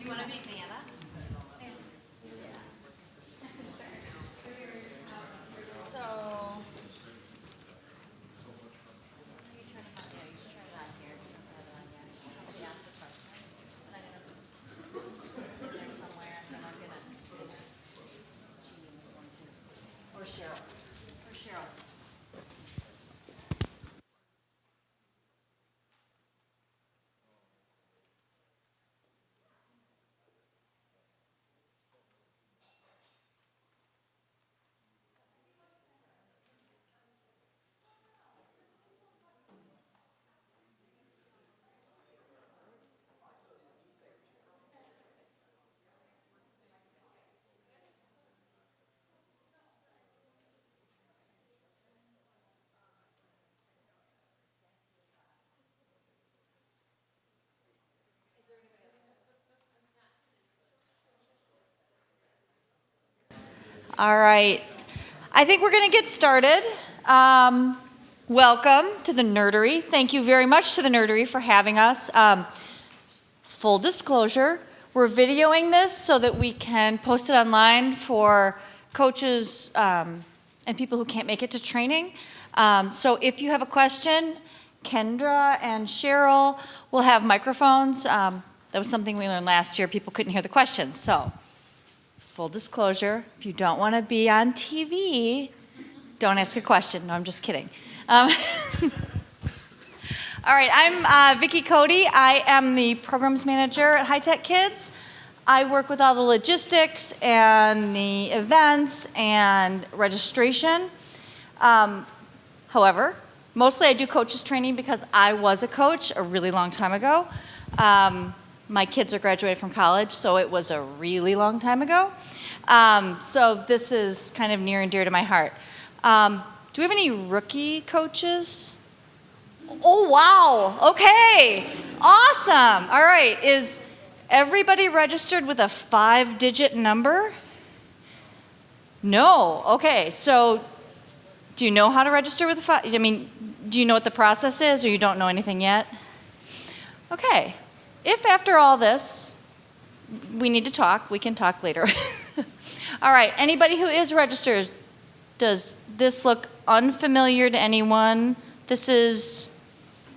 you want to be Nana? Or Cheryl. All right. I think we're going to get started. Welcome to the Nerdery. Thank you very much to the Nerdery for having us. Full disclosure, we're videoing this so that we can post it online for coaches and people who can't make it to training. So if you have a question, Kendra and Cheryl will have microphones. That was something we learned last year. People couldn't hear the questions. So full disclosure, if you don't want to be on TV, don't ask a question. No, I'm just kidding. All right, I'm Vicki Cody. I am the programs manager at High Tech Kids. I work with all the logistics and the events and registration. However, mostly I do coaches training because I was a coach a really long time ago. My kids are graduated from college, so it was a really long time ago. So this is kind of near and dear to my heart. Do we have any rookie coaches? Oh, wow. Okay. Awesome. All right. Is everybody registered with a 5-digit number? No. Okay. So do you know how to register with do you know what the process is, or you don't know anything yet? Okay. If after all this, we need to talk, we can talk later. All right, anybody who is registered, does this look unfamiliar to anyone? This is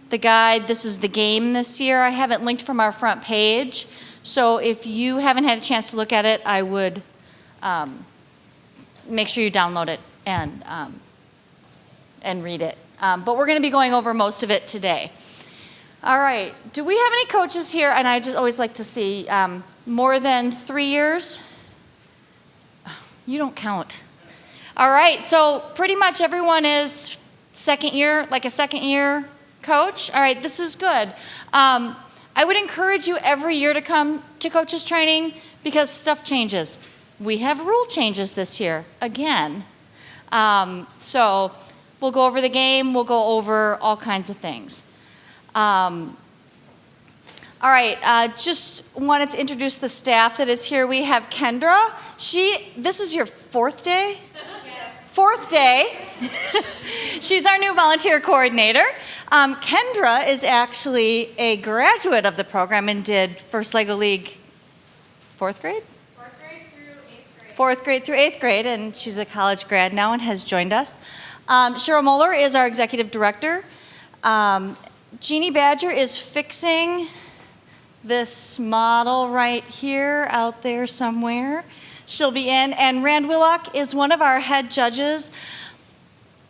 the guide, this is the game this year. I have it linked from our front page. So if you haven't had a chance to look at it, I would make sure you download it and read it. But we're gonna be going over most of it today. All right, do we have any coaches here? And I just always like to see more than 3 years? You don't count. All right, so pretty much everyone is second year, like a second year coach. All right, this is good. I would encourage you every year to come to coaches training because stuff changes. We have rule changes this year, again. So we'll go over the game, we'll go over all kinds of things. All right, just wanted to introduce the staff that is here. We have Kendra. This is your 4th day? Yes. 4th day. She's our new volunteer coordinator. Kendra is actually a graduate of the program and did First Lego League 4th grade? 4th grade through 8th grade. 4th grade through 8th grade, and she's a college grad now and has joined us. Cheryl Moeller is our executive director. Jeannie Badger is fixing this model right here out there somewhere. She'll be in. And Rand Willock is one of our head judges.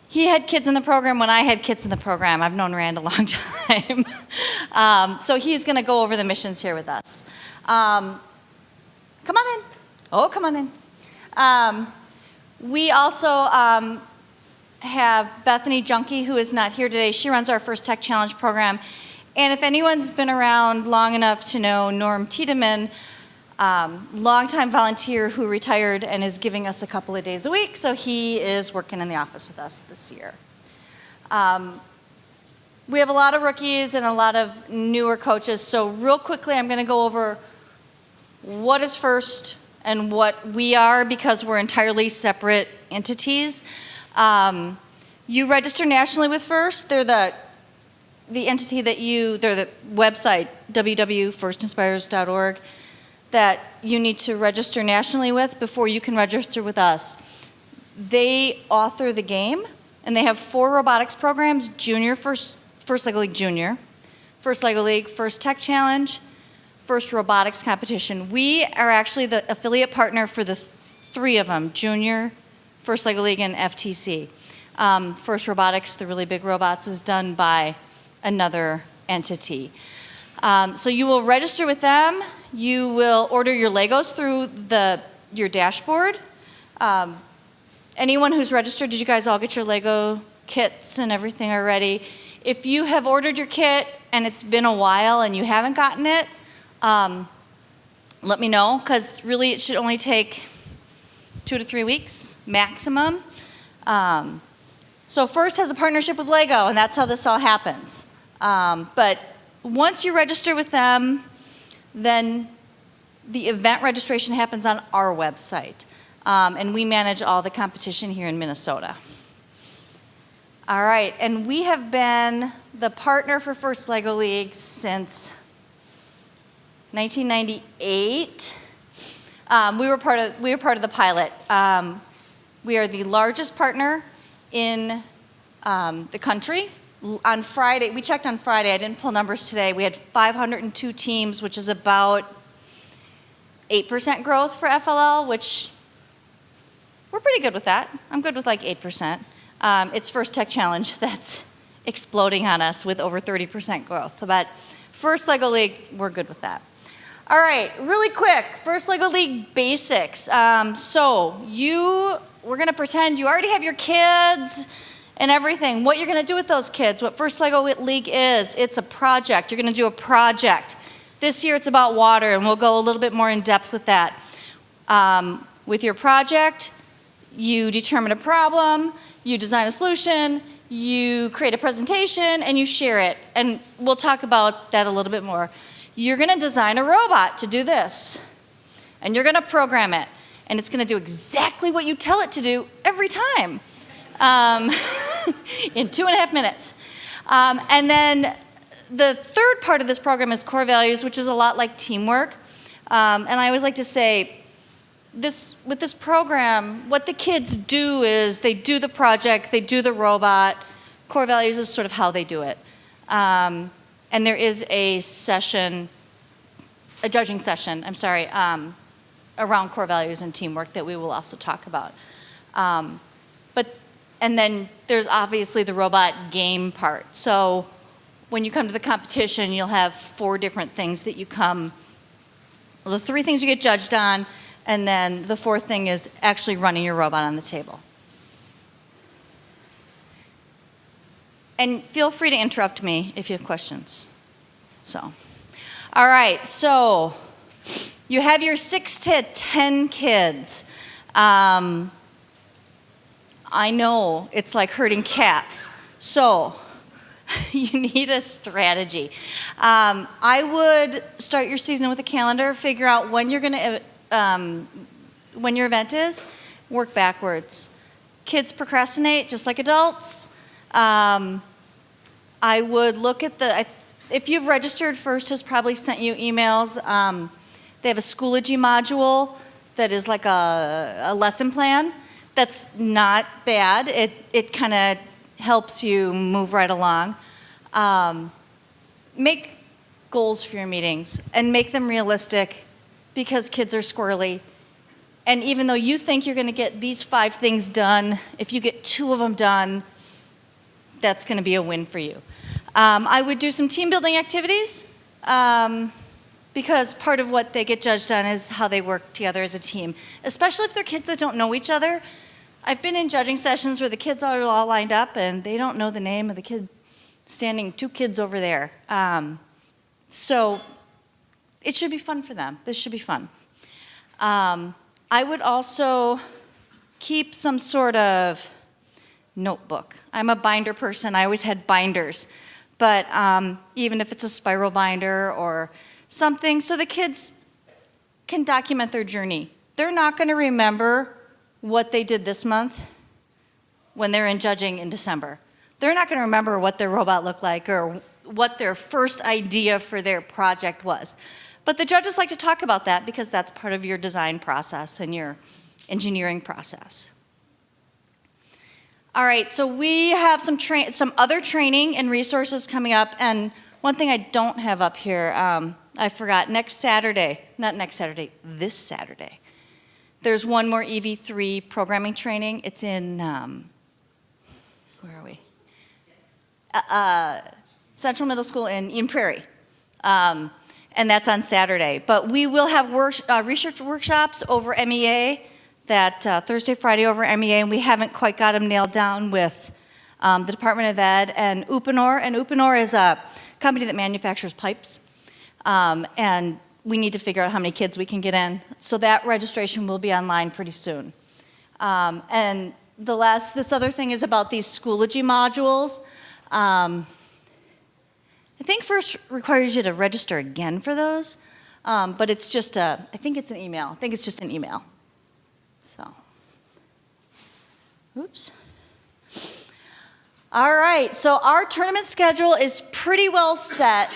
He had kids in the program when I had kids in the program. I've known Rand a long time. So he's going to go over the missions here with us. Come on in. Oh, come on in. We also have Bethany Junkie, who is not here today. She runs our First Tech Challenge program. And if anyone's been around long enough to know Norm Tiedemann, longtime volunteer who retired and is giving us a couple of days a week, so he is working in the office with us this year. We have a lot of rookies and a lot of newer coaches, so real quickly I'm going to go over what is First and what we are, because we're entirely separate entities. You register nationally with First. They're the entity that they're the website, www.firstinspires.org. that you need to register nationally with before you can register with us. They author the game, and they have 4 robotics programs: Junior, First LEGO League Junior, First LEGO League, First Tech Challenge, First Robotics Competition. We are actually the affiliate partner for the 3 of them: Junior, First LEGO League, and FTC. First Robotics, the really big robots, is done by another entity. So you will register with them. You will order your Legos through your dashboard. Anyone who's registered, did you guys all get your Lego kits and everything already? If you have ordered your kit and it's been a while and you haven't gotten it, let me know, because really it should only take 2 to 3 weeks maximum. So First has a partnership with Lego, and that's how this all happens. But once you register with them, then the event registration happens on our website. And we manage all the competition here in Minnesota. All right, and we have been the partner for First LEGO League since 1998. We were part of the pilot. We are the largest partner in the country. On Friday, we checked on Friday, I didn't pull numbers today, we had 502 teams, which is about 8% growth for FLL, which we're pretty good with that. I'm good with like 8%. It's First Tech Challenge that's exploding on us with over 30% growth. But First LEGO League, we're good with that. All right, really quick, First LEGO League basics. We're gonna pretend you already have your kids and everything. What you're gonna do with those kids, what First LEGO League is, it's a project. You're gonna do a project. This year it's about water, and we'll go a little bit more in depth with that. With your project, you determine a problem, you design a solution, you create a presentation, and you share it. And we'll talk about that a little bit more. You're gonna design a robot to do this, and you're gonna program it, and it's gonna do exactly what you tell it to do every time in 2.5 minutes. And then the third part of this program is core values, which is a lot like teamwork. And I always like to say, with this program, what the kids do is they do the project, they do the robot. Core values is sort of how they do it. And there is a judging session, around core values and teamwork that we will also talk about. And then there's obviously the robot game part. So when you come to the competition, you'll have 4 different things that you the 3 things you get judged on, and then the 4th thing is actually running your robot on the table. And feel free to interrupt me if you have questions. All right, so you have your 6 to 10 kids. I know it's like herding cats, so you need a strategy. I would start your season with a calendar, figure out when you're gonna, when your event is, work backwards. Kids procrastinate just like adults. I would look at if you've registered, First has probably sent you emails. They have a Schoology module that is like a lesson plan. That's not bad. It kind of helps you move right along. Make goals for your meetings and make them realistic, because kids are squirrely. And even though you think you're going to get these 5 things done, if you get 2 of them done, that's going to be a win for you. I would do some team building activities, because part of what they get judged on is how they work together as a team, especially if they're kids that don't know each other. I've been in judging sessions where the kids are all lined up and they don't know the name of the kid standing 2 kids over there. So it should be fun for them. This should be fun. I would also keep some sort of notebook. I'm a binder person. I always had binders. But even if it's a spiral binder or something, so the kids can document their journey. They're not going to remember what they did this month when they're in judging in December. They're not going to remember what their robot looked like or what their first idea for their project was. But the judges like to talk about that because that's part of your design process and your engineering process. All right, so we have some other training and resources coming up, and one thing I don't have up here, I forgot, this Saturday, there's one more EV3 programming training. It's in, where are we? Central Middle School in Eden Prairie. And that's on Saturday. But we will have research workshops over MEA that Thursday, Friday over MEA, and we haven't quite got them nailed down with the Department of Ed and Uponor. And Uponor is a company that manufactures pipes. And we need to figure out how many kids we can get in. So that registration will be online pretty soon. And this other thing is about these Schoology modules. I think first requires you to register again for those, but it's just I think it's an email. I think it's just an email. So, oops. All right, so our tournament schedule is pretty well set.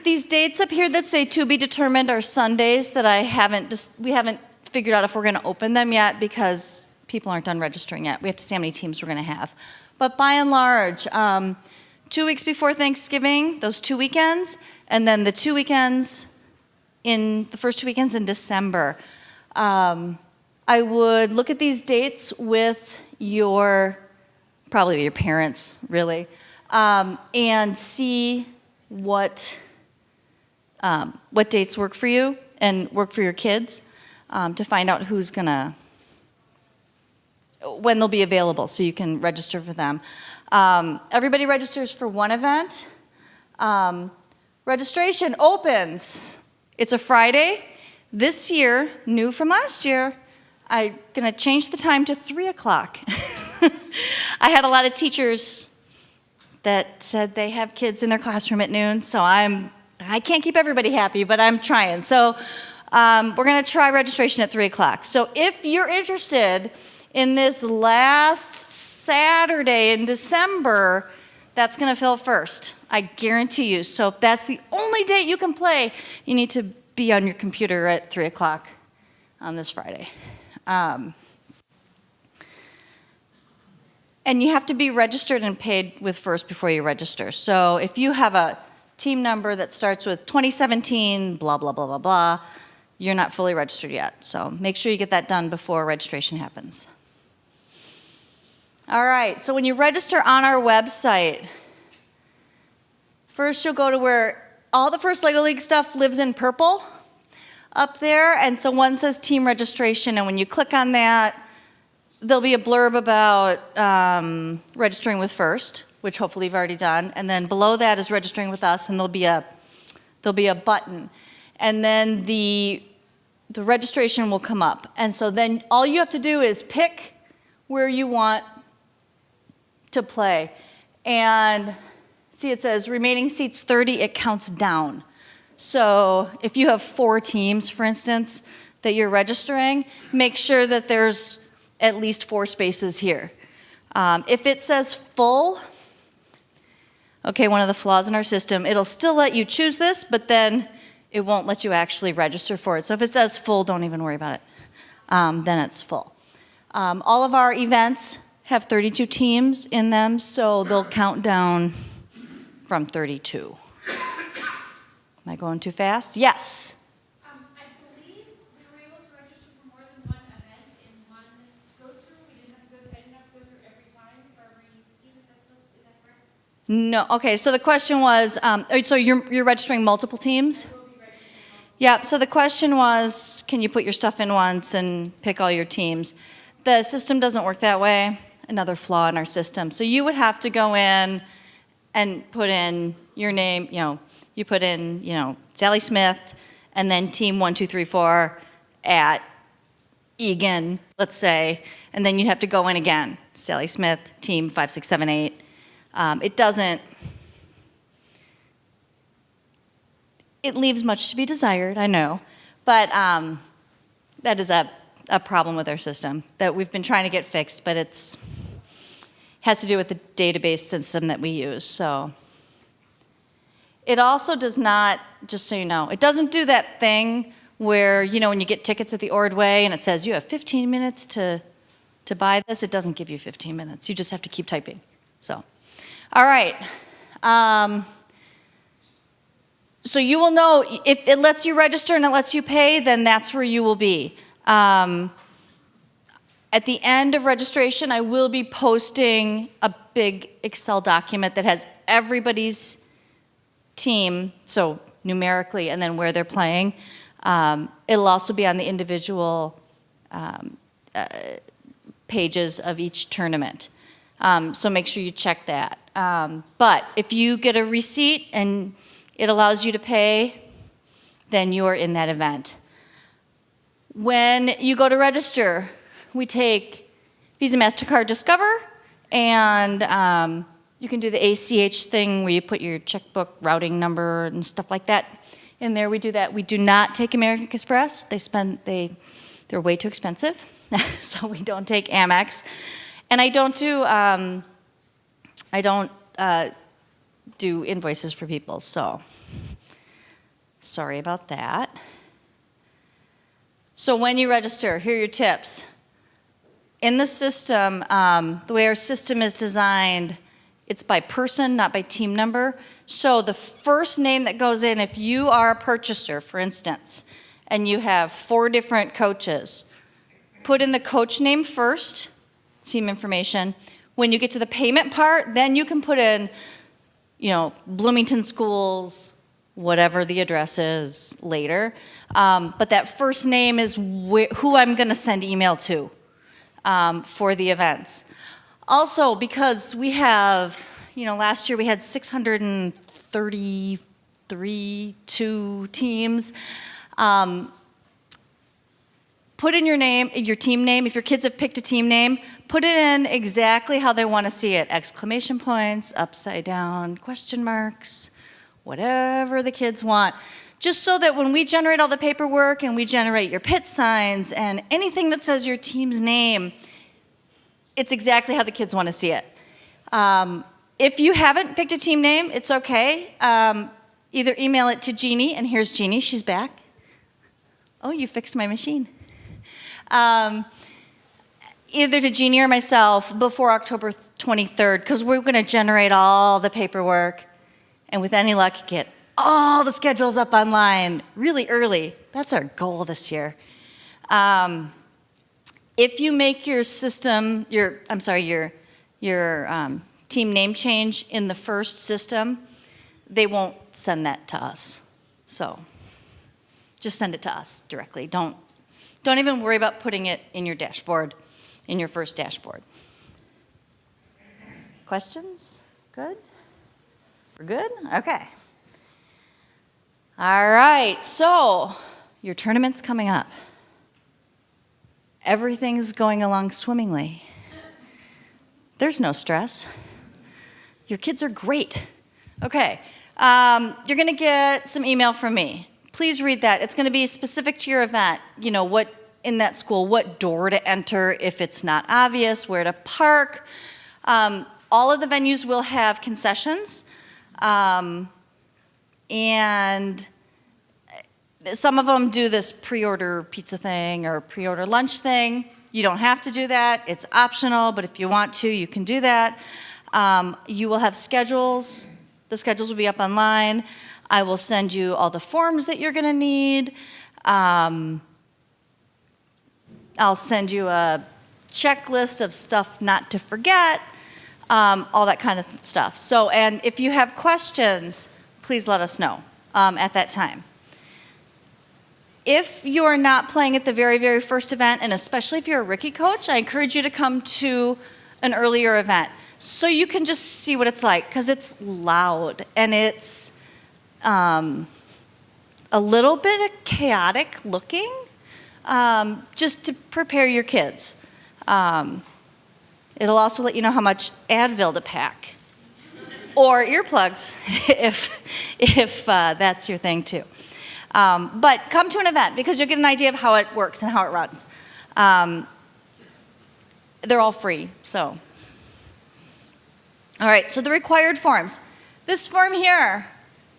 These dates up here that say to be determined are Sundays that we haven't figured out if we're gonna open them yet because people aren't done registering yet. We have to see how many teams we're gonna have. But by and large, 2 weeks before Thanksgiving, those 2 weekends, and then the 2 weekends the first 2 weekends in December. I would look at these dates with probably your parents, really, and see what dates work for you and work for your kids to find out when they'll be available so you can register for them. Everybody registers for one event. Registration opens. It's a Friday. This year, new from last year, I'm going to change the time to 3 o'clock. I had a lot of teachers that said they have kids in their classroom at noon, so I can't keep everybody happy, but I'm trying. So we're going to try registration at 3 o'clock. So if you're interested in this last Saturday in December, that's going to fill first. I guarantee you. So if that's the only date you can play, you need to be on your computer at 3 o'clock on this Friday. And you have to be registered and paid with First before you register. So if you have a team number that starts with 2017, blah, blah, blah, blah, blah, you're not fully registered yet. So make sure you get that done before registration happens. All right, so when you register on our website, first you'll go to where all the First LEGO League stuff lives in purple up there, and so one says team registration, and when you click on that, there'll be a blurb about registering with First, which hopefully you've already done, and then below that is registering with us, and there'll be a button, and then the registration will come up, and so then all you have to do is pick where you want to play, and see it says remaining seats 30, it counts down. So if you have 4 teams, for instance, that you're registering, make sure that there's at least 4 spaces here. If it says full, okay, one of the flaws in our system, it'll still let you choose this, but then it won't let you actually register for it. So if it says full, don't even worry about it. Then it's full. All of our events have 32 teams in them, so they'll count down from 32. Am I going too fast? Yes. I believe we were able to register for more than one event in one go-through. I didn't have to go through every time for every team. Is that correct? No. Okay. So the question was, so you're registering multiple teams? I will be registering multiple. Yeah. So the question was, can you put your stuff in once and pick all your teams? The system doesn't work that way. Another flaw in our system. So you would have to go in and put in your name. You put in, Sally Smith, and then team 1, 2, 3, 4 at Egan, let's say, and then you'd have to go in again. Sally Smith, team 5, 6, 7, 8. It leaves much to be desired, I know, but that is a problem with our system that we've been trying to get fixed, but has to do with the database system that we use. So It also does not, just so you know, it doesn't do that thing where, you know, when you get tickets at the Ordway and it says you have 15 minutes to buy this, it doesn't give you 15 minutes. You just have to keep typing. So, all right. So you will know if it lets you register and it lets you pay, then that's where you will be. At the end of registration, I will be posting a big Excel document that has everybody's team, so numerically, and then where they're playing. It'll also be on the individual pages of each tournament. So make sure you check that. But if you get a receipt and it allows you to pay, then you are in that event. When you go to register, we take Visa, MasterCard, Discover, and you can do the ACH thing where you put your checkbook routing number and stuff like that in there. We do that. We do not take American Express. They're way too expensive, so we don't take Amex. And I don't do invoices for people, so sorry about that. So when you register, here are your tips. In the system, the way our system is designed, it's by person, not by team number. So the first name that goes in, if you are a purchaser, for instance, and you have 4 different coaches, put in the coach name first, team information. When you get to the payment part, then you can put in, you know, Bloomington Schools, whatever the address is later. But that first name is who I'm going to send email to for the events. Also, because we have, you know, last year we had 632 teams. Put in your name, your team name. If your kids have picked a team name, put it in exactly how they want to see it. Exclamation points, upside down, question marks, whatever the kids want. Just so that when we generate all the paperwork and we generate your pit signs and anything that says your team's name, it's exactly how the kids want to see it. If you haven't picked a team name, it's okay. Either email it to Jeannie, and here's Jeannie, she's back. Oh, you fixed my machine. Either to Jeannie or myself before October 23rd, because we're going to generate all the paperwork, and with any luck, get all the schedules up online really early. That's our goal this year. If you make your system, your team name change in the first system, they won't send that to us. So just send it to us directly. Don't even worry about putting it in your dashboard, in your first dashboard. Questions? Good? We're good? Okay. All right, so your tournament's coming up. Everything's going along swimmingly. There's no stress. Your kids are great. Okay, you're gonna get some email from me. Please read that. It's gonna be specific to your event. You know, what in that school, what door to enter if it's not obvious, where to park. All of the venues will have concessions. And some of them do this pre-order pizza thing or pre-order lunch thing. You don't have to do that. It's optional, but if you want to, you can do that. You will have schedules. The schedules will be up online. I will send you all the forms that you're going to need. I'll send you a checklist of stuff not to forget, all that kind of stuff. So, and if you have questions, please let us know at that time. If you're not playing at the very, very first event, and especially if you're a rookie coach, I encourage you to come to an earlier event so you can just see what it's like, because it's loud and it's a little bit chaotic looking, just to prepare your kids. It'll also let you know how much Advil to pack, or earplugs if that's your thing too. But come to an event because you'll get an idea of how it works and how it runs. They're all free, so. All right, so the required forms. This form here,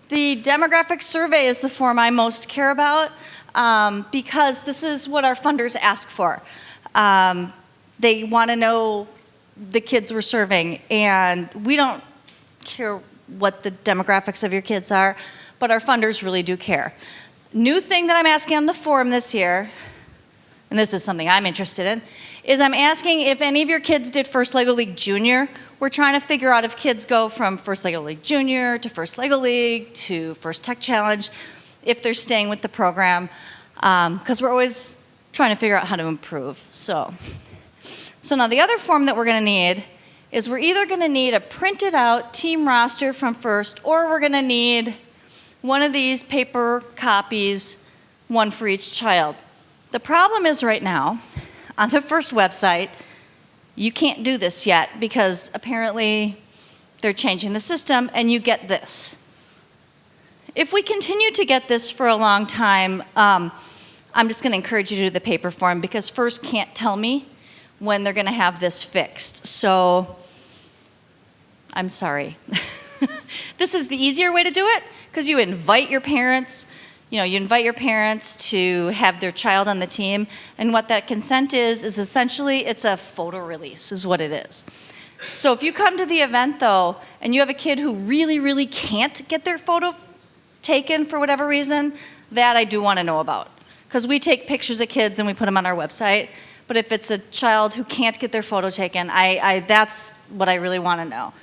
The demographic survey is the form I most care about because this is what our funders ask for. They want to know the kids we're serving, and we don't care what the demographics of your kids are, but our funders really do care. New thing that I'm asking on the form this year, and this is something I'm interested in, is I'm asking if any of your kids did First Lego League Junior. We're trying to figure out if kids go from First Lego League Junior to First Lego League to First Tech Challenge, if they're staying with the program, because we're always trying to figure out how to improve. So now the other form that we're going to need is we're either going to need a printed out team roster from First, or we're going to need one of these paper copies, one for each child. The problem is right now, on the First website, you can't do this yet because apparently they're changing the system and you get this. If we continue to get this for a long time, I'm just going to encourage you to do the paper form because First can't tell me when they're going to have this fixed. So I'm sorry. This is the easier way to do it because you invite your parents. You invite your parents to have their child on the team, and what that consent is essentially it's a photo release is what it is. So if you come to the event though, and you have a kid who really, really can't get their photo taken for whatever reason, that I do want to know about. Because we take pictures of kids and we put them on our website, but if it's a child who can't get their photo taken, that's what I really want to know.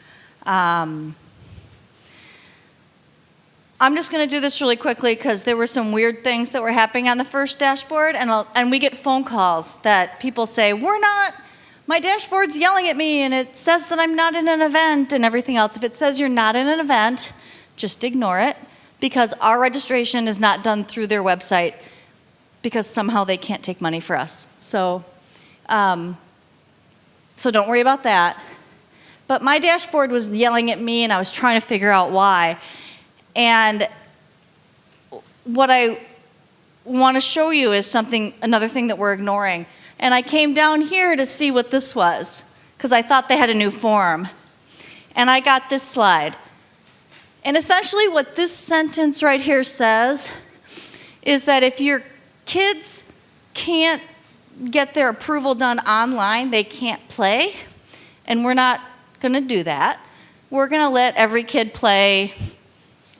I'm just going to do this really quickly because there were some weird things that were happening on the First dashboard, and we get phone calls that people say, my dashboard's yelling at me and it says that I'm not in an event and everything else. If it says you're not in an event, just ignore it because our registration is not done through their website because somehow they can't take money for us. So don't worry about that. But my dashboard was yelling at me and I was trying to figure out why. And what I want to show you is another thing that we're ignoring. And I came down here to see what this was, because I thought they had a new form. And I got this slide. And essentially what this sentence right here says is that if your kids can't get their approval done online, they can't play. And we're not going to do that. We're going to let every kid play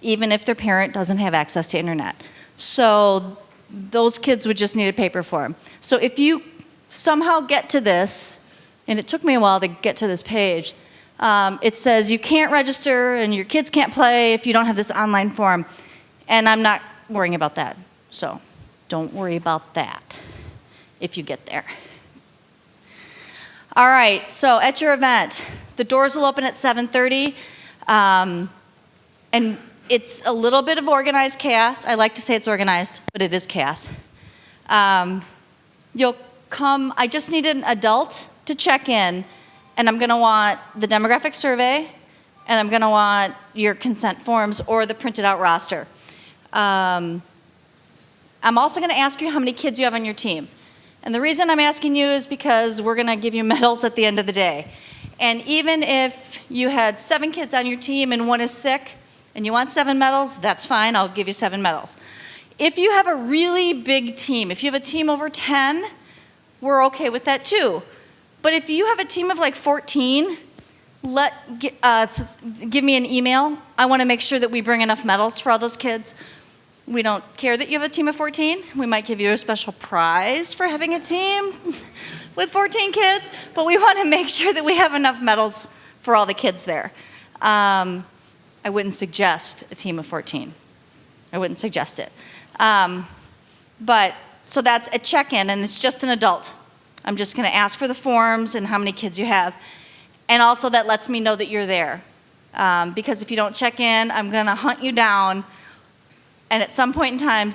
even if their parent doesn't have access to internet. So those kids would just need a paper form. So if you somehow get to this, and it took me a while to get to this page, it says you can't register and your kids can't play if you don't have this online form. And I'm not worrying about that. So don't worry about that if you get there. All right, so at your event, the doors will open at 7:30. And it's a little bit of organized chaos. I like to say it's organized, but it is chaos. You'll come, I just need an adult to check in, and I'm gonna want the demographic survey, and I'm gonna want your consent forms or the printed out roster. I'm also gonna ask you how many kids you have on your team. And the reason I'm asking you is because we're gonna give you medals at the end of the day. And even if you had 7 kids on your team and one is sick, and you want 7 medals, that's fine, I'll give you 7 medals. If you have a really big team, if you have a team over 10, we're okay with that too. But if you have a team of like 14, give me an email. I want to make sure that we bring enough medals for all those kids. We don't care that you have a team of 14. We might give you a special prize for having a team with 14 kids, but we want to make sure that we have enough medals for all the kids there. I wouldn't suggest a team of 14. I wouldn't suggest it. So that's a check-in, and it's just an adult. I'm just going to ask for the forms and how many kids you have. And also that lets me know that you're there. Because if you don't check in, I'm going to hunt you down. And at some point in time,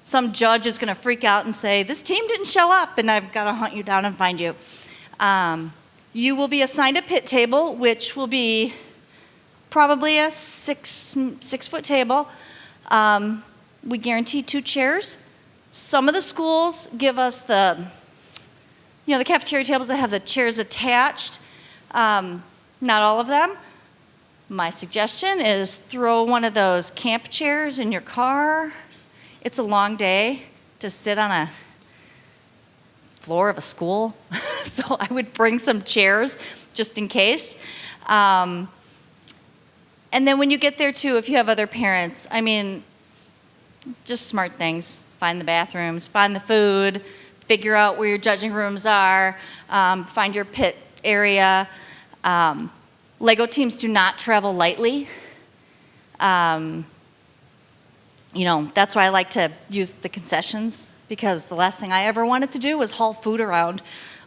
some judge is going to freak out and say, this team didn't show up, and I've got to hunt you down and find you. You will be assigned a pit table, which will be probably a 6-foot table. We guarantee 2 chairs. Some of the schools give us the cafeteria tables that have the chairs attached. Not all of them. My suggestion is throw one of those camp chairs in your car. It's a long day to sit on a floor of a school, so I would bring some chairs just in case. And then when you get there too, if you have other parents, I mean, just smart things. Find the bathrooms, find the food, figure out where your judging rooms are, find your pit area. Lego teams do not travel lightly. You know, that's why I like to use the concessions, because the last thing I ever wanted to do was haul food around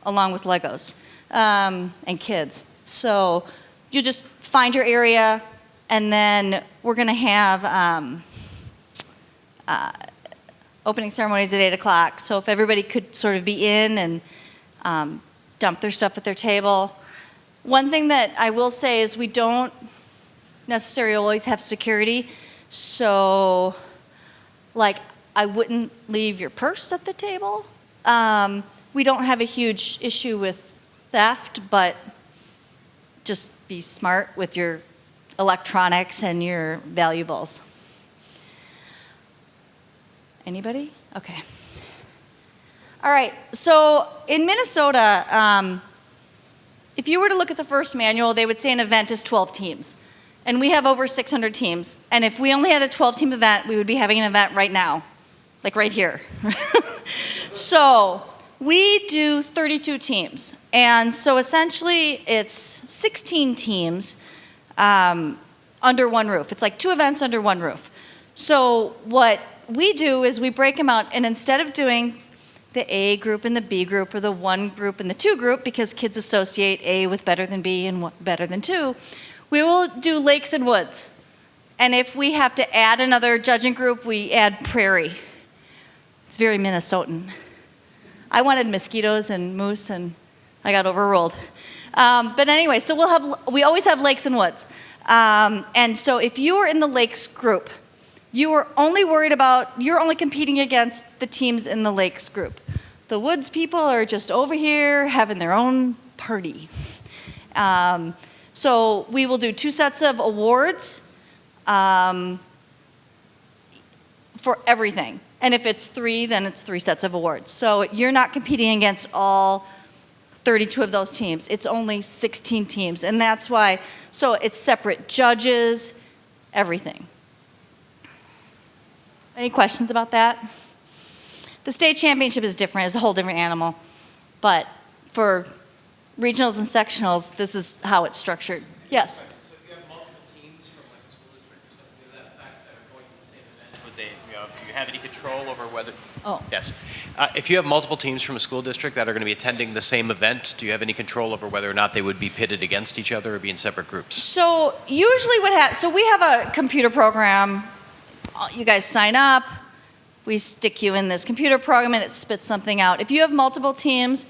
along with Legos and kids. So you just find your area, and then we're going to have opening ceremonies at 8 o'clock. So if everybody could sort of be in and dump their stuff at their table. One thing that I will say is we don't necessarily always have security. So, like, I wouldn't leave your purse at the table. We don't have a huge issue with theft, but just be smart with your electronics and your valuables. Anybody? Okay. All right, so in Minnesota, if you were to look at the first manual, they would say an event is 12 teams. And we have over 600 teams. And if we only had a 12-team event, we would be having an event right now, like right here. So we do 32 teams. And so essentially it's 16 teams under one roof. It's like 2 events under one roof. So what we do is we break them out, and instead of doing the A group and the B group, or the 1 group and the 2 group, because kids associate A with better than B and better than 2, we will do lakes and woods. And if we have to add another judging group, we add prairie. It's very Minnesotan. I wanted mosquitoes and moose, and I got overruled. But anyway, so we always have lakes and woods. And so if you are in the lakes group, you're only competing against the teams in the lakes group. The woods people are just over here having their own party. So we will do 2 sets of awards for everything. And if it's 3, then it's 3 sets of awards. So you're not competing against all 32 of those teams. It's only 16 teams. And that's why, so it's separate judges, everything. Any questions about that? The state championship is different. It's a whole different animal. But for regionals and sectionals, this is how it's structured. Yes? So if you have multiple teams from like a school district or something to that effect that are going to the same event, would they, do you have any control over whether? Oh. Yes. If you have multiple teams from a school district that are going to be attending the same event, do you have any control over whether or not they would be pitted against each other or be in separate groups? So usually so we have a computer program. You guys sign up. We stick you in this computer program, and it spits something out. If you have multiple teams,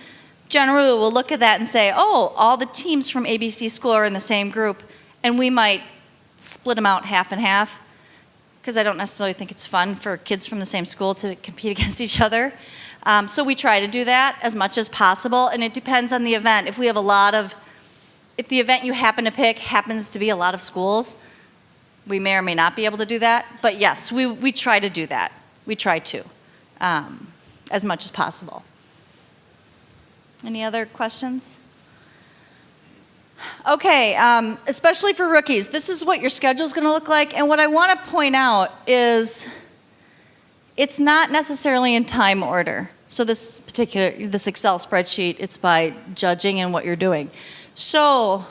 generally we'll look at that and say, oh, all the teams from ABC school are in the same group, and we might split them out half and half, because I don't necessarily think it's fun for kids from the same school to compete against each other. So we try to do that as much as possible, and it depends on the event. If the event you happen to pick happens to be a lot of schools, we may or may not be able to do that. But yes, we try to do that. We try to, as much as possible. Any other questions? Okay, especially for rookies, this is what your schedule is going to look like. And what I want to point out is it's not necessarily in time order. So this Excel spreadsheet, it's by judging and what you're doing. So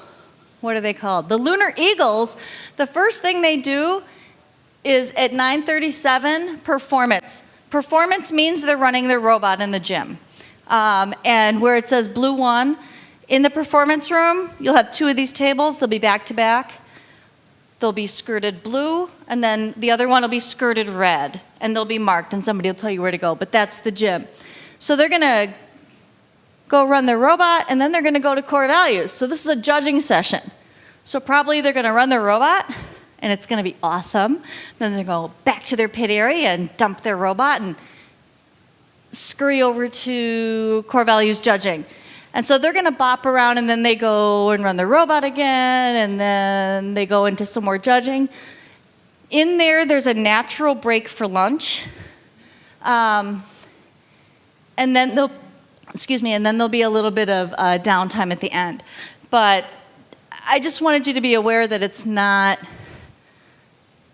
what are they called? The Lunar Eagles, the first thing they do is at 9:37, performance. Performance means they're running their robot in the gym. And where it says blue 1, in the performance room, you'll have 2 of these tables. They'll be back to back. They'll be skirted blue, and then the other one will be skirted red. And they'll be marked, and somebody will tell you where to go. But that's the gym. So they're going to go run their robot, and then they're going to go to core values. So this is a judging session. So probably they're going to run their robot, and it's going to be awesome. Then they go back to their pit area and dump their robot and scurry over to core values judging. And so they're going to bop around, and then they go and run the robot again, and then they go into some more judging. In there, there's a natural break for lunch. And then there'll be a little bit of downtime at the end. But I just wanted you to be aware that it's not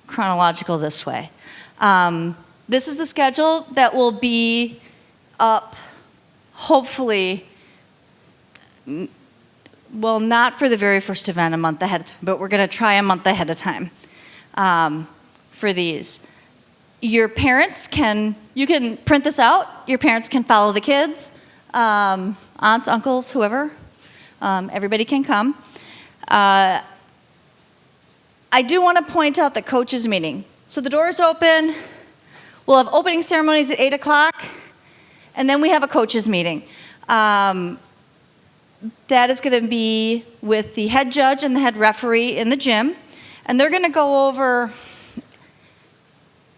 chronological this way. This is the schedule that will be up, hopefully, well, not for the very first event a month ahead of time, but we're going to try a month ahead of time for these. Your parents you can print this out. Your parents can follow the kids, aunts, uncles, whoever. Everybody can come. I do want to point out the coaches meeting. So the doors open. We'll have opening ceremonies at 8 o'clock, and then we have a coaches meeting. That is going to be with the head judge and the head referee in the gym, and they're going to go over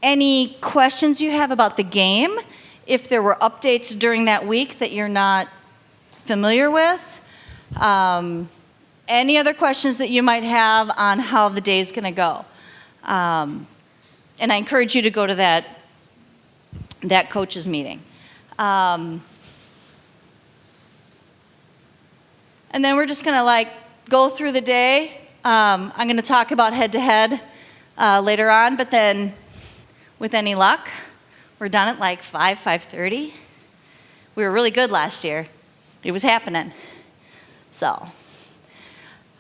any questions you have about the game, if there were updates during that week that you're not familiar with, any other questions that you might have on how the day's going to go. And I encourage you to go to that coaches meeting. And then we're just going to go through the day. I'm going to talk about head-to-head later on, but then with any luck, we're done at 5:30. We were really good last year. It was happening. So,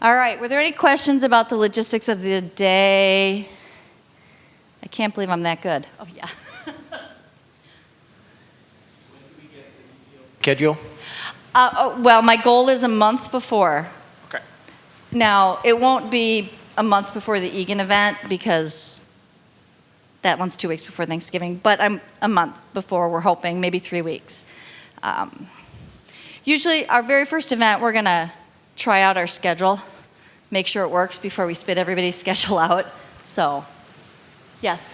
all right, were there any questions about the logistics of the day? I can't believe I'm that good. Oh, yeah. Schedule? Well, my goal is a month before. Okay. Now, it won't be a month before the Egan event because that one's 2 weeks before Thanksgiving, but I'm a month before, we're hoping, maybe 3 weeks. Usually, our very first event, we're going to try out our schedule, make sure it works before we spit everybody's schedule out. So, yes.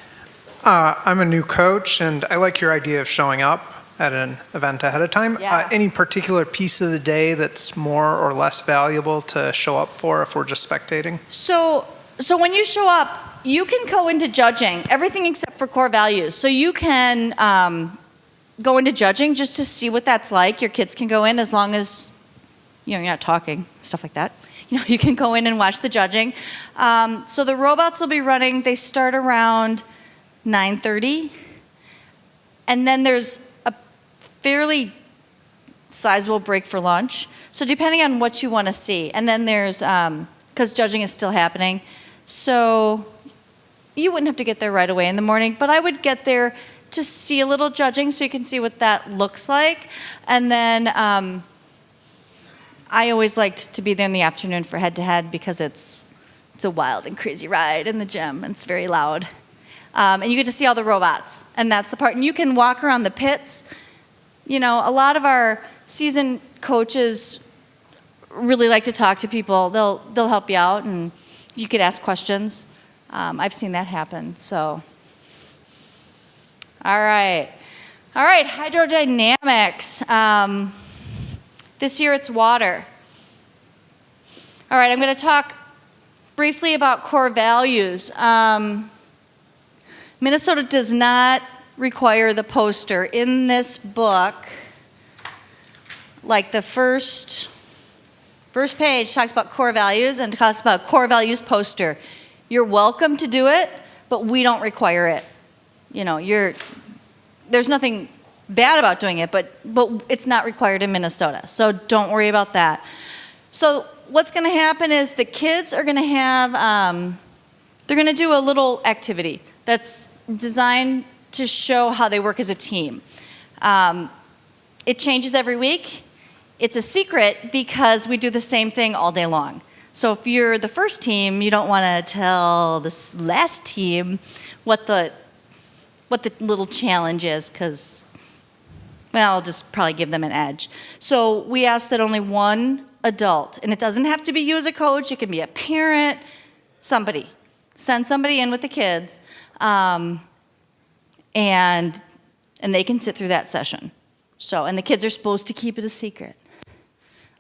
I'm a new coach, and I like your idea of showing up at an event ahead of time. Yeah. Any particular piece of the day that's more or less valuable to show up for if we're just spectating? So when you show up, you can go into judging, everything except for core values. So you can go into judging just to see what that's like. Your kids can go in as long as you're not talking, stuff like that. You can go in and watch the judging. So the robots will be running. They start around 9:30, and then there's a fairly sizable break for lunch. So depending on what you want to see, and then there's because judging is still happening, so you wouldn't have to get there right away in the morning, but I would get there to see a little judging so you can see what that looks like, and then I always liked to be there in the afternoon for head-to-head because it's a wild and crazy ride in the gym, and it's very loud. And you get to see all the robots, and that's the part. And you can walk around the pits. A lot of our seasoned coaches really like to talk to people. They'll help you out, and you could ask questions. I've seen that happen, so. All right, HydroDynamics. This year it's water. All right, I'm going to talk briefly about core values. Minnesota does not require the poster. In this book, the first page talks about core values and talks about core values poster. You're welcome to do it, but we don't require it. There's nothing bad about doing it, but it's not required in Minnesota, so don't worry about that. So what's going to happen is the kids are going to have, they're going to do a little activity that's designed to show how they work as a team. It changes every week. It's a secret because we do the same thing all day long. So if you're the first team, you don't want to tell this last team what the little challenge is because, well, I'll just probably give them an edge. So we ask that only one adult, and it doesn't have to be you as a coach, it can be a parent, somebody. Send somebody in with the kids, and they can sit through that session. So, and the kids are supposed to keep it a secret.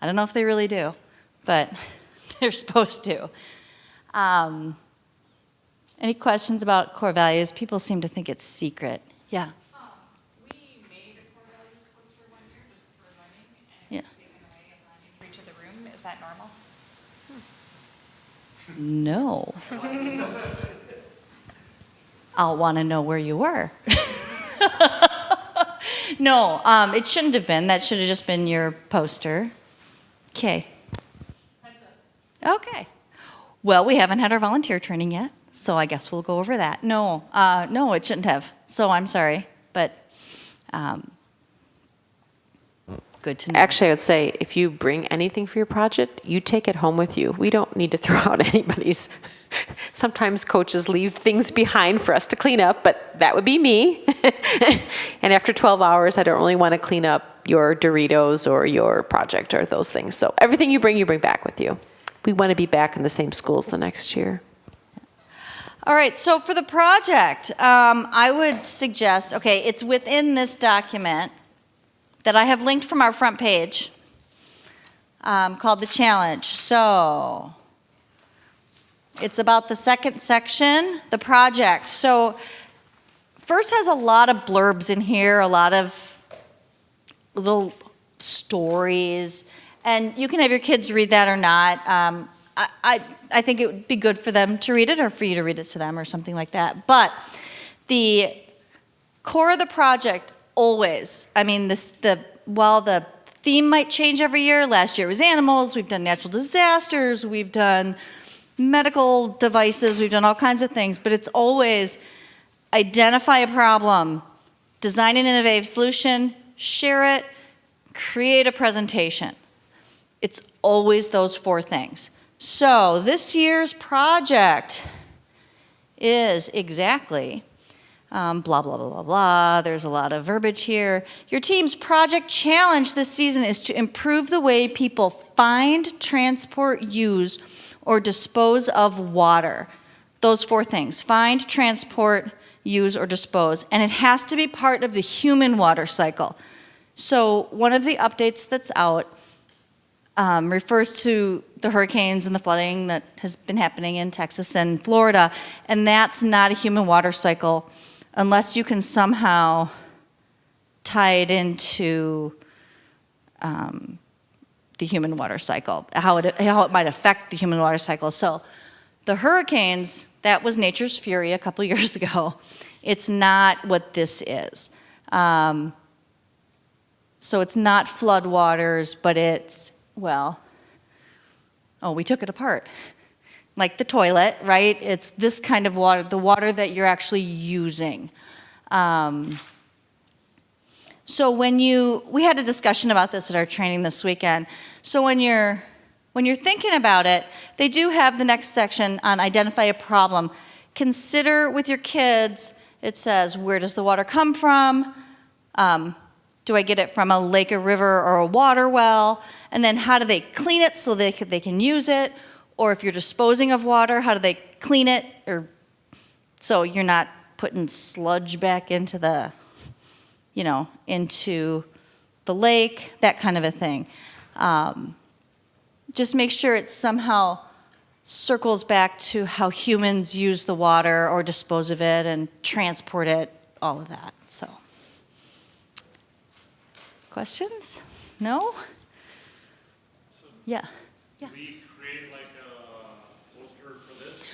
I don't know if they really do, but they're supposed to. Any questions about core values? People seem to think it's secret. Yeah. We made a core values poster one year just for learning, and Yeah. it's taken away upon entry to the room. Is that normal? No. I'll want to know where you were. No, it shouldn't have been. That should have just been your poster. Okay. Okay. Well, we haven't had our volunteer training yet, so I guess we'll go over that. No, no, it shouldn't have. So I'm sorry, but good to know. Actually, I would say if you bring anything for your project, you take it home with you. We don't need to throw out anybody's. Sometimes coaches leave things behind for us to clean up, but that would be me. And after 12 hours, I don't really want to clean up your Doritos or your project or those things. So everything you bring back with you. We want to be back in the same schools the next year. All right, so for the project, I would suggest, okay, it's within this document that I have linked from our front page called the challenge. So it's about the second section, the project. So first has a lot of blurbs in here, a lot of little stories, and you can have your kids read that or not. I think it would be good for them to read it or for you to read it to them or something like that. But the core of the project always, I mean, while the theme might change every year, last year was animals, we've done natural disasters, we've done medical devices, we've done all kinds of things, but it's always identify a problem, design an innovative solution, share it, create a presentation. It's always those four things. So this year's project is exactly blah, blah, blah, blah, blah. There's a lot of verbiage here. Your team's project challenge this season is to improve the way people find, transport, use, or dispose of water. Those four things: find, transport, use, or dispose. And it has to be part of the human water cycle. So one of the updates that's out refers to the hurricanes and the flooding that has been happening in Texas and Florida, and that's not a human water cycle unless you can somehow tie it into the human water cycle, how it might affect the human water cycle. So the hurricanes, that was nature's fury a couple years ago. It's not what this is. So it's not floodwaters, but it's, well, we took it apart. Like the toilet, right? It's this kind of water, the water that you're actually using. So we had a discussion about this at our training this weekend. So when you're thinking about it, they do have the next section on identify a problem. Consider with your kids, it says, where does the water come from? Do I get it from a lake, a river, or a water well? And then how do they clean it so they can use it? Or if you're disposing of water, how do they clean it? Or so you're not putting sludge back into the, into the lake, that kind of a thing. Just make sure it somehow circles back to how humans use the water or dispose of it and transport it, all of that. So, questions? No? Yeah. Do we create like a poster for this?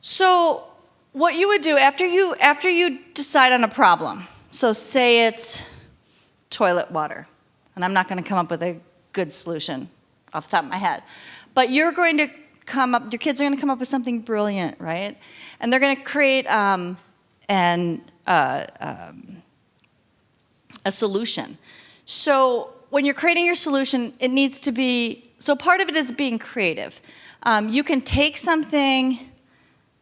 So what you would do after you decide on a problem, so say it's toilet water, and I'm not going to come up with a good solution off the top of my head, but you're going to your kids are going to come up with something brilliant, right? And they're going to create a solution. So when you're creating your solution, it needs to be, so part of it is being creative. You can take something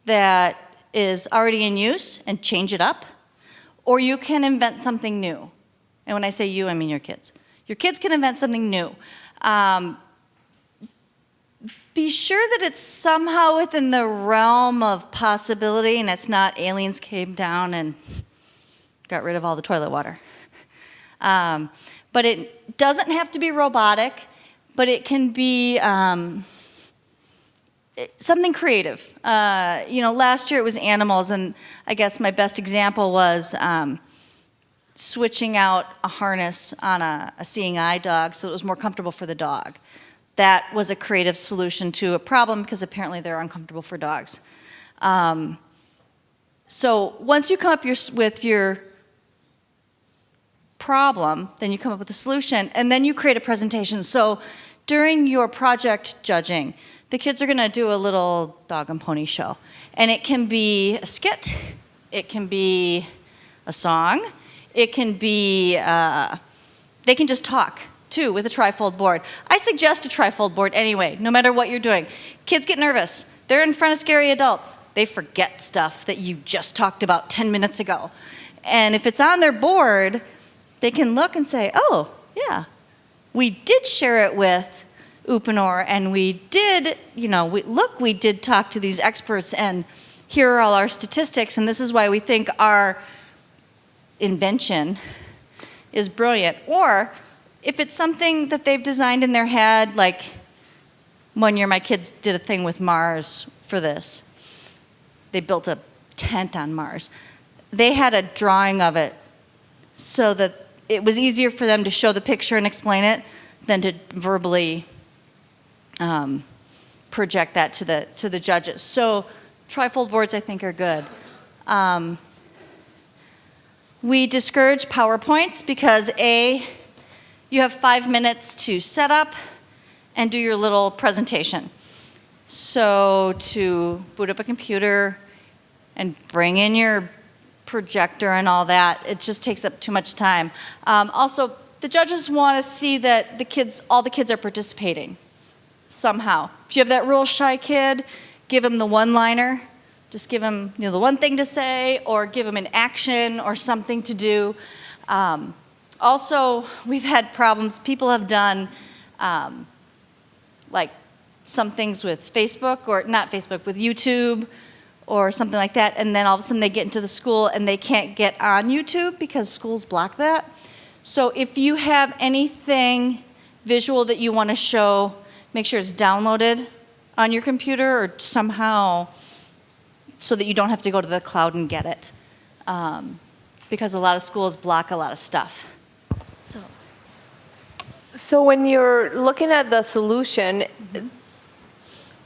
that is already in use and change it up, or you can invent something new. And when I say you, I mean your kids. Your kids can invent something new. Be sure that it's somehow within the realm of possibility and it's not aliens came down and got rid of all the toilet water. But it doesn't have to be robotic, but it can be something creative. Last year it was animals, and I guess my best example was switching out a harness on a seeing eye dog so it was more comfortable for the dog. That was a creative solution to a problem because apparently they're uncomfortable for dogs. So once you come up with your problem, then you come up with a solution, and then you create a presentation. So during your project judging, the kids are going to do a little dog and pony show. And it can be a skit, it can be a song, it can be, they can just talk too with a trifold board. I suggest a trifold board anyway, no matter what you're doing. Kids get nervous. They're in front of scary adults. They forget stuff that you just talked about 10 minutes ago. And if it's on their board, they can look and say, oh, yeah, we did share it with Upanor, and we did, we did talk to these experts, and here are all our statistics, and this is why we think our invention is brilliant. Or if it's something that they've designed in their head, like one year my kids did a thing with Mars for this. They built a tent on Mars. They had a drawing of it so that it was easier for them to show the picture and explain it than to verbally project that to the judges. So trifold boards, I think, are good. We discourage PowerPoints because you have 5 minutes to set up and do your little presentation. So to boot up a computer and bring in your projector and all that, it just takes up too much time. Also, the judges want to see that all the kids are participating somehow. If you have that real shy kid, give him the one-liner. Just give him the one thing to say, or give him an action or something to do. Also, we've had problems. People have done like some things with Facebook, or not Facebook, with YouTube or something like that, and then all of a sudden they get into the school and they can't get on YouTube because schools block that. So if you have anything visual that you want to show, make sure it's downloaded on your computer or somehow so that you don't have to go to the cloud and get it. Because a lot of schools block a lot of stuff. So when you're looking at the solution,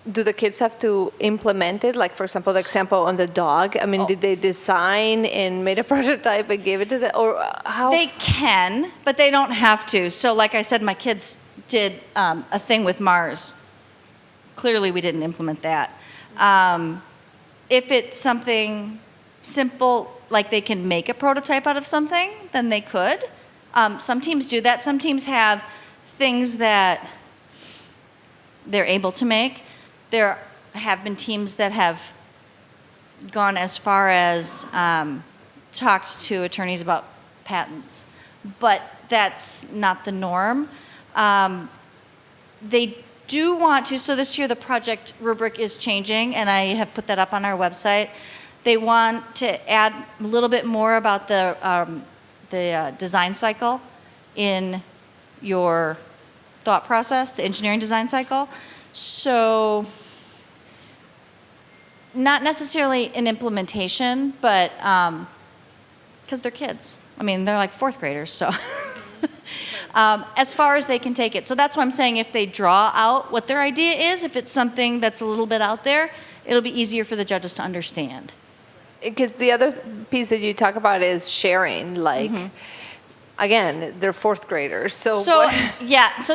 do the kids have to implement it? Like, for example, the example on the dog. I mean, did they design and made a prototype and gave it to or how? They can, but they don't have to. So like I said, my kids did a thing with Mars. Clearly, we didn't implement that. If it's something simple, like they can make a prototype out of something, then they could. Some teams do that. Some teams have things that they're able to make. There have been teams that have gone as far as talked to attorneys about patents, but that's not the norm. They do want to, so this year the project rubric is changing, and I have put that up on our website. They want to add a little bit more about the design cycle in your thought process, the engineering design cycle. So not necessarily an implementation, but because they're kids. I mean, they're like fourth graders, so as far as they can take it. So that's why I'm saying if they draw out what their idea is, if it's something that's a little bit out there, it'll be easier for the judges to understand. Because the other piece that you talk about is sharing, like, again, they're fourth graders. So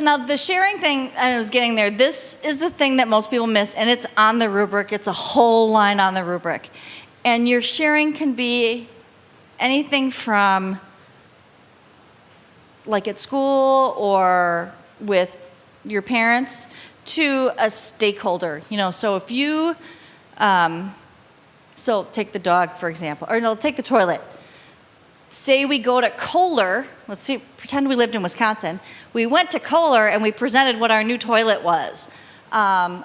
now the sharing thing, I was getting there, this is the thing that most people miss, and it's on the rubric. It's a whole line on the rubric. And your sharing can be anything from like at school or with your parents to a stakeholder. So if you, so take the dog, for example, or no, take the toilet. Say we go to Kohler, pretend we lived in Wisconsin. We went to Kohler and we presented what our new toilet was. There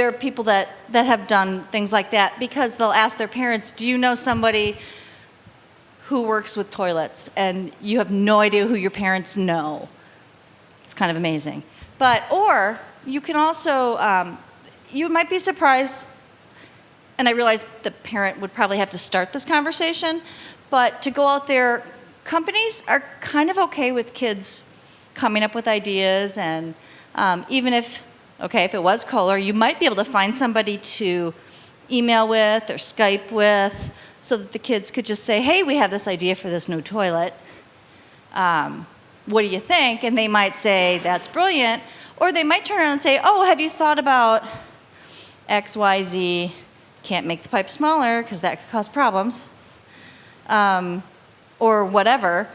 are people that have done things like that because they'll ask their parents, do you know somebody who works with toilets? And you have no idea who your parents know. It's kind of amazing. But, or you can also, you might be surprised, and I realize the parent would probably have to start this conversation, but to go out there, companies are kind of okay with kids coming up with ideas, and even if it was Kohler, you might be able to find somebody to email with or Skype with so that the kids could just say, hey, we have this idea for this new toilet. What do you think? And they might say, that's brilliant. Or they might turn around and say, oh, have you thought about X, Y, Z? Can't make the pipe smaller because that could cause problems. Or whatever.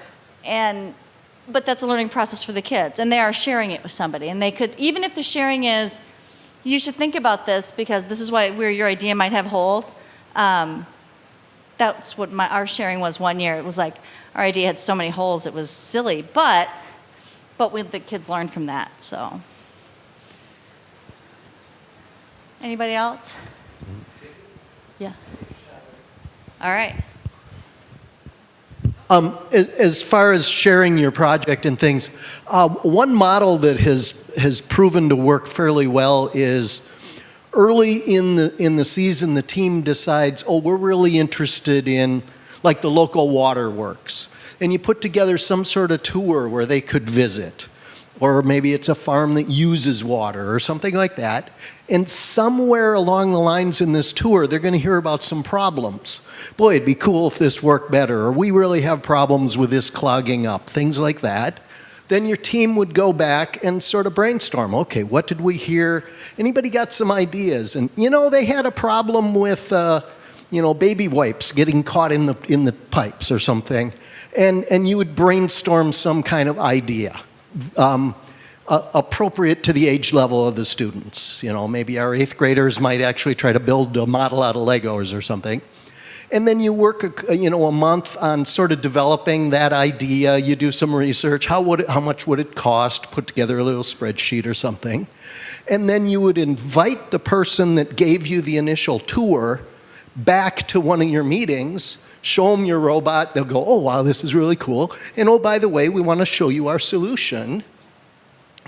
But that's a learning process for the kids. And they are sharing it with somebody. And they could, even if the sharing is, you should think about this because this is where your idea might have holes. That's what our sharing was one year. It was like our idea had so many holes, it was silly. But the kids learned from that, so. Anybody else? Yeah. All right. As far as sharing your project and things, one model that has proven to work fairly well is early in the season, the team decides, oh, we're really interested in like the local waterworks. And you put together some sort of tour where they could visit. Or maybe it's a farm that uses water or something like that. And somewhere along the lines in this tour, they're going to hear about some problems. Boy, it'd be cool if this worked better. Or we really have problems with this clogging up, things like that. Then your team would go back and sort of brainstorm. Okay, what did we hear? Anybody got some ideas? And, they had a problem with, baby wipes getting caught in the pipes or something. And you would brainstorm some kind of idea. Appropriate to the age level of the students. Maybe our 8th graders might actually try to build a model out of Legos or something. And then you work, a month on sort of developing that idea. You do some research. How much would it cost? Put together a little spreadsheet or something. And then you would invite the person that gave you the initial tour back to one of your meetings. Show them your robot. They'll go, oh, wow, this is really cool. And oh, by the way, we want to show you our solution.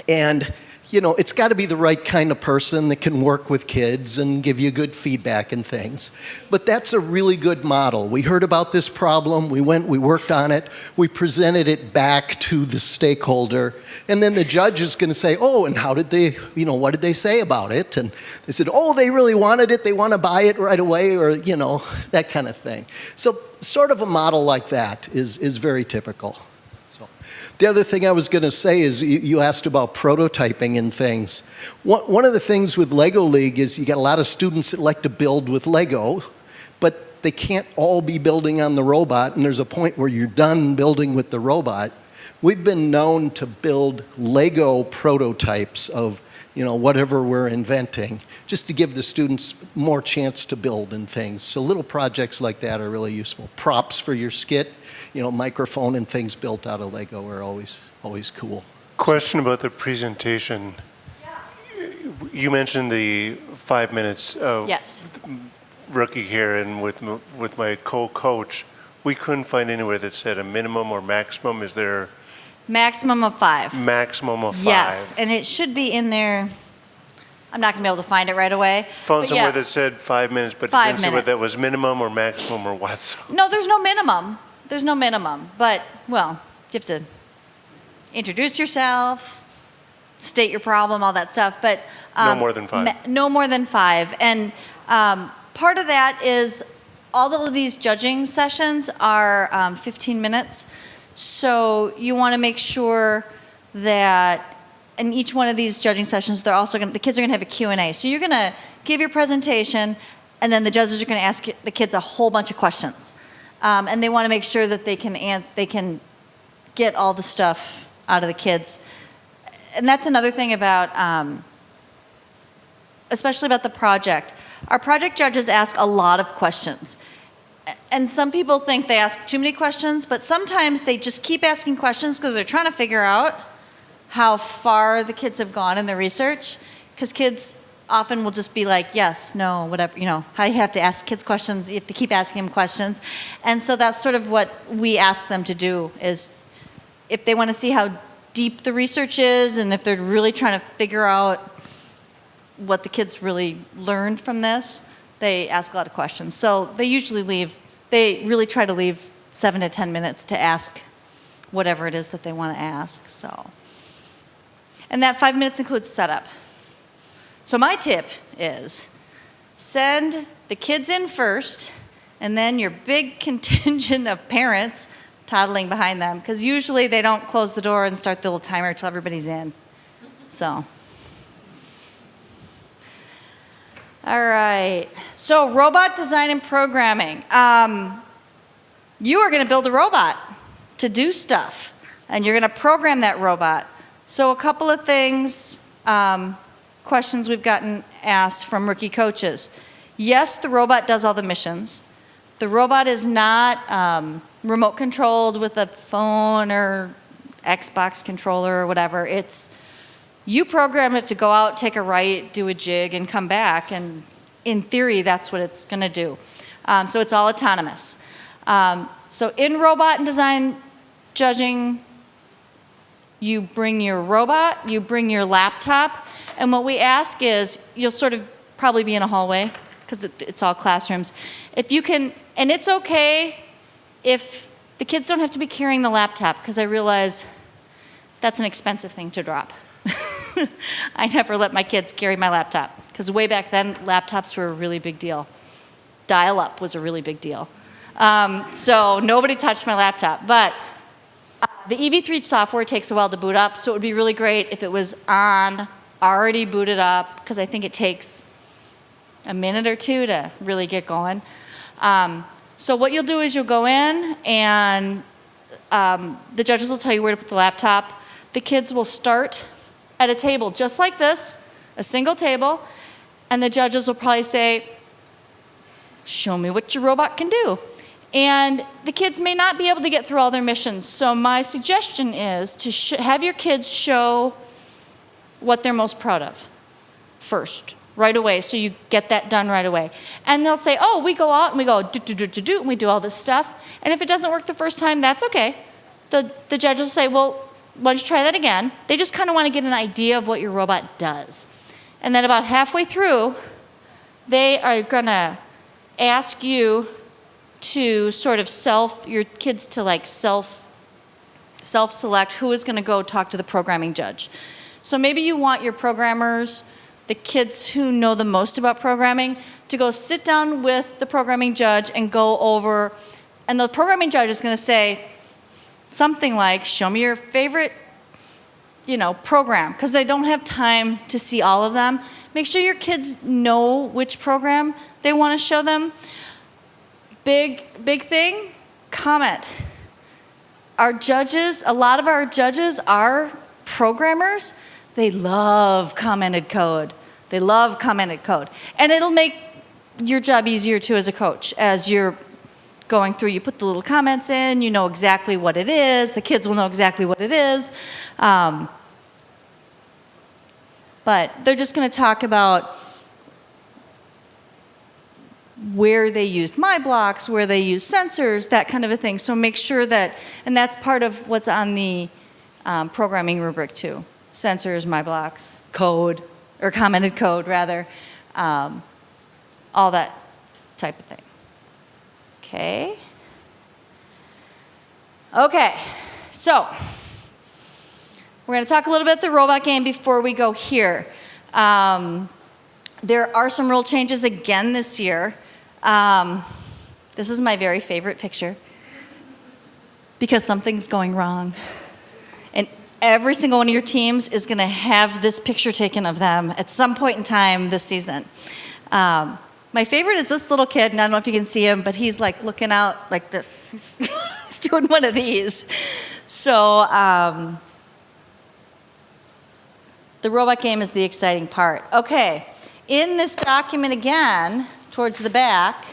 And, it's got to be the right kind of person that can work with kids and give you good feedback and things. But that's a really good model. We heard about this problem. We worked on it. We presented it back to the stakeholder. And then the judge is going to say, oh, and how did they, what did they say about it? And they said, oh, they really wanted it. They want to buy it right away or, that kind of thing. So sort of a model like that is very typical. The other thing I was going to say is you asked about prototyping and things. One of the things with Lego League is you got a lot of students that like to build with Lego, but they can't all be building on the robot, and there's a point where you're done building with the robot. We've been known to build Lego prototypes of whatever we're inventing, just to give the students more chance to build and things. So little projects like that are really useful. Props for your skit. Microphone and things built out of Lego are always cool. Question about the presentation. You mentioned the 5 minutes of Yes. rookie here, and with my co-coach, we couldn't find anywhere that said a minimum or maximum. Is there Maximum of 5. maximum of 5? Yes, and it should be in there. I'm not going to be able to find it right away. Found but somewhere yeah. that said 5 minutes, but 5 didn't see whether that minutes. was minimum or maximum or what. So. No, there's no minimum. There's no minimum. But, well, you have to introduce yourself, state your problem, all that stuff. But No more than 5. No more than 5. And part of that is all of these judging sessions are 15 minutes. So you want to make sure that in each one of these judging sessions, the kids are going to have a Q&A. So you're going to give your presentation, and then the judges are going to ask the kids a whole bunch of questions. And they want to make sure that they can get all the stuff out of the kids. And that's another thing about, especially about the project. Our project judges ask a lot of questions. And some people think they ask too many questions, but sometimes they just keep asking questions because they're trying to figure out how far the kids have gone in their research. Because kids often will just be like, yes, no, whatever, how you have to ask kids questions, you have to keep asking them questions. And so that's sort of what we ask them to do is if they want to see how deep the research is and if they're really trying to figure out what the kids really learned from this, they ask a lot of questions. So they really try to leave 7 to 10 minutes to ask whatever it is that they want to ask. So, and that 5 minutes includes setup. So my tip is send the kids in first, and then your big contingent of parents toddling behind them, because usually they don't close the door and start the little timer until everybody's in. So. All right, so robot design and programming. You are going to build a robot to do stuff, and you're going to program that robot. So a couple of things, questions we've gotten asked from rookie coaches. Yes, the robot does all the missions. The robot is not remote controlled with a phone or Xbox controller or whatever. You program it to go out, take a right, do a jig, and come back. And in theory, that's what it's going to do. So it's all autonomous. So in robot and design judging, you bring your robot, you bring your laptop, and what we ask is, you'll sort of probably be in a hallway, because it's all classrooms. If you can, and it's okay if the kids don't have to be carrying the laptop, because I realize that's an expensive thing to drop. I never let my kids carry my laptop, because way back then, laptops were a really big deal. Dial-up was a really big deal. So nobody touched my laptop. But the EV3 software takes a while to boot up, so it would be really great if it was already booted up, because I think it takes a minute or two to really get going. So what you'll do is you'll go in, and the judges will tell you where to put the laptop. The kids will start at a table just like this, a single table, and the judges will probably say, show me what your robot can do. And the kids may not be able to get through all their missions, so my suggestion is to have your kids show what they're most proud of first, right away, so you get that done right away. And they'll say, oh, we go out and we go do, and we do all this stuff, and if it doesn't work the first time, that's okay. The judge will say, well, why don't you try that again? They just kind of want to get an idea of what your robot does. And then about halfway through, they are going to ask you to sort of your kids to like self-select who is going to go talk to the programming judge. So maybe you want your programmers, the kids who know the most about programming, to go sit down with the programming judge and go over, and the programming judge is going to say something like, show me your favorite, program, because they don't have time to see all of them. Make sure your kids know which program they want to show them. Big thing, comment. Our judges, a lot of our judges are programmers. They love commented code. They love commented code. And it'll make your job easier too as a coach. As you're going through, you put the little comments in, you know exactly what it is. The kids will know exactly what it is. But they're just going to talk about where they used my blocks, where they used sensors, that kind of a thing. So make sure that, and that's part of what's on the programming rubric too. Sensors, my blocks, code, or commented code rather, all that type of thing. Okay, so we're going to talk a little bit the robot game before we go here. There are some rule changes again this year. This is my very favorite picture because something's going wrong. And every single one of your teams is going to have this picture taken of them at some point in time this season. My favorite is this little kid, and I don't know if you can see him, but he's like looking out like this. He's doing one of these. So the robot game is the exciting part. Okay, in this document again, towards the back,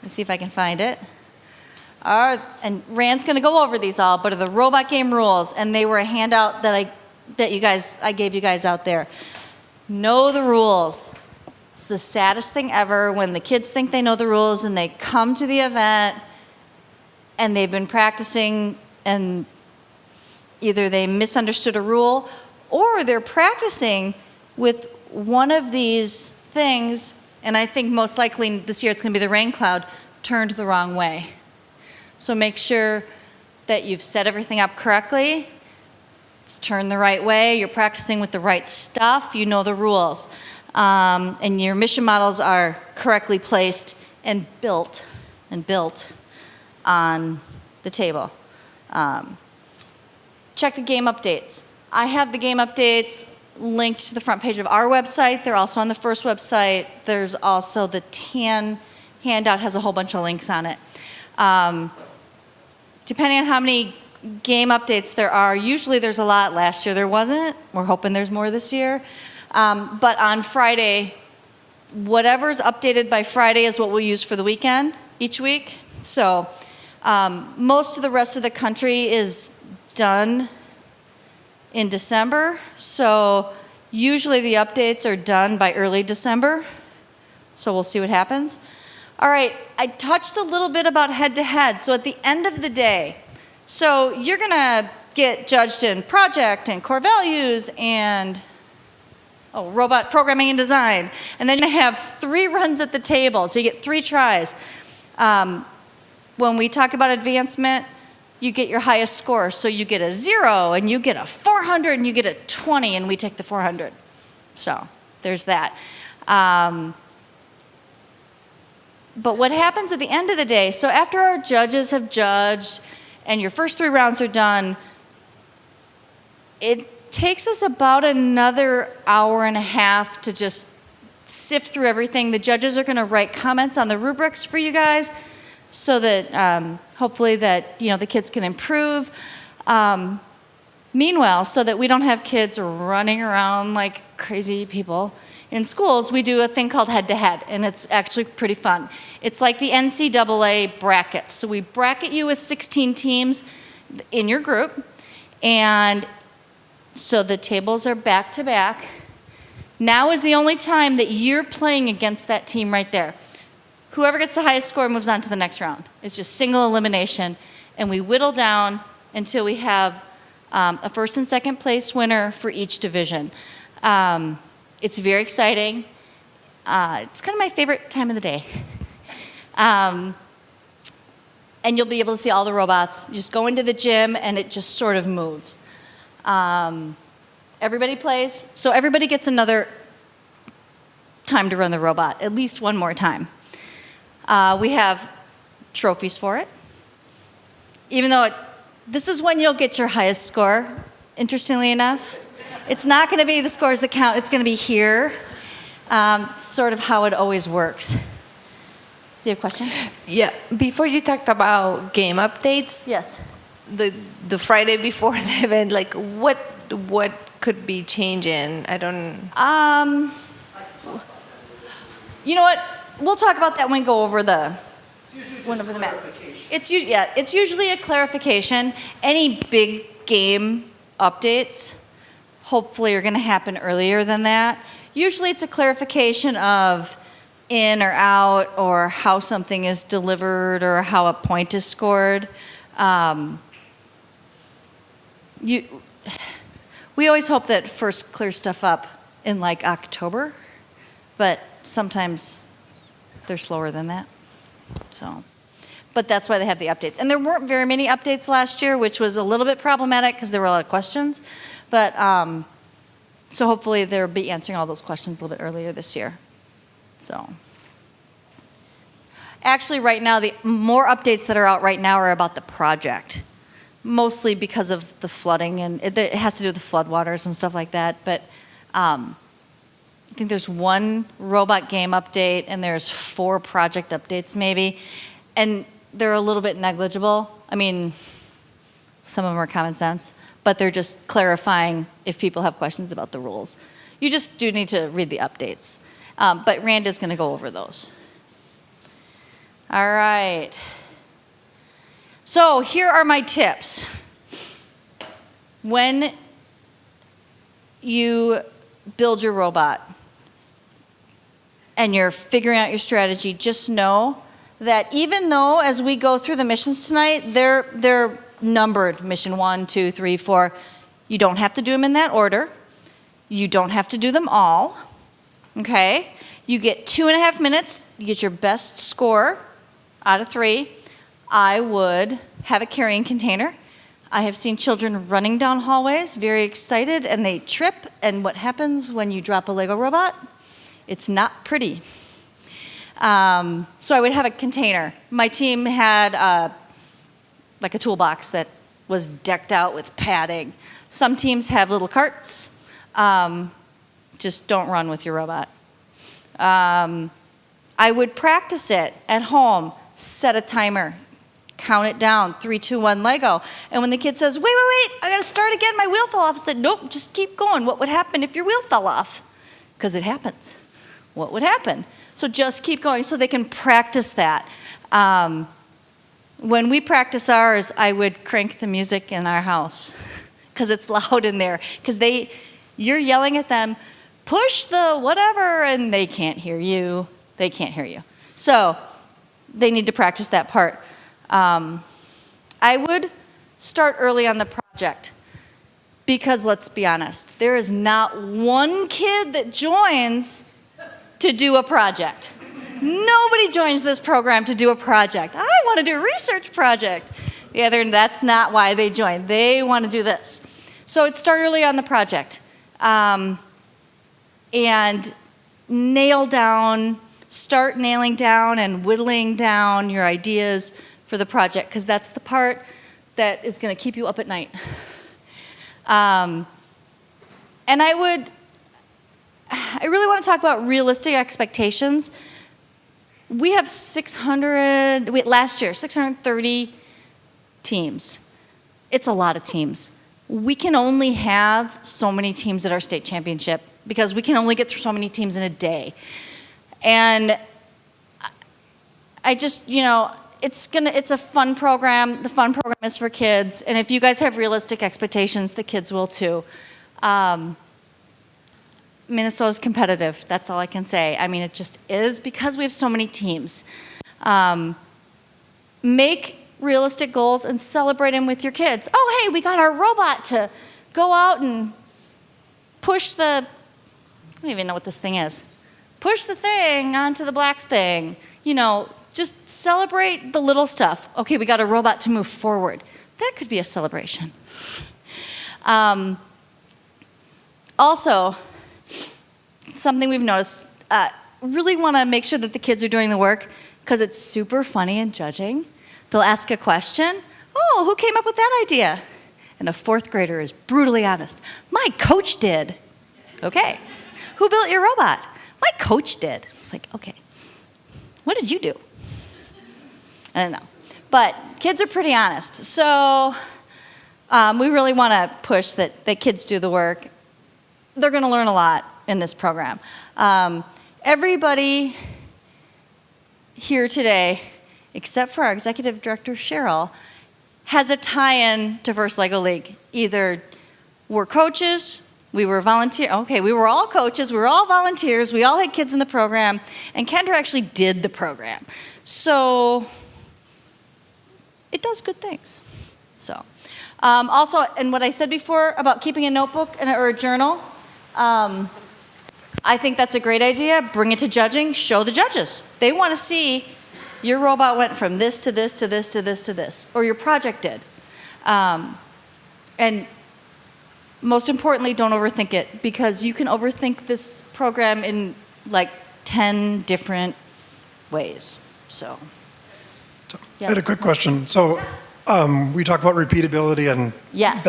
let's see if I can find it. And Rand's going to go over these all, but are the robot game rules, and they were a handout that I gave you guys out there. Know the rules. It's the saddest thing ever when the kids think they know the rules and they come to the event and they've been practicing and either they misunderstood a rule or they're practicing with one of these things, and I think most likely this year it's going to be the rain cloud, turned the wrong way. So make sure that you've set everything up correctly. It's turned the right way. You're practicing with the right stuff. You know the rules. And your mission models are correctly placed and built on the table. Check the game updates. I have the game updates linked to the front page of our website. They're also on the first website. There's also the TAN handout has a whole bunch of links on it. Depending on how many game updates there are, usually there's a lot. Last year there wasn't. We're hoping there's more this year. But on Friday, whatever's updated by Friday is what we'll use for the weekend each week. So most of the rest of the country is done in December. So usually the updates are done by early December. So we'll see what happens. All right, I touched a little bit about head-to-head. So at the end of the day, so you're going to get judged in project and core values and robot programming and design. And then you have 3 runs at the table, so you get 3 tries. When we talk about advancement, you get your highest score. So you get a 0, and you get a 400, and you get a 20, and we take the 400. So there's that. But what happens at the end of the day, so after our judges have judged and your first 3 rounds are done, it takes us about another hour and a half to just sift through everything. The judges are going to write comments on the rubrics for you guys so that hopefully that the kids can improve. Meanwhile, so that we don't have kids running around like crazy people in schools, we do a thing called head-to-head, and it's actually pretty fun. It's like the NCAA brackets. So we bracket you with 16 teams in your group, and so the tables are back-to-back. Now is the only time that you're playing against that team right there. Whoever gets the highest score moves on to the next round. It's just single elimination, and we whittle down until we have a first and second place winner for each division. It's very exciting. It's kind of my favorite time of the day. And you'll be able to see all the robots. You just go into the gym, and it just sort of moves. Everybody plays, so everybody gets another time to run the robot, at least one more time. We have trophies for it. Even though this is when you'll get your highest score, interestingly enough. It's not going to be the scores that count. It's going to be here. Sort of how it always works. Do you have a question? Yeah. Before you talked about game updates. Yes. The Friday before the event, like what could be changing? I don't. You know what? We'll talk about that when we go over the map. It's usually a clarification. Any big game updates, hopefully, are going to happen earlier than that. Usually, it's a clarification of in or out, or how something is delivered, or how a point is scored. We always hope that first clears stuff up in like October, but sometimes they're slower than that. So, but that's why they have the updates. And there weren't very many updates last year, which was a little bit problematic because there were a lot of questions. But so hopefully they'll be answering all those questions a little bit earlier this year. So, actually, right now, the more updates that are out right now are about the project, mostly because of the flooding, and it has to do with the floodwaters and stuff like that. But I think there's 1 robot game update, and there's 4 project updates maybe, and they're a little bit negligible. I mean, some of them are common sense, but they're just clarifying if people have questions about the rules. You just do need to read the updates. But Rand is going to go over those. All right. So here are my tips. When you build your robot and you're figuring out your strategy, just know that even though as we go through the missions tonight, they're numbered, mission 1, 2, 3, 4. You don't have to do them in that order. You don't have to do them all, okay? You get 2.5 minutes, you get your best score out of 3. I would have a carrying container. I have seen children running down hallways, very excited, and they trip, and what happens when you drop a Lego robot? It's not pretty. So I would have a container. My team had like a toolbox that was decked out with padding. Some teams have little carts. Just don't run with your robot. I would practice it at home, set a timer, count it down, 3, 2, 1, Lego. And when the kid says, wait, I gotta start again, my wheel fell off, I said, nope, just keep going. What would happen if your wheel fell off? Because it happens. What would happen? So just keep going so they can practice that. When we practice ours, I would crank the music in our house because it's loud in there. Because you're yelling at them, push the whatever, and they can't hear you. They can't hear you. So they need to practice that part. I would start early on the project because let's be honest, there is not one kid that joins to do a project. Nobody joins this program to do a project. I want to do a research project. Yeah, that's not why they join. They want to do this. So it's start early on the project. And start nailing down and whittling down your ideas for the project, because that's the part that is going to keep you up at night. And I really want to talk about realistic expectations. We have last year, 630 teams. It's a lot of teams. We can only have so many teams at our state championship because we can only get through so many teams in a day. And I just, it's a fun program. The fun program is for kids. And if you guys have realistic expectations, the kids will too. Minnesota's competitive. That's all I can say. I mean, it just is because we have so many teams. Make realistic goals and celebrate them with your kids. Oh, hey, we got our robot to go out and push I don't even know what this thing is. Push the thing onto the black thing. Just celebrate the little stuff. Okay, we got a robot to move forward. That could be a celebration. Also, something we've noticed, really want to make sure that the kids are doing the work because it's super funny and judging. They'll ask a question. Oh, who came up with that idea? And a 4th grader is brutally honest. My coach did. Okay. Who built your robot? My coach did. It's like, okay. What did you do? I don't know. But kids are pretty honest. So we really want to push that kids do the work. They're going to learn a lot in this program. Everybody here today, except for our executive director, Cheryl, has a tie-in to First Lego League. Either we're coaches, we were volunteer. Okay, we were all coaches, we were all volunteers, we all had kids in the program, and Kendra actually did the program. So it does good things. So also, and what I said before about keeping a notebook or a journal, I think that's a great idea. Bring it to judging, show the judges. They want to see your robot went from this to this to this to this to this, or your project did. And most importantly, don't overthink it, because you can overthink this program in like 10 different ways. So, I had a quick question. So we talked about repeatability and yes.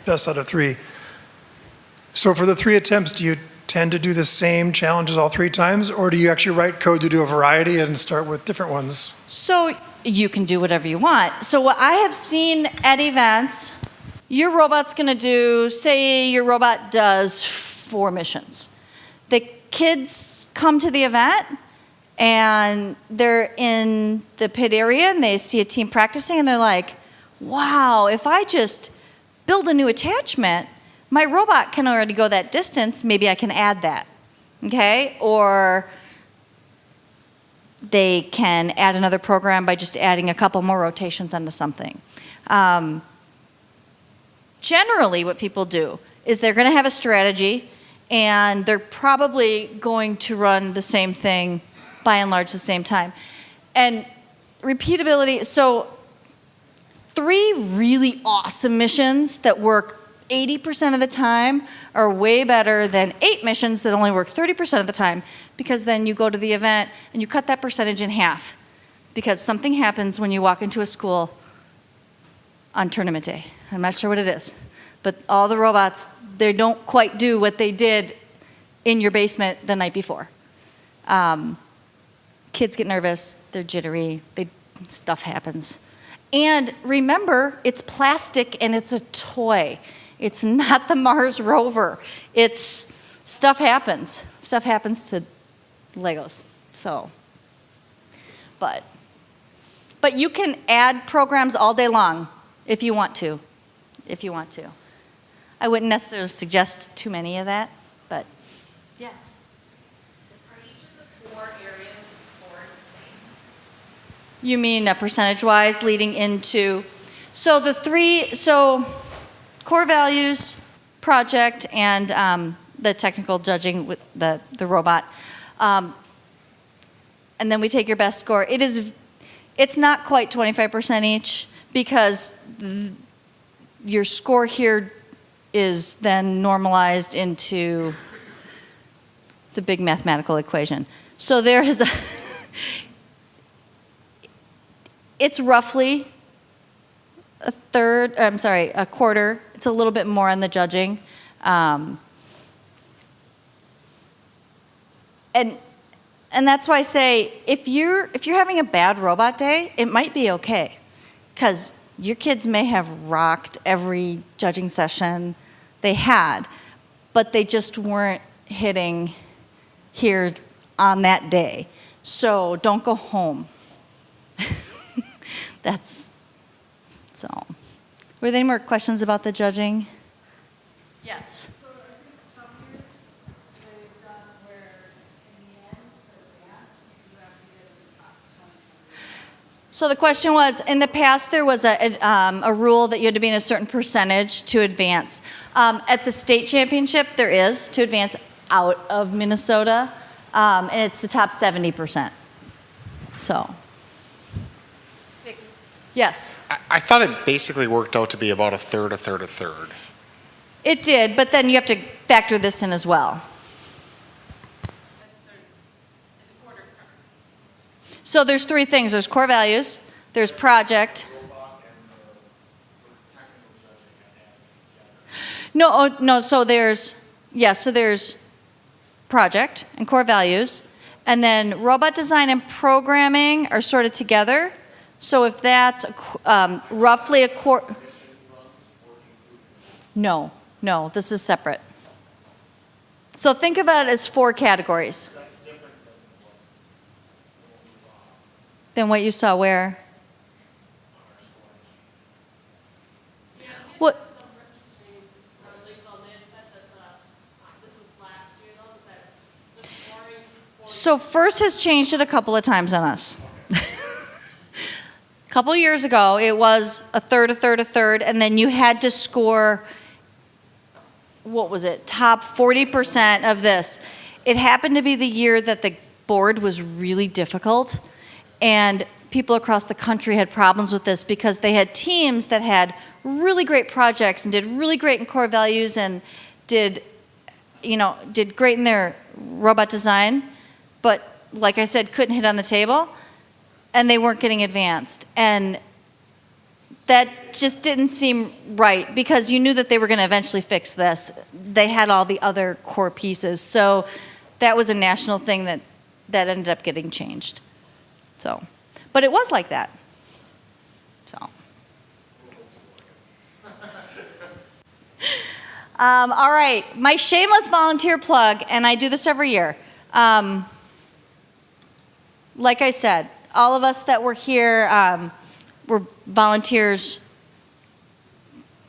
best out of 3. So for the 3 attempts, do you tend to do the same challenges all 3 times, or do you actually write code to do a variety and start with different ones? So you can do whatever you want. So what I have seen at events, your robot's going to do, say your robot does 4 missions. The kids come to the event and they're in the pit area and they see a team practicing and they're like, wow, if I just build a new attachment, my robot can already go that distance, maybe I can add that, okay? Or they can add another program by just adding a couple more rotations onto something. Generally, what people do is they're going to have a strategy, and they're probably going to run the same thing by and large the same time. And repeatability, so 3 really awesome missions that work 80% of the time are way better than 8 missions that only work 30% of the time, because then you go to the event and you cut that percentage in half, because something happens when you walk into a school on tournament day. I'm not sure what it is, but all the robots, they don't quite do what they did in your basement the night before. Kids get nervous, they're jittery, stuff happens. And remember, it's plastic and it's a toy. It's not the Mars rover. It's stuff happens. Stuff happens to Legos. So, but you can add programs all day long if you want to. If you want to. I wouldn't necessarily suggest too many of that, but yes. Are each of the 4 areas scored the same? You mean percentage-wise leading into, so core values, project, and the technical judging with the robot. And then we take your best score. It's not quite 25% each, because your score here is then normalized into, it's a big mathematical equation. So there is it's roughly a quarter. It's a little bit more on the judging. And that's why I say, if you're having a bad robot day, it might be okay, because your kids may have rocked every judging session they had, but they just weren't hitting here on that day. So don't go home. So. Were there any more questions about the judging? Yes. So I think some years they've done where in the end, for advance, you do have to get the top percentage. So the question was, in the past there was a rule that you had to be in a certain percentage to advance. At the state championship, there is to advance out of Minnesota, and it's the top 70%. So. Yes. I thought it basically worked out to be about a third, a third, a third. It did, but then you have to factor this in as well. So there's 3 things. There's core values, there's project. No, so there's project and core values, and then robot design and programming are sorted together. So if that's roughly a quarter. No, this is separate. So think about it as 4 categories. That's different Than what you saw where? What? So first has changed it a couple of times on us. A couple years ago, it was a third, a third, a third, and then you had to score, what was it, top 40% of this. It happened to be the year that the board was really difficult, and people across the country had problems with this because they had teams that had really great projects and did really great in core values and did great in their robot design, but like I said, couldn't hit on the table. And they weren't getting advanced. And that just didn't seem right, because you knew that they were going to eventually fix this. They had all the other core pieces. So that was a national thing that ended up getting changed. So, but it was like that. So. All right, my shameless volunteer plug, and I do this every year. Like I said, all of us that were here were volunteers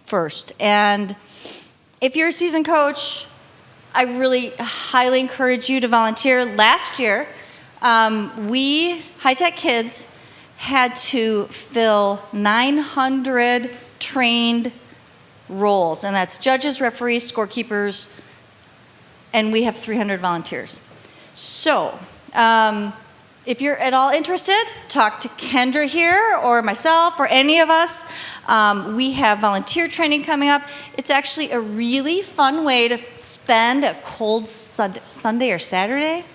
first. And if you're a seasoned coach, I really highly encourage you to volunteer. Last year, we, High Tech Kids, had to fill 900 trained roles, and that's judges, referees, scorekeepers, and we have 300 volunteers. So, if you're at all interested, talk to Kendra here or myself or any of us. We have volunteer training coming up. It's actually a really fun way to spend a cold Sunday or Saturday.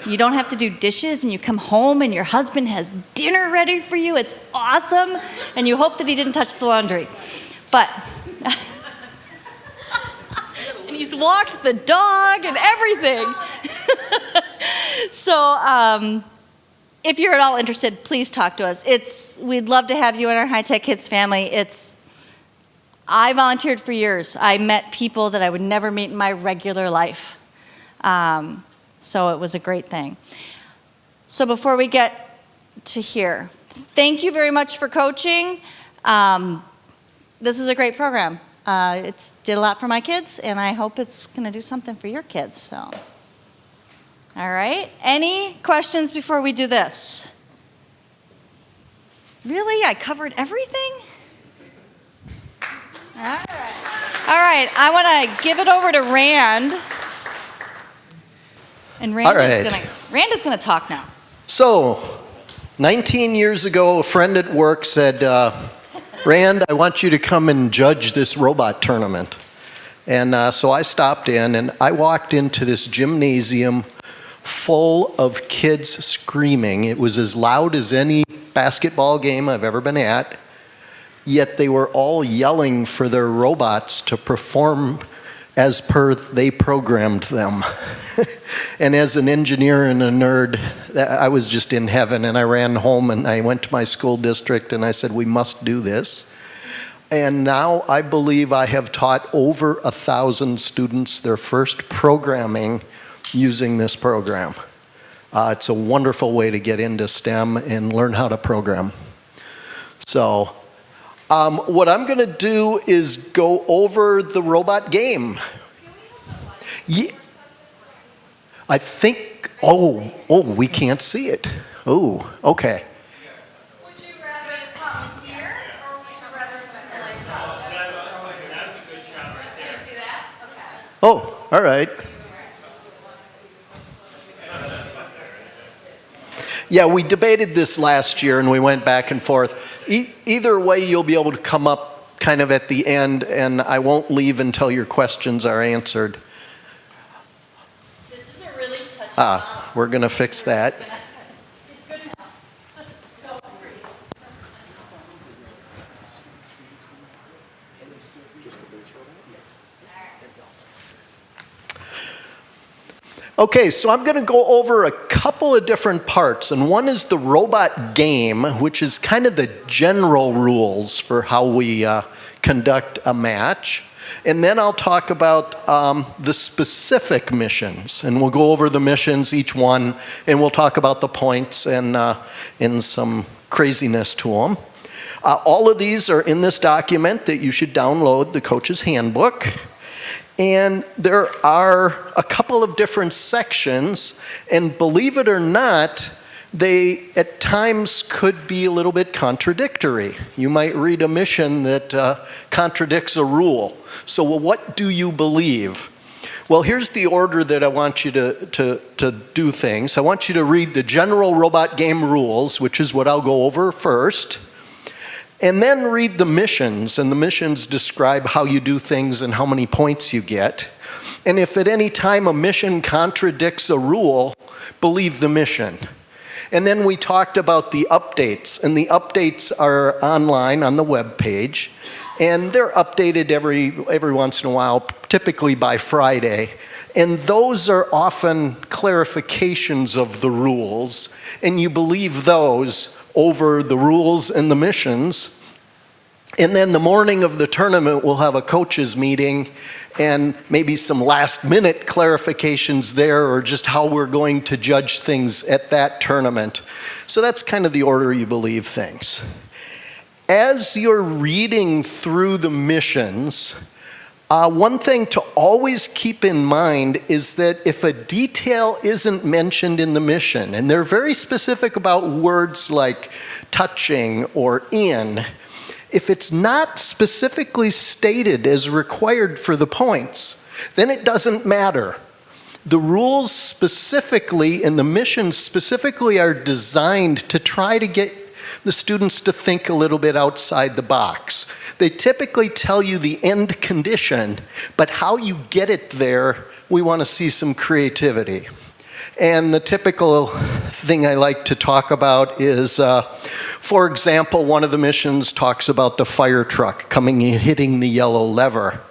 You don't have to do dishes, and you come home and your husband has dinner ready for you. It's awesome, and you hope that he didn't touch the laundry. But, and he's walked the dog and everything. So, if you're at all interested, please talk to us. We'd love to have you in our High Tech Kids family. I volunteered for years. I met people that I would never meet in my regular life. So it was a great thing. So before we get to here, thank you very much for coaching. This is a great program. It's did a lot for my kids, and I hope it's going to do something for your kids. So. All right. Any questions before we do this? Really? I covered everything? All right. All right. I want to give it over to Rand. And Rand is going to talk now. So, 19 years ago, a friend at work said, Rand, I want you to come and judge this robot tournament. And so I stopped in, and I walked into this gymnasium full of kids screaming. It was as loud as any basketball game I've ever been at, yet they were all yelling for their robots to perform as per they programmed them. And as an engineer and a nerd, I was just in heaven, and I ran home and I went to my school district and I said, we must do this. And now I believe I have taught over 1,000 students their first programming using this program. It's a wonderful way to get into STEM and learn how to program. So what I'm going to do is go over the robot game. Yeah, I think, we can't see it. Oh, okay. Would you rather us come here, or would you rather us come like that? That's a good shot right there. You see that? Okay. Oh, all right. Yeah, we debated this last year and we went back and forth. Either way, you'll be able to come up kind of at the end, and I won't leave until your questions are answered. This is a really touchy We're going to fix that. Okay, so I'm going to go over a couple of different parts, and one is the robot game, which is kind of the general rules for how we conduct a match. And then I'll talk about the specific missions, and we'll go over the missions, each one, and we'll talk about the points and some craziness to them. All of these are in this document that you should download, the Coach's Handbook. And there are a couple of different sections, and believe it or not, they at times could be a little bit contradictory. You might read a mission that contradicts a rule. So, well, what do you believe? Well, here's the order that I want you to do things. I want you to read the general robot game rules, which is what I'll go over first. And then read the missions, and the missions describe how you do things and how many points you get. And if at any time a mission contradicts a rule, believe the mission. And then we talked about the updates, and the updates are online on the web page, and they're updated every once in a while, typically by Friday. And those are often clarifications of the rules, and you believe those over the rules and the missions. And then the morning of the tournament, we'll have a coaches meeting and maybe some last minute clarifications there, or just how we're going to judge things at that tournament. So that's kind of the order you believe things. As you're reading through the missions, One thing to always keep in mind is that if a detail isn't mentioned in the mission, and they're very specific about words like touching or in, if it's not specifically stated as required for the points, then it doesn't matter. The rules specifically and the missions specifically are designed to try to get the students to think a little bit outside the box. They typically tell you the end condition, but how you get it there, we want to see some creativity. And the typical thing I like to talk about is, for example, one of the missions talks about the fire truck coming and hitting the yellow lever.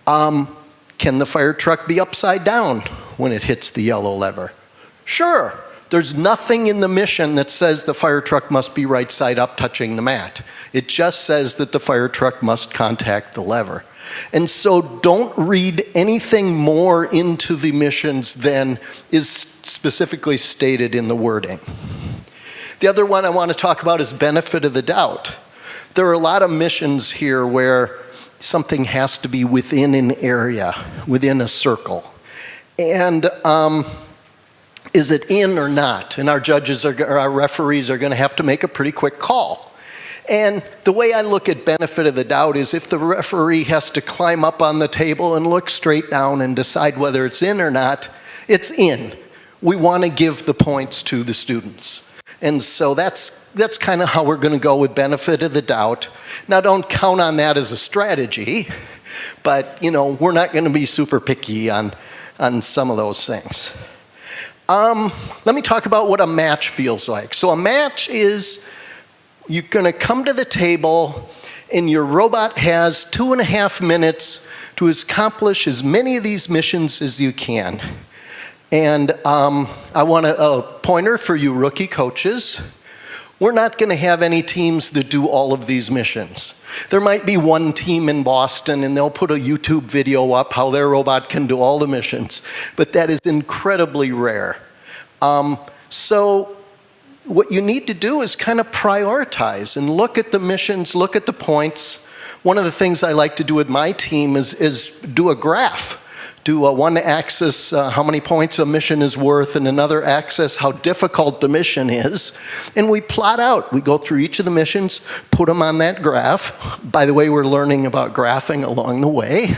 Can the fire truck be upside down when it hits the yellow lever? Sure. There's nothing in the mission that says the fire truck must be right side up touching the mat. It just says that the fire truck must contact the lever. And so don't read anything more into the missions than is specifically stated in the wording. The other one I want to talk about is benefit of the doubt. There are a lot of missions here where something has to be within an area, within a circle. And is it in or not? And our judges, or our referees are going to have to make a pretty quick call. And the way I look at benefit of the doubt is if the referee has to climb up on the table and look straight down and decide whether it's in or not, it's in. We want to give the points to the students. And so that's kind of how we're going to go with benefit of the doubt. Now, don't count on that as a strategy, but, we're not going to be super picky on some of those things. Let me talk about what a match feels like. So a match is you're going to come to the table and your robot has 2.5 minutes to accomplish as many of these missions as you can. And I want a pointer for you rookie coaches. We're not going to have any teams that do all of these missions. There might be one team in Boston and they'll put a YouTube video up how their robot can do all the missions, but that is incredibly rare. So what you need to do is kind of prioritize and look at the missions, look at the points. One of the things I like to do with my team is do a graph. Do a one axis how many points a mission is worth, and another axis how difficult the mission is. And we plot out. We go through each of the missions, put them on that graph. By the way, we're learning about graphing along the way.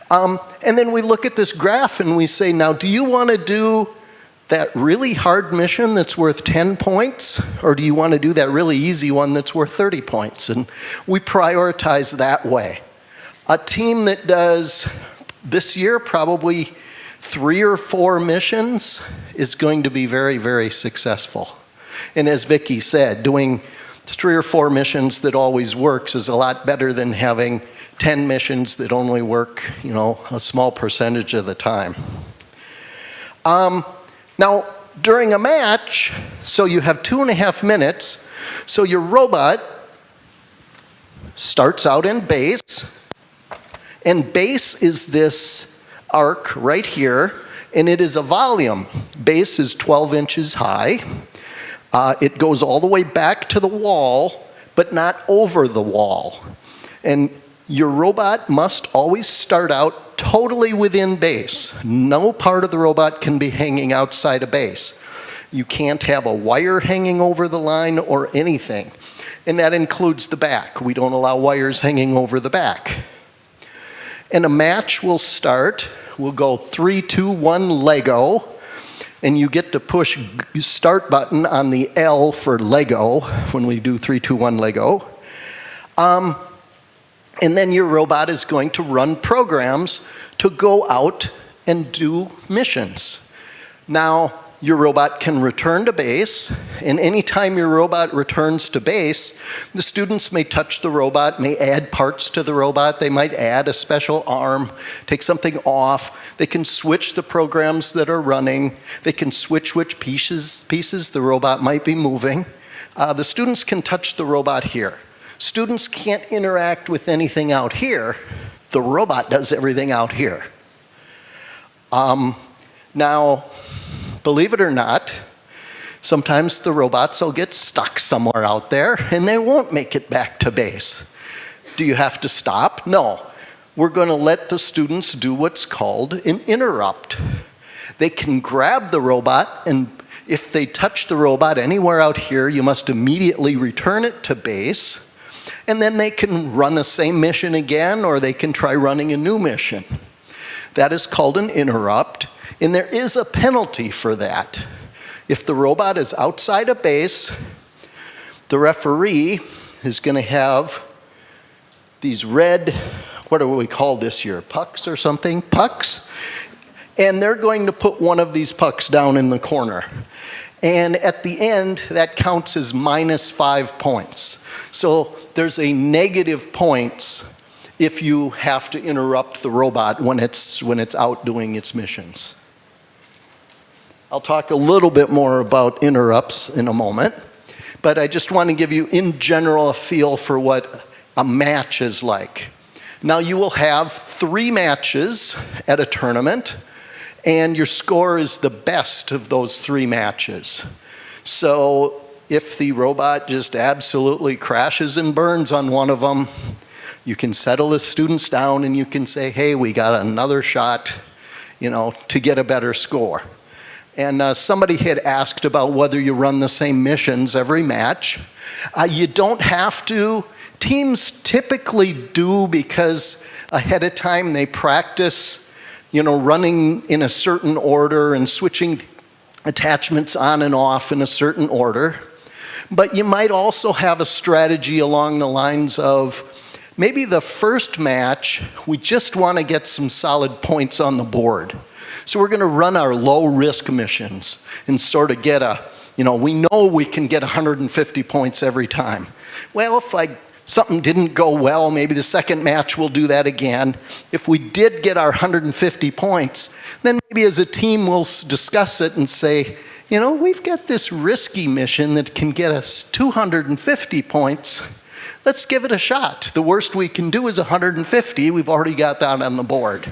And then we look at this graph and we say, now, do you want to do that really hard mission that's worth 10 points? Or do you want to do that really easy one that's worth 30 points? And we prioritize that way. A team that does this year probably 3 or 4 missions is going to be very, very successful. And as Vicki said, doing 3 or 4 missions that always works is a lot better than having 10 missions that only work, a small percentage of the time. Now, during a match, so you have 2.5 minutes, so your robot starts out in base, and base is this arc right here, and it is a volume. Base is 12 inches high. It goes all the way back to the wall, but not over the wall. And your robot must always start out totally within base. No part of the robot can be hanging outside of base. You can't have a wire hanging over the line or anything. And that includes the back. We don't allow wires hanging over the back. And a match will start. We'll go 3, 2, 1, Lego. And you get to push start button on the L for Lego when we do 3, 2, 1, Lego. And then your robot is going to run programs to go out and do missions. Now, your robot can return to base, and anytime your robot returns to base, the students may touch the robot, may add parts to the robot. They might add a special arm, take something off. They can switch the programs that are running. They can switch which pieces the robot might be moving. The students can touch the robot here. Students can't interact with anything out here. The robot does everything out here. Now, believe it or not, sometimes the robots will get stuck somewhere out there and they won't make it back to base. Do you have to stop? No. we're going to let the students do what's called an interrupt. They can grab the robot, and if they touch the robot anywhere out here, you must immediately return it to base, and then they can run the same mission again, or they can try running a new mission. That is called an interrupt, and there is a penalty for that. If the robot is outside of base, the referee is going to have these red, what do we call this here, pucks or something? Pucks? And they're going to put one of these pucks down in the corner. And at the end, that counts as -5 points. So there's a negative points if you have to interrupt the robot when it's out doing its missions. I'll talk a little bit more about interrupts in a moment, but I just want to give you in general a feel for what a match is like. Now you will have 3 matches at a tournament, and your score is the best of those 3 matches. So if the robot just absolutely crashes and burns on one of them, you can settle the students down and you can say, hey, we got another shot, to get a better score. And somebody had asked about whether you run the same missions every match. You don't have to. Teams typically do because ahead of time they practice, running in a certain order and switching attachments on and off in a certain order. But you might also have a strategy along the lines of, maybe the first match, we just want to get some solid points on the board. So we're going to run our low-risk missions and sort of get we know we can get 150 points every time. Well, if something didn't go well, maybe the second match we'll do that again. If we did get our 150 points, then maybe as a team we'll discuss it and say, we've got this risky mission that can get us 250 points. Let's give it a shot. The worst we can do is 150. We've already got that on the board.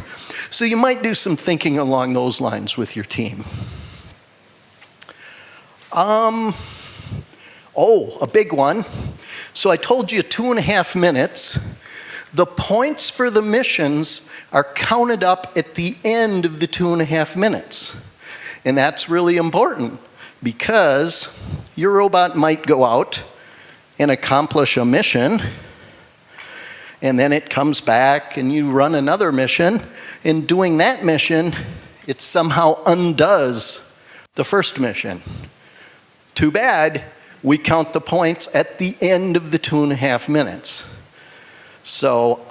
So you might do some thinking along those lines with your team. A big one. So I told you 2.5 minutes. The points for the missions are counted up at the end of the 2.5 minutes. And that's really important because your robot might go out and accomplish a mission, and then it comes back and you run another mission. In doing that mission, it somehow undoes the first mission. Too bad, we count the points at the end of the 2.5 minutes. So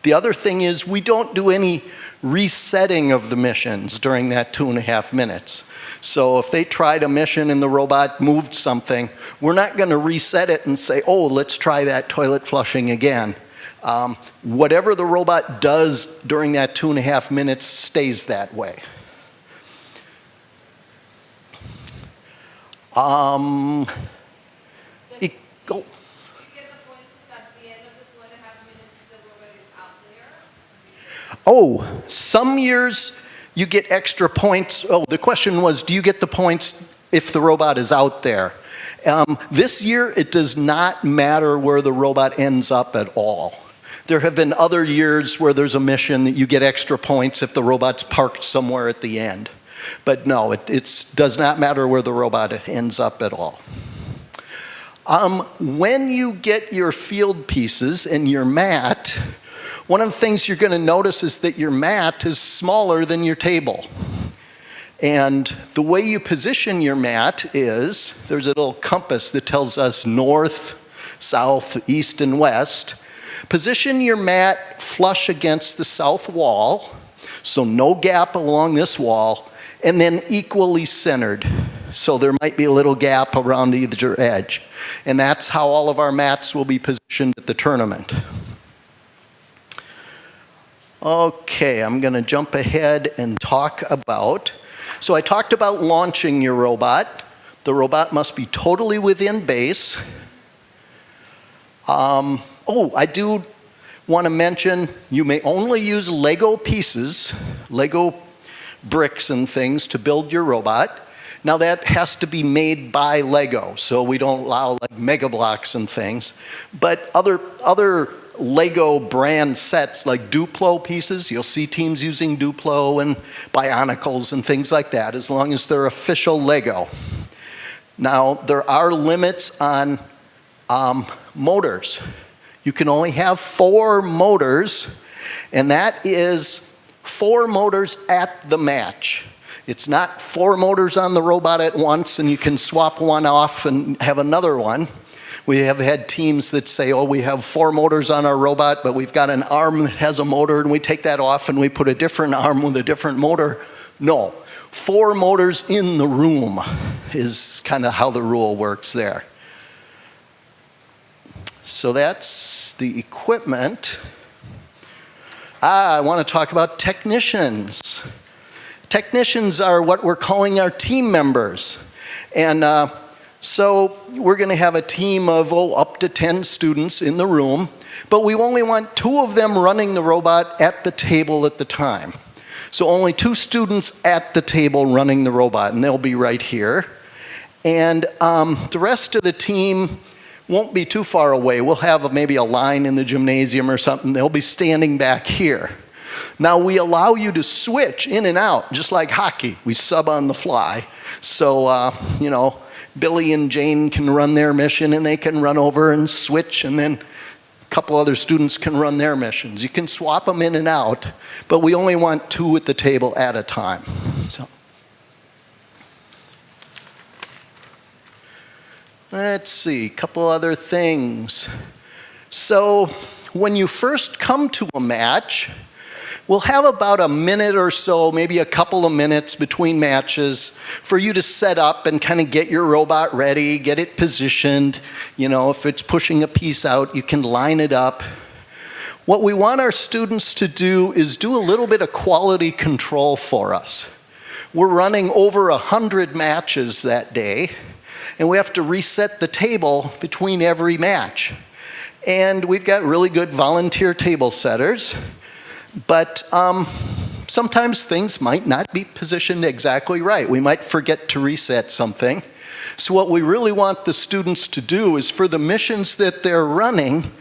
the other thing is we don't do any resetting of the missions during that 2.5 minutes. So if they tried a mission and the robot moved something, we're not going to reset it and say, oh, let's try that toilet flushing again. Whatever the robot does during that 2.5 minutes stays that way. You get the points if at the end of the 2.5 minutes the robot is out there? Oh, some years you get extra points. Oh, the question was, do you get the points if the robot is out there? This year, it does not matter where the robot ends up at all. There have been other years where there's a mission that you get extra points if the robot's parked somewhere at the end. But no, it does not matter where the robot ends up at all. When you get your field pieces and your mat, one of the things you're going to notice is that your mat is smaller than your table. And the way you position your mat is, there's a little compass that tells us north, south, east, and west. Position your mat flush against the south wall, so no gap along this wall, and then equally centered. So there might be a little gap around either edge. And that's how all of our mats will be positioned at the tournament. Okay, I'm going to jump ahead and talk about, so I talked about launching your robot. The robot must be totally within base. I do want to mention you may only use Lego pieces, Lego bricks and things to build your robot. Now that has to be made by Lego, so we don't allow like Mega Blocks and things. But other Lego brand sets like Duplo pieces. You'll see teams using Duplo and Bionicles and things like that, as long as they're official Lego. Now, there are limits on motors. You can only have 4 motors, and that is 4 motors at the match. It's not 4 motors on the robot at once and you can swap one off and have another one. We have had teams that say, oh, we have 4 motors on our robot, but we've got an arm that has a motor, and we take that off and we put a different arm with a different motor. No, 4 motors in the room is kind of how the rule works there. So that's the equipment. I want to talk about technicians. Technicians are what we're calling our team members. And so we're going to have a team of up to 10 students in the room, but we only want 2 of them running the robot at the table at the time. So only 2 students at the table running the robot, and they'll be right here. And the rest of the team won't be too far away. We'll have maybe a line in the gymnasium or something. They'll be standing back here. Now, we allow you to switch in and out, just like hockey. We sub on the fly. So, you know, Billy and Jane can run their mission, and they can run over and switch, and then a couple other students can run their missions. You can swap them in and out, but we only want 2 at the table at a time. So. Let's see, a couple other things. So when you first come to a match, we'll have about a minute or so, maybe a couple of minutes between matches for you to set up and kind of get your robot ready, get it positioned. You know, if it's pushing a piece out, you can line it up. What we want our students to do is do a little bit of quality control for us. We're running over 100 matches that day, and we have to reset the table between every match. And we've got really good volunteer table setters, but sometimes things might not be positioned exactly right. We might forget to reset something. So what we really want the students to do is, for the missions that they're running,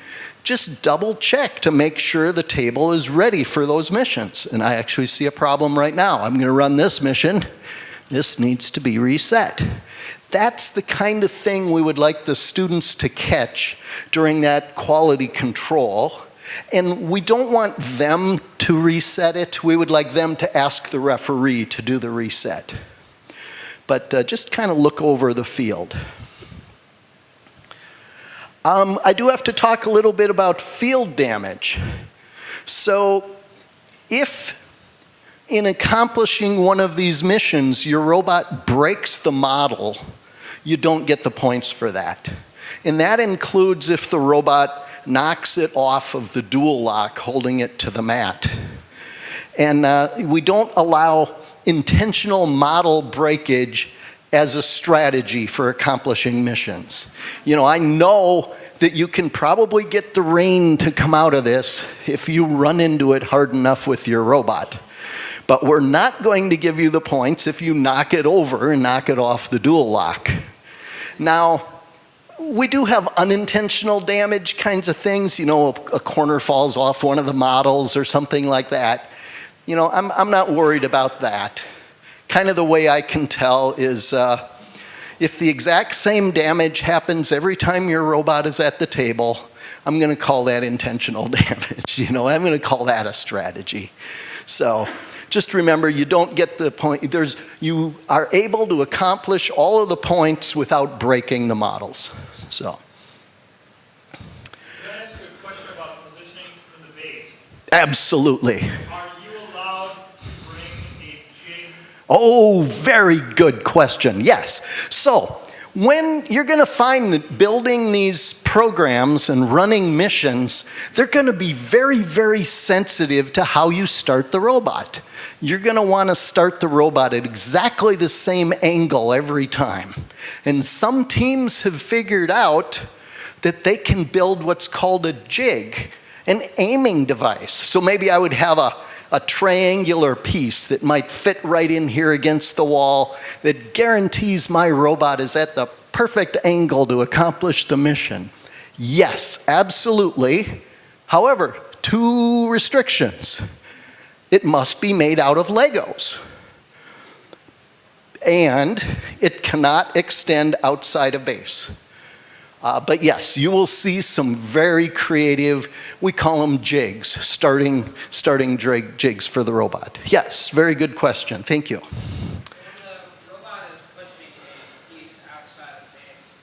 just double check to make sure the table is ready for those missions. And I actually see a problem right now. I'm going to run this mission. This needs to be reset. That's the kind of thing we would like the students to catch during that quality control. And we don't want them to reset it. We would like them to ask the referee to do the reset. But just kind of look over the field. I do have to talk a little bit about field damage. So if in accomplishing one of these missions, your robot breaks the model, you don't get the points for that. And that includes if the robot knocks it off of the dual lock, holding it to the mat. And we don't allow intentional model breakage as a strategy for accomplishing missions. You know, I know that you can probably get the rain to come out of this if you run into it hard enough with your robot. But we're not going to give you the points if you knock it over and knock it off the dual lock. Now, we do have unintentional damage kinds of things. You know, a corner falls off one of the models or something like that. You know, I'm not worried about that. Kind of the way I can tell is if the exact same damage happens every time your robot is at the table, I'm going to call that intentional damage. You know, I'm going to call that a strategy. So just remember, you don't get the point. You are able to accomplish all of the points without breaking the models. So. Can I ask you a question about positioning in the base? Absolutely. Are you allowed to bring a jig? Oh, very good question. Yes. So when you're going to find that building these programs and running missions, they're going to be very, very sensitive to how you start the robot. You're going to want to start the robot at exactly the same angle every time. And some teams have figured out that they can build what's called a jig, an aiming device. So maybe I would have a triangular piece that might fit right in here against the wall that guarantees my robot is at the perfect angle to accomplish the mission. Yes, absolutely. However, 2 restrictions. It must be made out of Legos. And it cannot extend outside of base. But yes, you will see some very creative, we call them jigs, starting jigs for the robot. Yes, very good question. Thank you. When the robot is pushing a piece outside of base,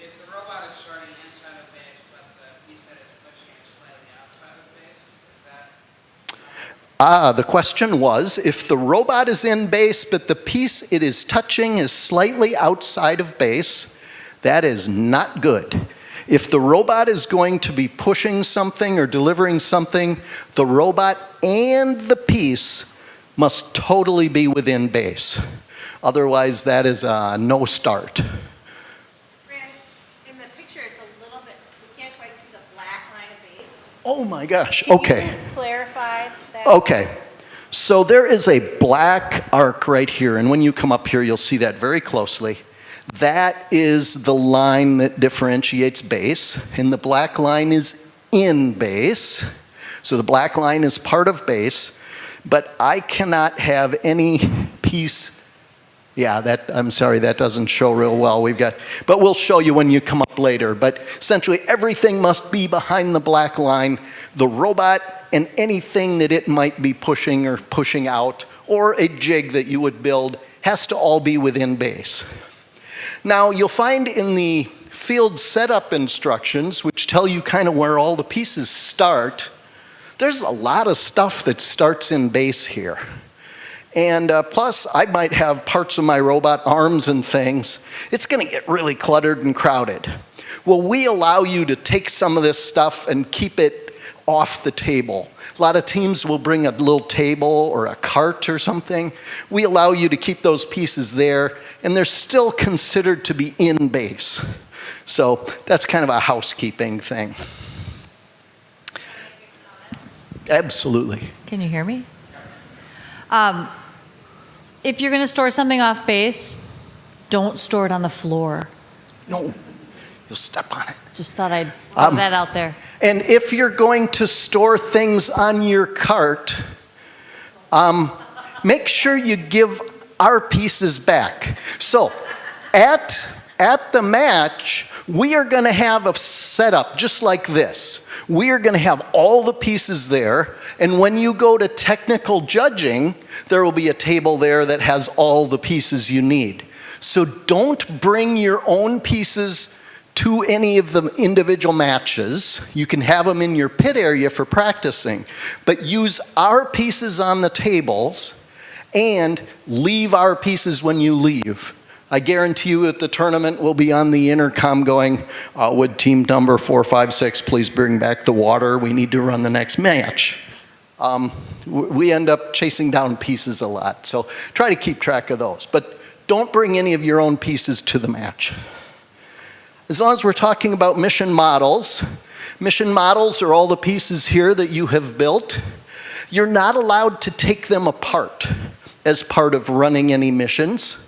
if the robot is starting inside of base, but the piece that it's pushing is slightly outside of base, is that? The question was, if the robot is in base, but the piece it is touching is slightly outside of base, that is not good. If the robot is going to be pushing something or delivering something, the robot and the piece must totally be within base. Otherwise, that is a no start. Fran, in the picture, it's a little bit, we can't quite see the black line of base. Oh my gosh, Can okay. you clarify that? Okay, so there is a black arc right here, and when you come up here, you'll see that very closely. That is the line that differentiates base, and the black line is in base. So the black line is part of base, but I cannot have any piece. Yeah, I'm sorry, that doesn't show real well. But we'll show you when you come up later. But essentially, everything must be behind the black line. The robot and anything that it might be pushing or pushing out, or a jig that you would build, has to all be within base. Now, you'll find in the field setup instructions, which tell you kind of where all the pieces start, there's a lot of stuff that starts in base here. And plus, I might have parts of my robot, arms and things. It's going to get really cluttered and crowded. Well, we allow you to take some of this stuff and keep it off the table. A lot of teams will bring a little table or a cart or something. We allow you to keep those pieces there, and they're still considered to be in base. So that's kind of a housekeeping thing. Absolutely. Can you hear me? If you're going to store something off base, don't store it on the floor. No, you'll step on it. Just thought I'd throw that out there. And if you're going to store things on your cart, make sure you give our pieces back. So at the match, we are going to have a setup just like this. We are going to have all the pieces there, and when you go to technical judging, there will be a table there that has all the pieces you need. So don't bring your own pieces to any of the individual matches. You can have them in your pit area for practicing, but use our pieces on the tables and leave our pieces when you leave. I guarantee you at the tournament we'll be on the intercom going, would team number 456 please bring back the water? We need to run the next match. We end up chasing down pieces a lot, so try to keep track of those. But don't bring any of your own pieces to the match. As long as we're talking about mission models are all the pieces here that you have built. You're not allowed to take them apart as part of running any missions.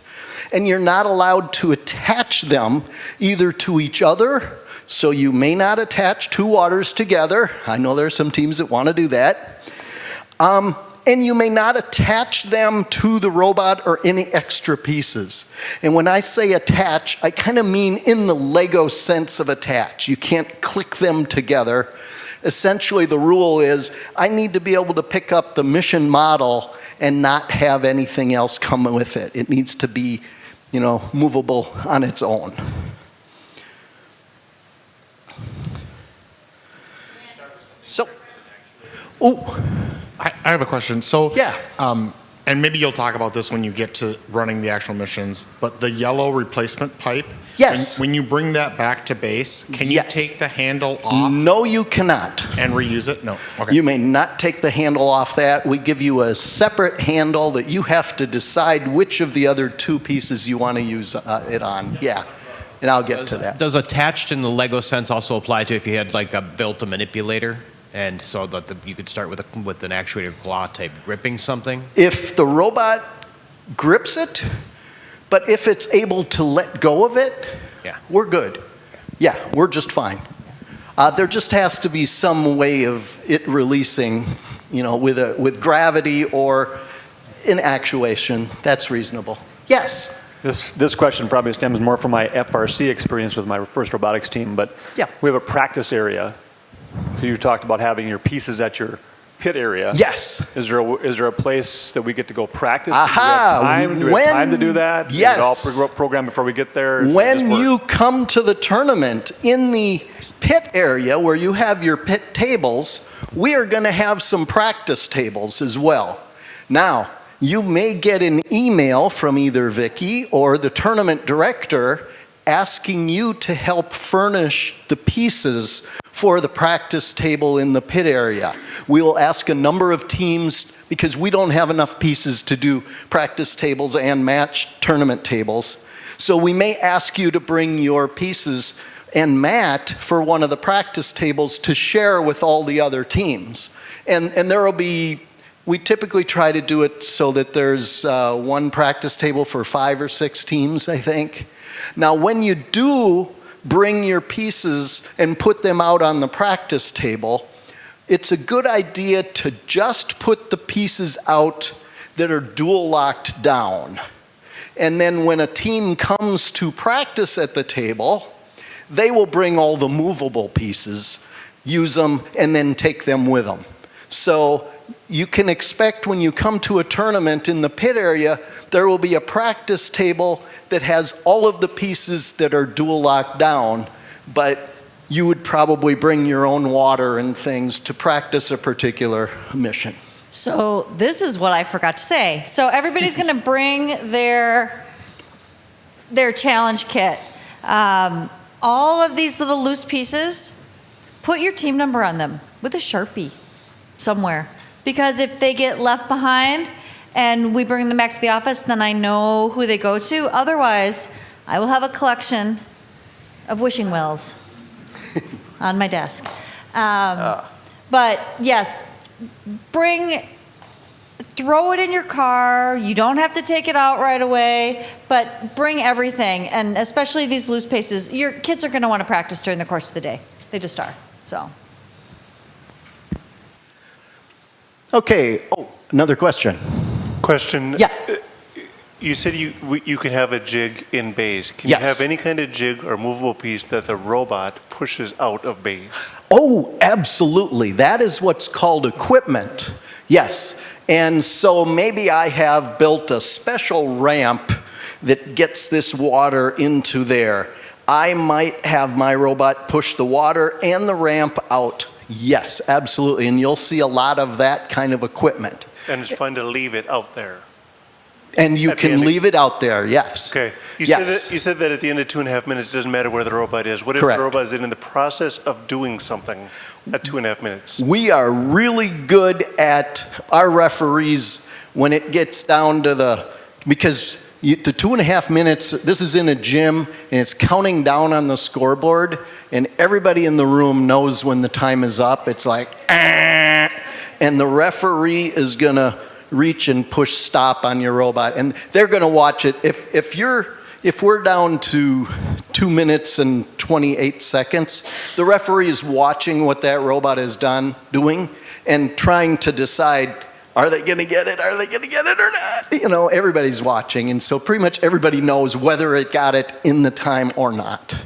And you're not allowed to attach them either to each other, so you may not attach 2 waters together. I know there are some teams that want to do that. And you may not attach them to the robot or any extra pieces. And when I say attach, I kind of mean in the Lego sense of attach. You can't click them together. Essentially, the rule is I need to be able to pick up the mission model and not have anything else come with it. It needs to be, movable on its own. So, I have a question. So, yeah. And maybe you'll talk about this when you get to running the actual missions, but the yellow replacement pipe, yes. When you bring that back to base, can you take the handle off? No, you cannot. And reuse it? No. Okay. You may not take the handle off that. We give you a separate handle that you have to decide which of the other 2 pieces you want to use it on. Yeah. And I'll get to that. Does attached in the Lego sense also apply to if you had built a manipulator? And so that you could start with an actuator claw type gripping something? If the robot grips it, but if it's able to let go of it, we're good. Yeah, we're just fine. There just has to be some way of it releasing, with gravity or in actuation. That's reasonable. Yes? This question probably stems more from my FRC experience with my first robotics team, but Yeah. we have a practice area. So you talked about having your pieces at your pit area. Yes. Is there a place that we get to go practice? Aha! Do we have time to do that? Yes. Is it all programmed before we get there? When you come to the tournament in the pit area where you have your pit tables, we are going to have some practice tables as well. Now, you may get an email from either Vicky or the tournament director asking you to help furnish the pieces for the practice table in the pit area. We will ask a number of teams, because we don't have enough pieces to do practice tables and match tournament tables. So we may ask you to bring your pieces and mat for one of the practice tables to share with all the other teams. And there will be, we typically try to do it so that there's one practice table for 5 or 6 teams, I think. Now, when you do bring your pieces and put them out on the practice table, it's a good idea to just put the pieces out that are dual locked down. And then when a team comes to practice at the table, they will bring all the movable pieces, use them, and then take them with them. So you can expect when you come to a tournament in the pit area, there will be a practice table that has all of the pieces that are dual locked down, but you would probably bring your own water and things to practice a particular mission. So this is what I forgot to say. So everybody's going to bring their challenge kit. All of these little loose pieces, put your team number on them with a Sharpie somewhere. Because if they get left behind and we bring them back to the office, then I know who they go to. Otherwise, I will have a collection of wishing wells on my desk. But yes, throw it in your car. You don't have to take it out right away, but bring everything. And especially these loose pieces. Your kids are going to want to practice during the course of the day. They just are, so. Okay, another question. Question. Yeah. You said you can have a jig in base. Can Yes. you have any kind of jig or movable piece that the robot pushes out of base? Oh, absolutely. That is what's called equipment. Yes. And so maybe I have built a special ramp that gets this water into there. I might have my robot push the water and the ramp out. Yes, absolutely. And you'll see a lot of that kind of equipment. And it's fun to leave it out there. And you can leave it out there, yes. Okay. You said that at the end of 2.5 minutes, it doesn't matter where the robot is. What if Correct. the robot is in the process of doing something at 2.5 minutes? We are really good at our referees when it gets down to because the 2.5 minutes, this is in a gym, and it's counting down on the scoreboard, and everybody in the room knows when the time is up. It's like, and the referee is going to reach and push stop on your robot, and they're going to watch it. If we're down to 2 minutes and 28 seconds, the referee is watching what that robot is doing and trying to decide, are they going to get it? Are they going to get it or not? Everybody's watching, and so pretty much everybody knows whether it got it in the time or not.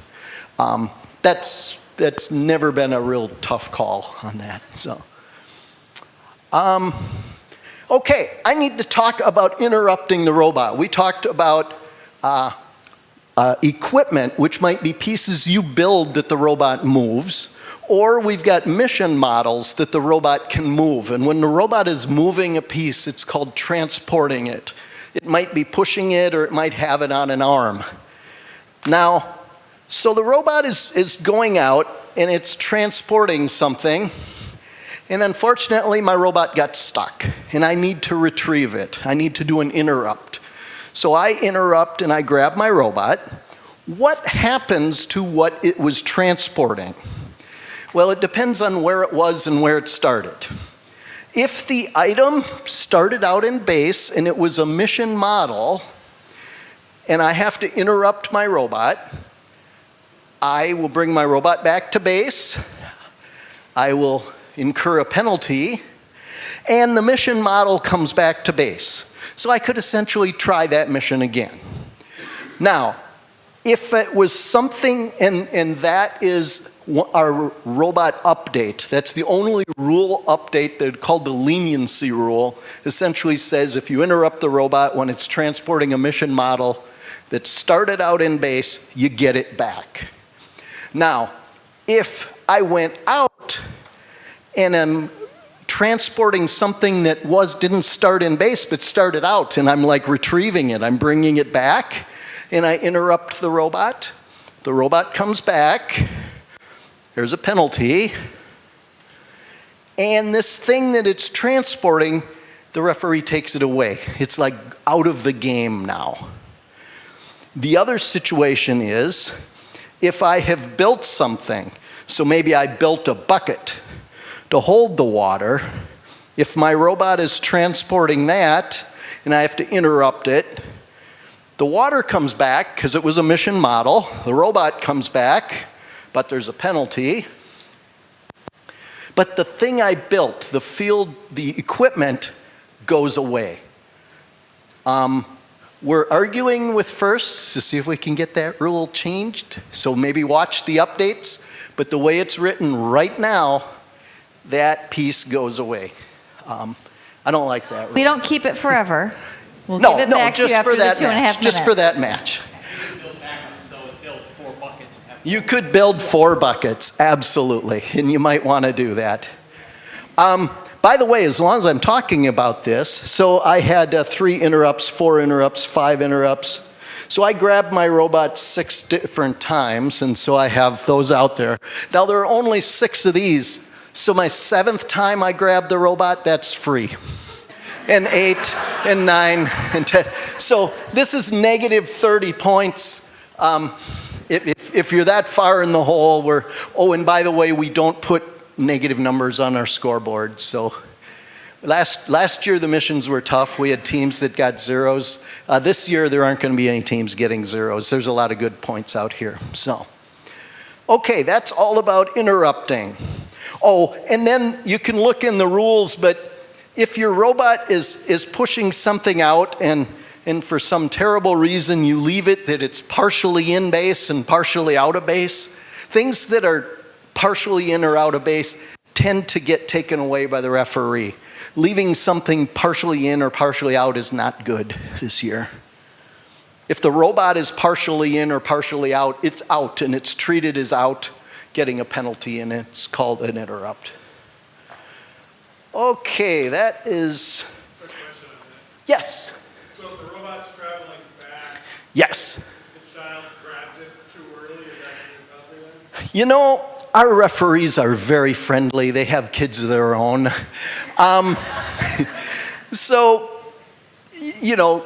That's never been a real tough call on that. So, okay, I need to talk about interrupting the robot. We talked about equipment, which might be pieces you build that the robot moves, or we've got mission models that the robot can move. And when the robot is moving a piece, it's called transporting it. It might be pushing it, or it might have it on an arm. Now, so the robot is going out, and it's transporting something. And unfortunately, my robot got stuck, and I need to retrieve it. I need to do an interrupt. So I interrupt, and I grab my robot. What happens to what it was transporting? Well, it depends on where it was and where it started. If the item started out in base, and it was a mission model, and I have to interrupt my robot, I will bring my robot back to base. I will incur a penalty, and the mission model comes back to base. So I could essentially try that mission again. Now, if it was something, and that is our robot update, that's the only rule update that called the leniency rule, essentially says if you interrupt the robot when it's transporting a mission model that started out in base, you get it back. Now, if I went out and am transporting something that didn't start in base but started out, and I'm like retrieving it, I'm bringing it back, and I interrupt the robot comes back, there's a penalty, and this thing that it's transporting, the referee takes it away. It's like out of the game now. The other situation is if I have built something, so maybe I built a bucket to hold the water, if my robot is transporting that and I have to interrupt it, the water comes back because it was a mission model, the robot comes back, but there's a penalty. But the thing I built, the equipment goes away. We're arguing with FIRST to see if we can get that rule changed. So maybe watch the updates, but the way it's written right now, that piece goes away. I don't like that rule. We don't keep it forever. We'll give it back to you after the 2.5 minutes. Just for that match. You could build 4 buckets, absolutely, and you might want to do that. By the way, as long as I'm talking about this, so I had 3 interrupts, 4 interrupts, 5 interrupts. So I grabbed my robot 6 different times, and so I have those out there. Now there are only 6 of these, so my 7th time I grab the robot, that's free. And 8, and 9, and 10. So this is negative 30 points. If you're that far in the hole, and by the way, we don't put negative numbers on our scoreboard. So last year the missions were tough. We had teams that got zeros. This year there aren't going to be any teams getting zeros. There's a lot of good points out here. So, okay, that's all about interrupting. Oh, and then you can look in the rules, but if your robot is pushing something out and for some terrible reason you leave it that it's partially in base and partially out of base, things that are partially in or out of base tend to get taken away by the referee. Leaving something partially in or partially out is not good this year. If the robot is partially in or partially out, it's out and it's treated as out, getting a penalty, and it's called an interrupt. Okay, that is... Quick question on that. Yes. So if the robot's traveling back, Yes. the child grabs it too early, is that a penalty then? You know, our referees are very friendly. They have kids of their own. So, you know,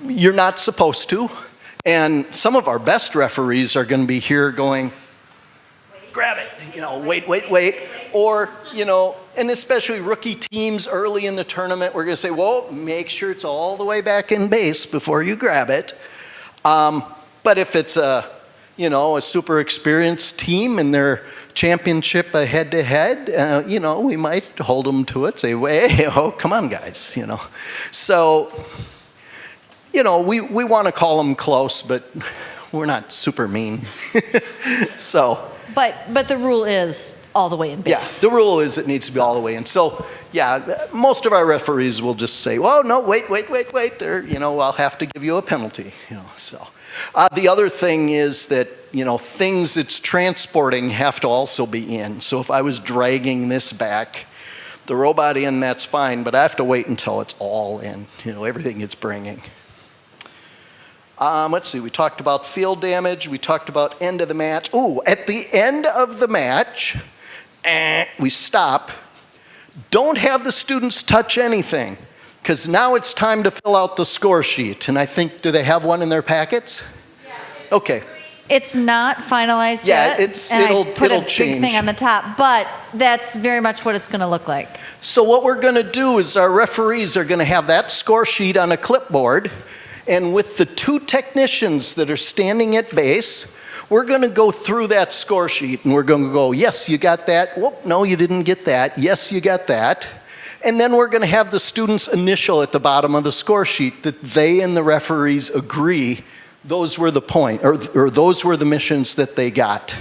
you're not supposed to. And some of our best referees are going to be here going, grab it, wait. Or, and especially rookie teams early in the tournament, we're going to say, well, make sure it's all the way back in base before you grab it. But if it's a super experienced team and their championship head-to-head, we might hold them to it, say, come on, guys, So, we want to call them close, but we're not super mean. So. But the rule is all the way in base. Yes, the rule is it needs to be all the way in. So, yeah, most of our referees will just say, well, no, wait, or, I'll have to give you a penalty, so. The other thing is that, things it's transporting have to also be in. So if I was dragging this back, the robot in, that's fine, but I have to wait until it's all in, everything it's bringing. Let's see, we talked about field damage, we talked about end of the match. Ooh, at the end of the match, we stop. Don't have the students touch anything, because now it's time to fill out the score sheet. And I think, do they have one in their packets? Yeah. Okay. It's not finalized yet. Yeah, it'll change. I put a big thing on the top, but that's very much what it's going to look like. So what we're going to do is our referees are going to have that score sheet on a clipboard, and with the 2 technicians that are standing at base, we're going to go through that score sheet and we're going to go, yes, you got that. Whoop, no, you didn't get that. Yes, you got that. And then we're going to have the students initial at the bottom of the score sheet that they and the referees agree those were the point, or those were the missions that they got.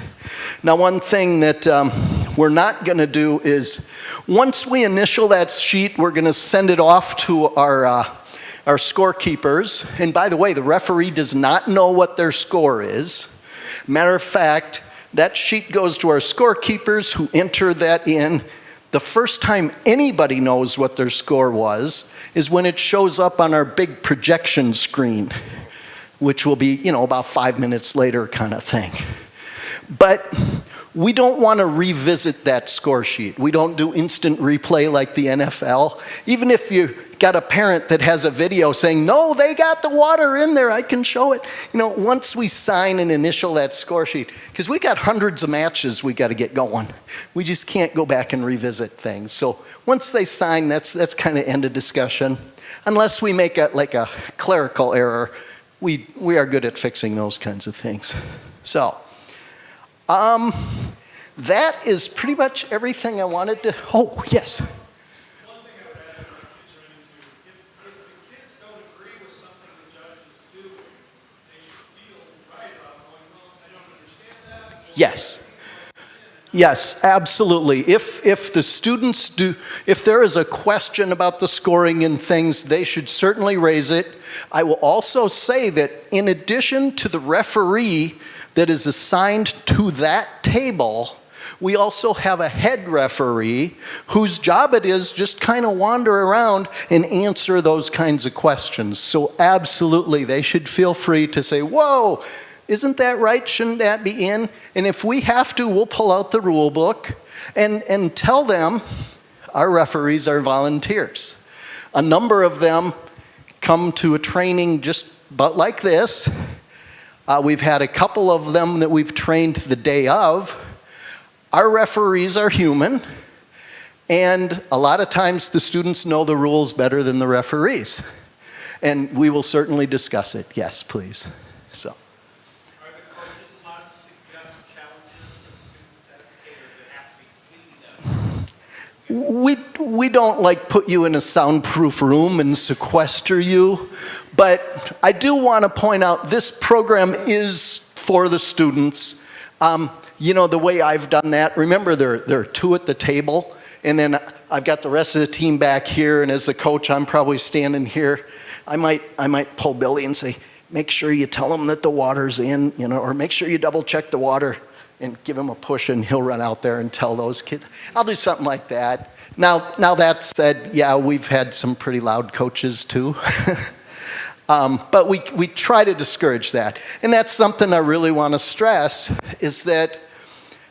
Now, one thing that we're not going to do is, once we initial that sheet, we're going to send it off to our scorekeepers. And by the way, the referee does not know what their score is. Matter of fact, that sheet goes to our scorekeepers who enter that in. The first time anybody knows what their score was is when it shows up on our big projection screen, which will be, about 5 minutes later kind of thing. But we don't want to revisit that score sheet. We don't do instant replay like the NFL. Even if you got a parent that has a video saying, no, they got the water in there, I can show it. Once we sign and initial that score sheet, because we got hundreds of matches we got to get going. We just can't go back and revisit things. So once they sign, that's kind of end of discussion. Unless we make a clerical error, we are good at fixing those kinds of things. So, that is pretty much everything I wanted to, oh, yes. One thing I would add that my kids run into, if the kids don't agree with something the judge is doing, they should feel right about going, well, I don't understand that. Yes. Yes, absolutely. If the students if there is a question about the scoring and things, they should certainly raise it. I will also say that in addition to the referee that is assigned to that table, we also have a head referee whose job it is just kind of wander around and answer those kinds of questions. So absolutely, they should feel free to say, whoa, isn't that right? Shouldn't that be in? And if we have to, we'll pull out the rule book and tell them our referees are volunteers. A number of them come to a training just about like this. We've had a couple of them that we've trained the day of. Our referees are human, and a lot of times the students know the rules better than the referees. And we will certainly discuss it. Yes, please. So. Are the coaches allowed to suggest challenges for the students that have to be completed? We don't put you in a soundproof room and sequester you, but I do want to point out this program is for the students. The way I've done that, remember there are two at the table, and then I've got the rest of the team back here, and as the coach, I'm probably standing here. I might pull Billy and say, make sure you tell him that the water's in, or make sure you double check the water and give him a push, and he'll run out there and tell those kids. I'll do something like that. Now that said, yeah, we've had some pretty loud coaches too. But we try to discourage that. And that's something I really want to stress, is that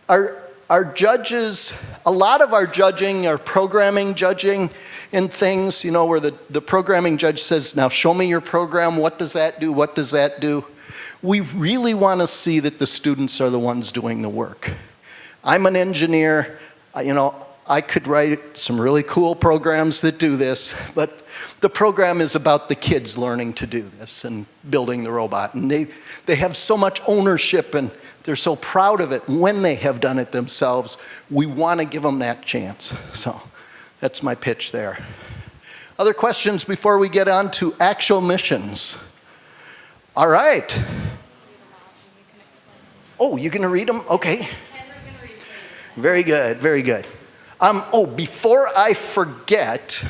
our judges, a lot of our judging, our programming judging and things, where the programming judge says, now show me your program, what does that do, what does that do? We really want to see that the students are the ones doing the work. I'm an engineer, I could write some really cool programs that do this, but the program is about the kids learning to do this and building the robot. And they have so much ownership and they're so proud of it when they have done it themselves. We want to give them that chance. So that's my pitch there. Other questions before we get on to actual missions? All right. Oh, you're going to read them? Okay. Very good, very good. Before I forget,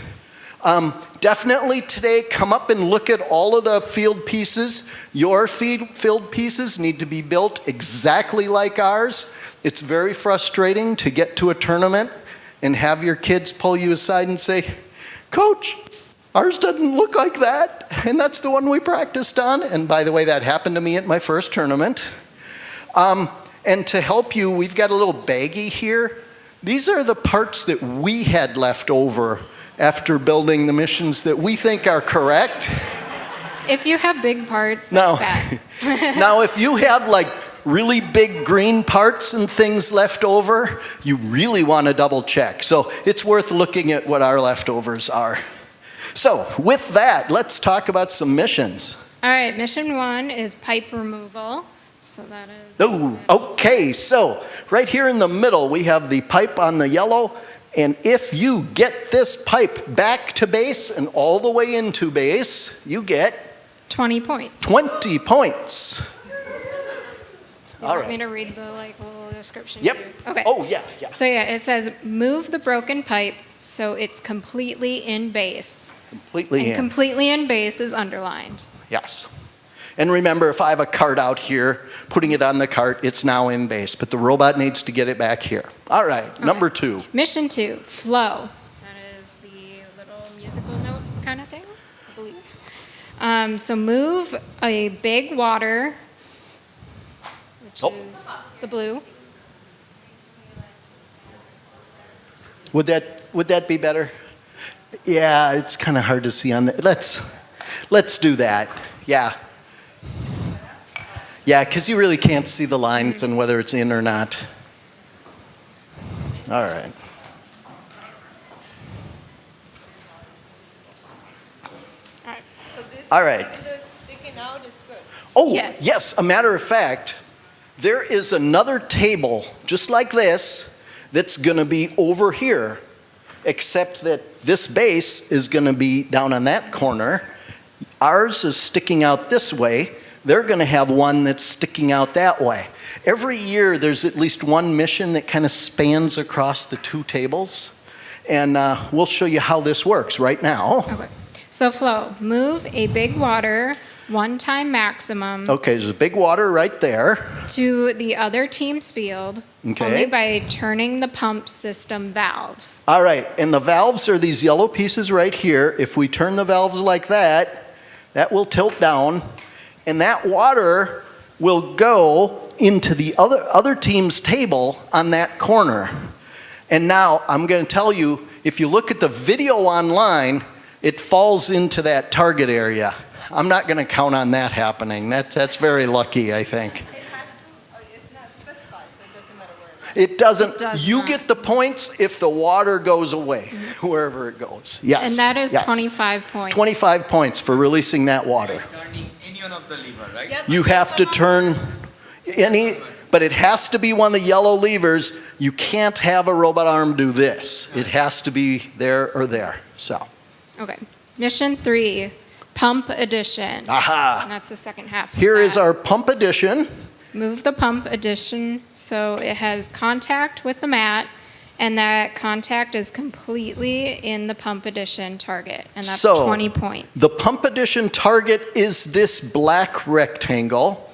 definitely today come up and look at all of the field pieces. Your field pieces need to be built exactly like ours. It's very frustrating to get to a tournament and have your kids pull you aside and say, Coach, ours doesn't look like that, and that's the one we practiced on. And by the way, that happened to me at my first tournament. And to help you, we've got a little baggie here. These are the parts that we had left over after building the missions that we think are correct. If you have big parts, that's bad. Now, if you have really big green parts and things left over, you really want to double check. So it's worth looking at what our leftovers are. So with that, let's talk about some missions. All right, mission 1 is pipe removal. So that is. Oh, okay, so right here in the middle, we have the pipe on the yellow, and if you get this pipe back to base and all the way into base, you get 20 points. 20 points. Do you want me to read the little description? Yep. here? Okay. Oh, yeah. So yeah, it says move the broken pipe so it's completely in base. Completely And in. completely in base is underlined. Yes. And remember, if I have a cart out here, putting it on the cart, it's now in base, but the robot needs to get it back here. All right, number 2. Mission 2, flow. That is the little musical note kind of thing, I believe. So move a big water, which is the blue. Would that be better? Yeah, it's kind of hard to see on the, let's do that. Yeah. Yeah, because you really can't see the lines and whether it's in or not. All right. All right. Sticking out, it's good. Oh, yes, a matter of fact, there is another table just like this that's going to be over here, except that this base is going to be down on that corner. Ours is sticking out this way. They're going to have one that's sticking out that way. Every year, there's at least one mission that kind of spans across the 2 tables. And we'll show you how this works right now. Okay. So flow, move a big water, 1 time maximum. Okay, there's a big water right there. To the other team's field. Okay. Only by turning the pump system valves. All right, and the valves are these yellow pieces right here. If we turn the valves like that, that will tilt down, and that water will go into the other team's table on that corner. And now I'm going to tell you, if you look at the video online, it falls into that target area. I'm not going to count on that happening. That's very lucky, I think. It's not specified, so it doesn't matter where It doesn't. does You not. get the points if the water goes away, wherever it goes. Yes. And that is yes. 25 points. 25 points for releasing that water. Turning any one of the lever, right? You have to turn any, but it has to be one of the yellow levers. You can't have a robot arm do this. It has to be there or there. So. Okay. Mission 3, pump addition. Aha. And that's the second half. of Here is that. our pump addition. Move the pump addition so it has contact with the mat, and that contact is completely in the pump addition target, and that's So, 20 points. The pump addition target is this black rectangle,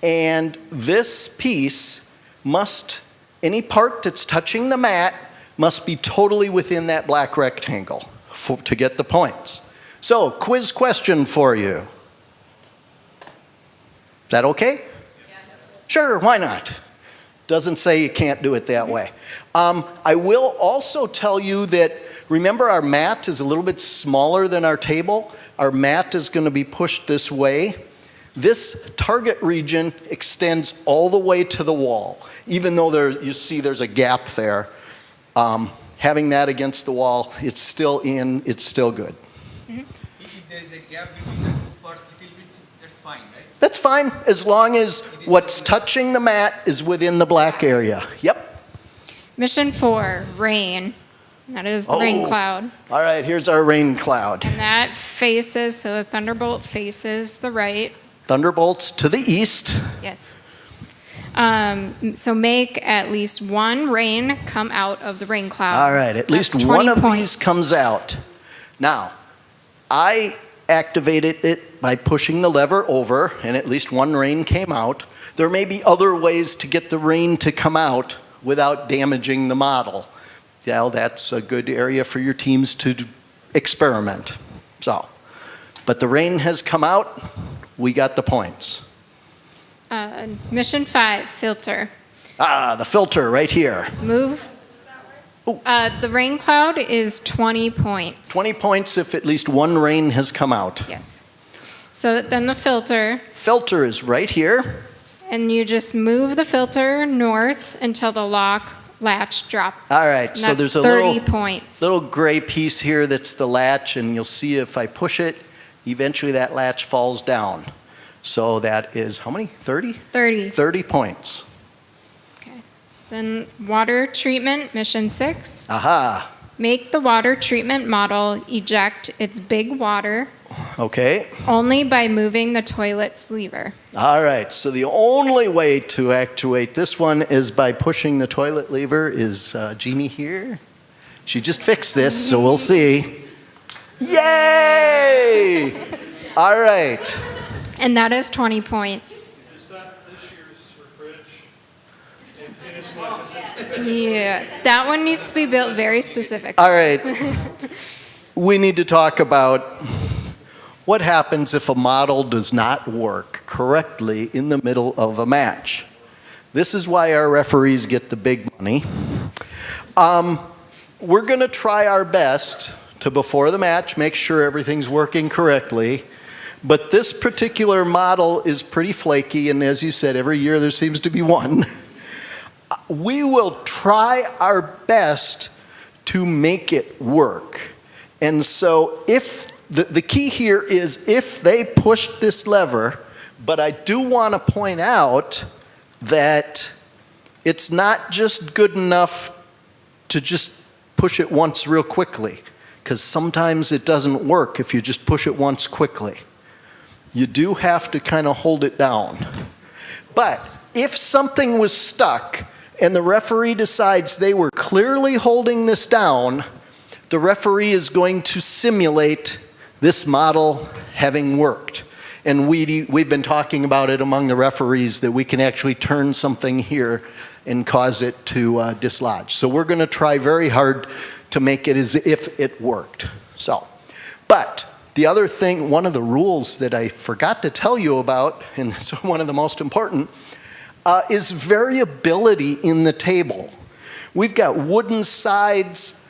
and this piece must, any part that's touching the mat must be totally within that black rectangle to get the points. So, quiz question for you. Is that okay? Yes. Sure, why not? Doesn't say you can't do it that way. I will also tell you that, remember our mat is a little bit smaller than our table. Our mat is going to be pushed this way. This target region extends all the way to the wall. Even though you see there's a gap there, having that against the wall, it's still in, it's still good. If there is a gap between the 2 parts, that's fine, right? That's fine, as long as what's touching the mat is within the black area. Yep. Mission 4, rain. That is the rain Oh. cloud. All right, here's our rain cloud. And that faces, so the thunderbolt faces the right. Thunderbolts to the east. Yes. So make at least 1 rain come out of the rain cloud. All right, at least That's one 20 of points. these comes out. Now, I activated it by pushing the lever over, and at least 1 rain came out. There may be other ways to get the rain to come out without damaging the model. Yeah, that's a good area for your teams to experiment. So, but the rain has come out. We got the points. Mission 5, filter. Ah, the filter right here. Move. The rain cloud is 20 points. 20 points if at least 1 rain has come out. Yes. So then the filter, Filter is right here. and you just move the filter north until the latch drops. All right, And so that's there's a 30 points. little gray piece here that's the latch, and you'll see if I push it, eventually that latch falls down. So that is how many? 30? 30. 30 points. Okay. Then water treatment, mission 6. Aha. Make the water treatment model eject its big water Okay. only by moving the toilet's lever. All right. So the only way to actuate this one is by pushing the toilet lever. Is Jeannie here? She just fixed this, so we'll see. Yay! All right. And that is 20 points. Is that this year's fridge? In as much as it's Yeah, that one needs to be built very specific. All right. We need to talk about what happens if a model does not work correctly in the middle of a match. This is why our referees get the big money. We're going to try our best to, before the match, make sure everything's working correctly. But this particular model is pretty flaky, and as you said, every year there seems to be one. We will try our best to make it work. And so if the key here is if they push this lever, but I do want to point out that it's not just good enough to just push it once real quickly, because sometimes it doesn't work if you just push it once quickly. You do have to kind of hold it down. But if something was stuck and the referee decides they were clearly holding this down, the referee is going to simulate this model having worked. And we've been talking about it among the referees that we can actually turn something here and cause it to dislodge. So we're going to try very hard to make it as if it worked. So, but the other thing, one of the rules that I forgot to tell you about, and it's one of the most important, is variability in the table. We've got wooden sides.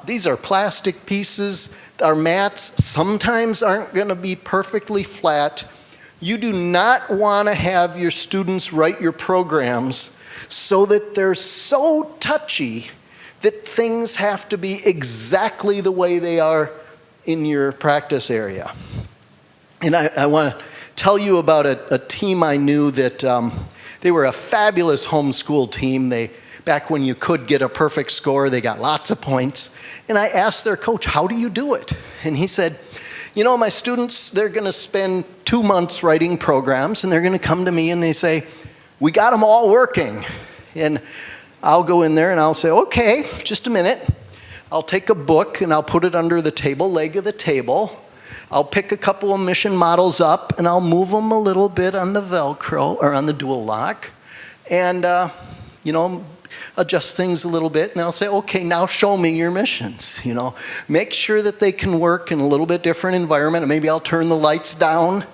These are plastic pieces. Our mats sometimes aren't going to be perfectly flat. You do not want to have your students write your programs so that they're so touchy that things have to be exactly the way they are in your practice area. And I want to tell you about a team I knew that they were a fabulous homeschool team. Back when you could get a perfect score, they got lots of points. And I asked their coach, how do you do it? And he said, you know, my students, they're going to spend 2 months writing programs, and they're going to come to me and they say, we got them all working. And I'll go in there and I'll say, okay, just a minute. I'll take a book and I'll put it under the table leg of the table. I'll pick a couple of mission models up and I'll move them a little bit on the Velcro or on the dual lock and, adjust things a little bit. And I'll say, okay, now show me your missions. Make sure that they can work in a little bit different environment. And maybe I'll turn the lights down.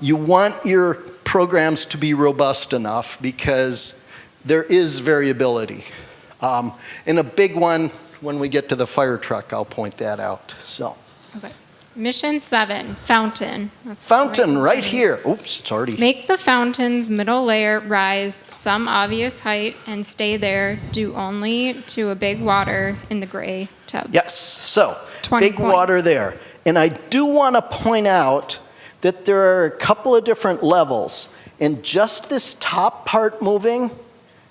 You want your programs to be robust enough because there is variability. And a big one, when we get to the fire truck, I'll point that out. So. Okay. Mission 7, fountain. That's fountain right here. Oops, it's already. Make the fountain's middle layer rise some obvious height and stay there due only to a big water in the gray tub. Yes, so 20 big points. water there. And I do want to point out that there are a couple of different levels. And just this top part moving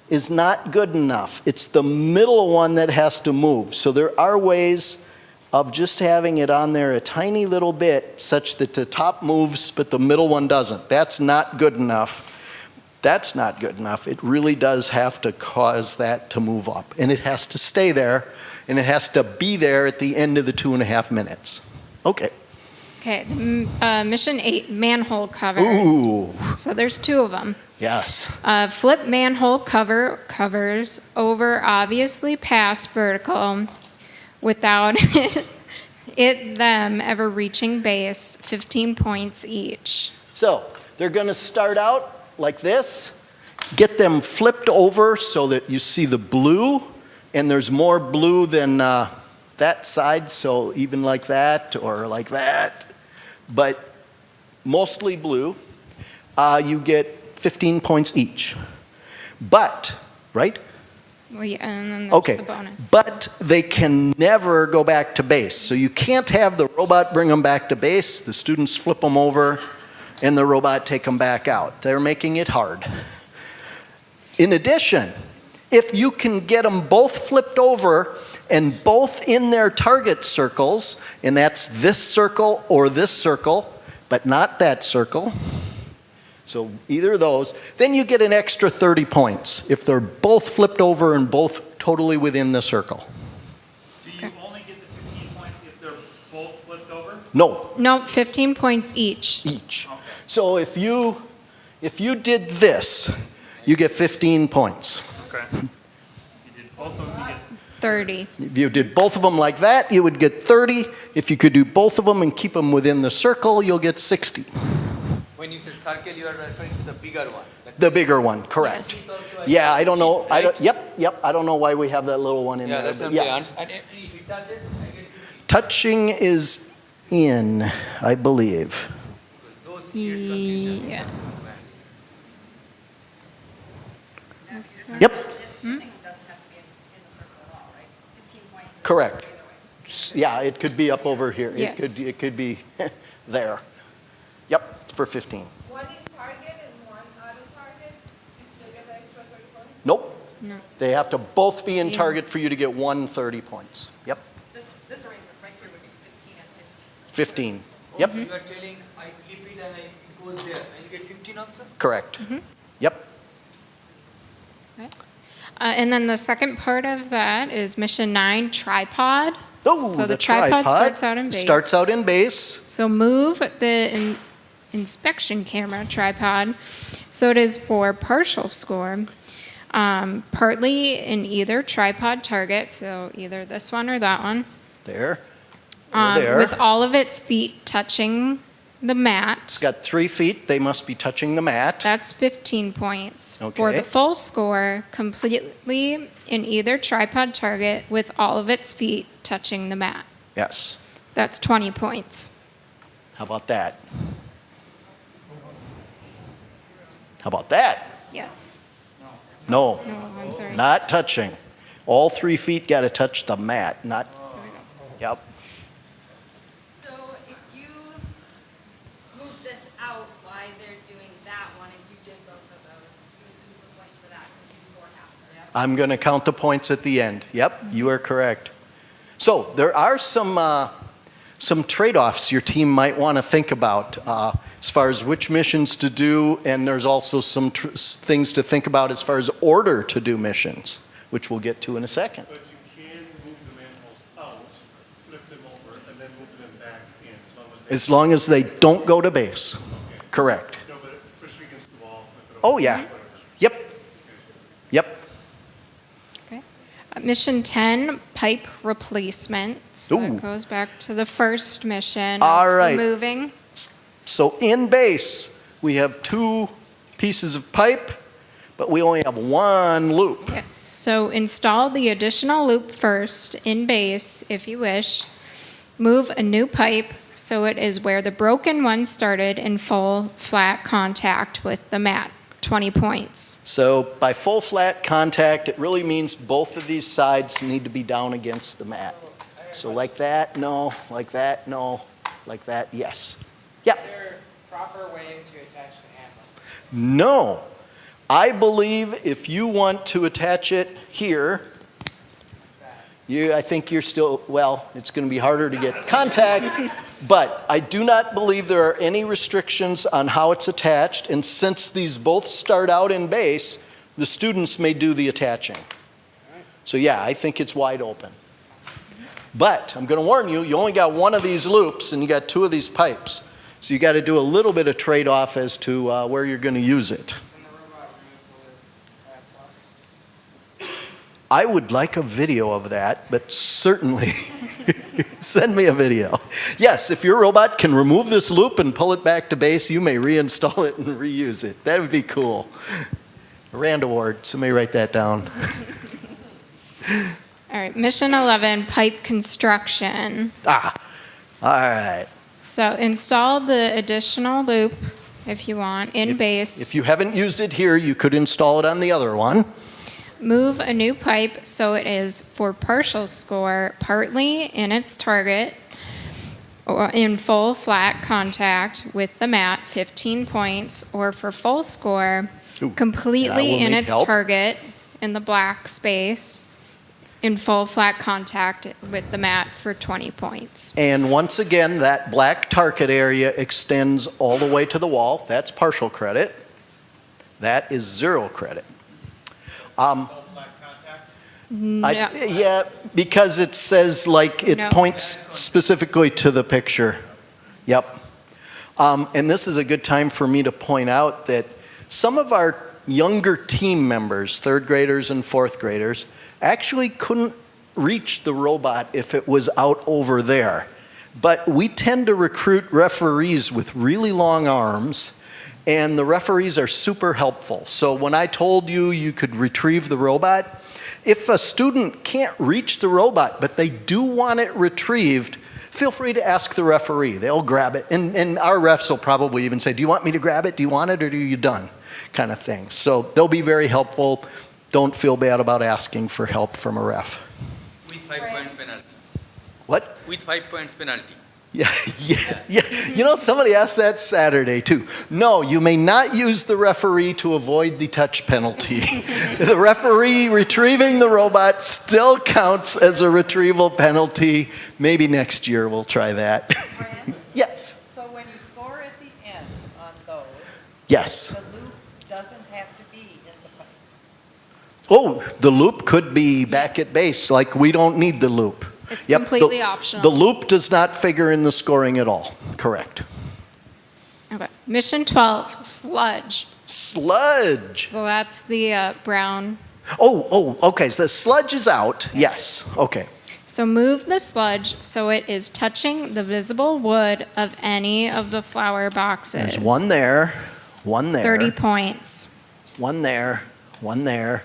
is not good enough. It's the middle one that has to move. So there are ways of just having it on there a tiny little bit such that the top moves but the middle one doesn't. That's not good enough. That's not good enough. It really does have to cause that to move up. And it has to stay there, and it has to be there at the end of the 2.5 minutes. Okay. Okay, mission 8, manhole covers. Ooh. So there's 2 of them. Yes. Flip manhole covers over obviously past vertical without them ever reaching base, 15 points each. So they're going to start out like this, get them flipped over so that you see the blue, and there's more blue than that side, so even like that or like that, but mostly blue. You get 15 points each. But, right? Well, yeah, and then there's Okay, the bonus. but they can never go back to base. So you can't have the robot bring them back to base. The students flip them over, and the robot take them back out. They're making it hard. In addition, if you can get them both flipped over and both in their target circles, and that's this circle or this circle, but not that circle, so either of those, then you get an extra 30 points if they're both flipped over and both totally within the circle. Do you only get the 15 points if they're both flipped over? No, No, 15 points each. each. So if you did this, you get 15 points. Okay. You did both of them, you get 30. If you did both of them like that, you would get 30. If you could do both of them and keep them within the circle, you'll get 60. When you say circle, you are referring to the bigger one. The bigger one, correct. Yeah, I don't know. Yep. I don't know why we have that little one in Yeah, there. that's But what I'm yes. saying. And if it touches, I get 50. Touching is in, I believe. Those kids are kids. Yeah. Yep, correct. Yeah, it could be up over here. Yes. It could be there. Yep, for 15. One in target and one out of target, you still get the extra 30 points? Nope. No. They have to both be in Yeah. target for you to get 130 points. Yep, This arrangement right here would be 15 and 15. 15. Yep, You are telling I flip it and it goes there. I get 15 also? correct. Mm-hmm. Yep, And then the second part of that is mission 9, tripod. oh, So the tripod starts out in base. Starts out in base. So move the inspection camera tripod so it is for partial score, partly in either tripod target, so either this one or that one, There. There. with all of its feet touching the mat. It's got 3 feet. They must be touching the mat. That's 15 points. For Okay. the full score, completely in either tripod target with all of its feet touching the mat. Yes. That's 20 points. How about that? How about that? Yes. No, No, I'm sorry. not touching. All 3 feet got to touch the mat, not, yep. So if you move this out while they're doing that one and you did both of those, you would lose the points for that because you score half of it. I'm going to count the points at the end. Yep, you are correct. So there are some trade-offs your team might want to think about as far as which missions to do, and there's also some things to think about as far as order to do missions, which we'll get to in a second. But you can move the manholes out, flip them over, and then move them back in, As long as they don't go to base. Correct. No, but push it against the wall, flip it Oh, over. yeah. Yep. Yep. Okay. Mission 10, pipe replacement. So Ooh. it goes back to the first mission. All of right. Moving. So in base, we have 2 pieces of pipe, but we only have 1 loop. Yes. So install the additional loop first in base if you wish. Move a new pipe so it is where the broken one started in full flat contact with the mat. 20 points. So by full flat contact, it really means both of these sides need to be down against the mat. So like that, no. Like that, no. Like that, yes. Yeah. Is there a proper way to attach the handle? No. I believe if you want to attach it here, I think you're still, well, it's going to be harder to get contact, but I do not believe there are any restrictions on how it's attached, and since these both start out in base, the students may do the attaching. So yeah, I think it's wide open. But I'm going to warn you, you only got 1 of these loops and you got 2 of these pipes. So you got to do a little bit of trade-off as to where you're going to use it. I would like a video of that, but certainly send me a video. Yes, if your robot can remove this loop and pull it back to base, you may reinstall it and reuse it. That would be cool. A Rand Award, somebody write that down. All right. Mission 11, pipe construction. All right. So install the additional loop if you want in base. If you haven't used it here, you could install it on the other one. Move a new pipe so it is for partial score, partly in its target or in full flat contact with the mat, 15 points, or for full score, Ooh, completely that will in need its help. target in the black space, in full flat contact with the mat for 20 points. And once again, that black target area extends all the way to the wall. That's partial credit. That is 0 credit. No. Yeah, because it says like it No. points specifically to the picture. Yep. And this is a good time for me to point out that some of our younger team members, 3rd graders and 4th graders, actually couldn't reach the robot if it was out over there. But we tend to recruit referees with really long arms, and the referees are super helpful. So when I told you you could retrieve the robot, if a student can't reach the robot, but they do want it retrieved, feel free to ask the referee. They'll grab it. And our refs will probably even say, do you want me to grab it? Do you want it, or are you done? Kind of thing. So they'll be very helpful. Don't feel bad about asking for help from a ref. With 5 points penalty. What? With 5 points penalty. Yeah. You know, somebody asked that Saturday too. No, you may not use the referee to avoid the touch penalty. The referee retrieving the robot still counts as a retrieval penalty. Maybe next year we'll try that. Fran? Yes. So when you score at the end on those, Yes. the loop doesn't have to be in the pipe. Oh, the loop could be back at base. Like, we don't need the loop. It's Yep, completely optional. The loop does not figure in the scoring at all. Correct. Okay. Mission 12, sludge. Sludge. So that's the brown. Okay. So the sludge is out. Yes. Okay. So move the sludge so it is touching the visible wood of any of the flower boxes. There's one there, one there. 30 points. One there, one there,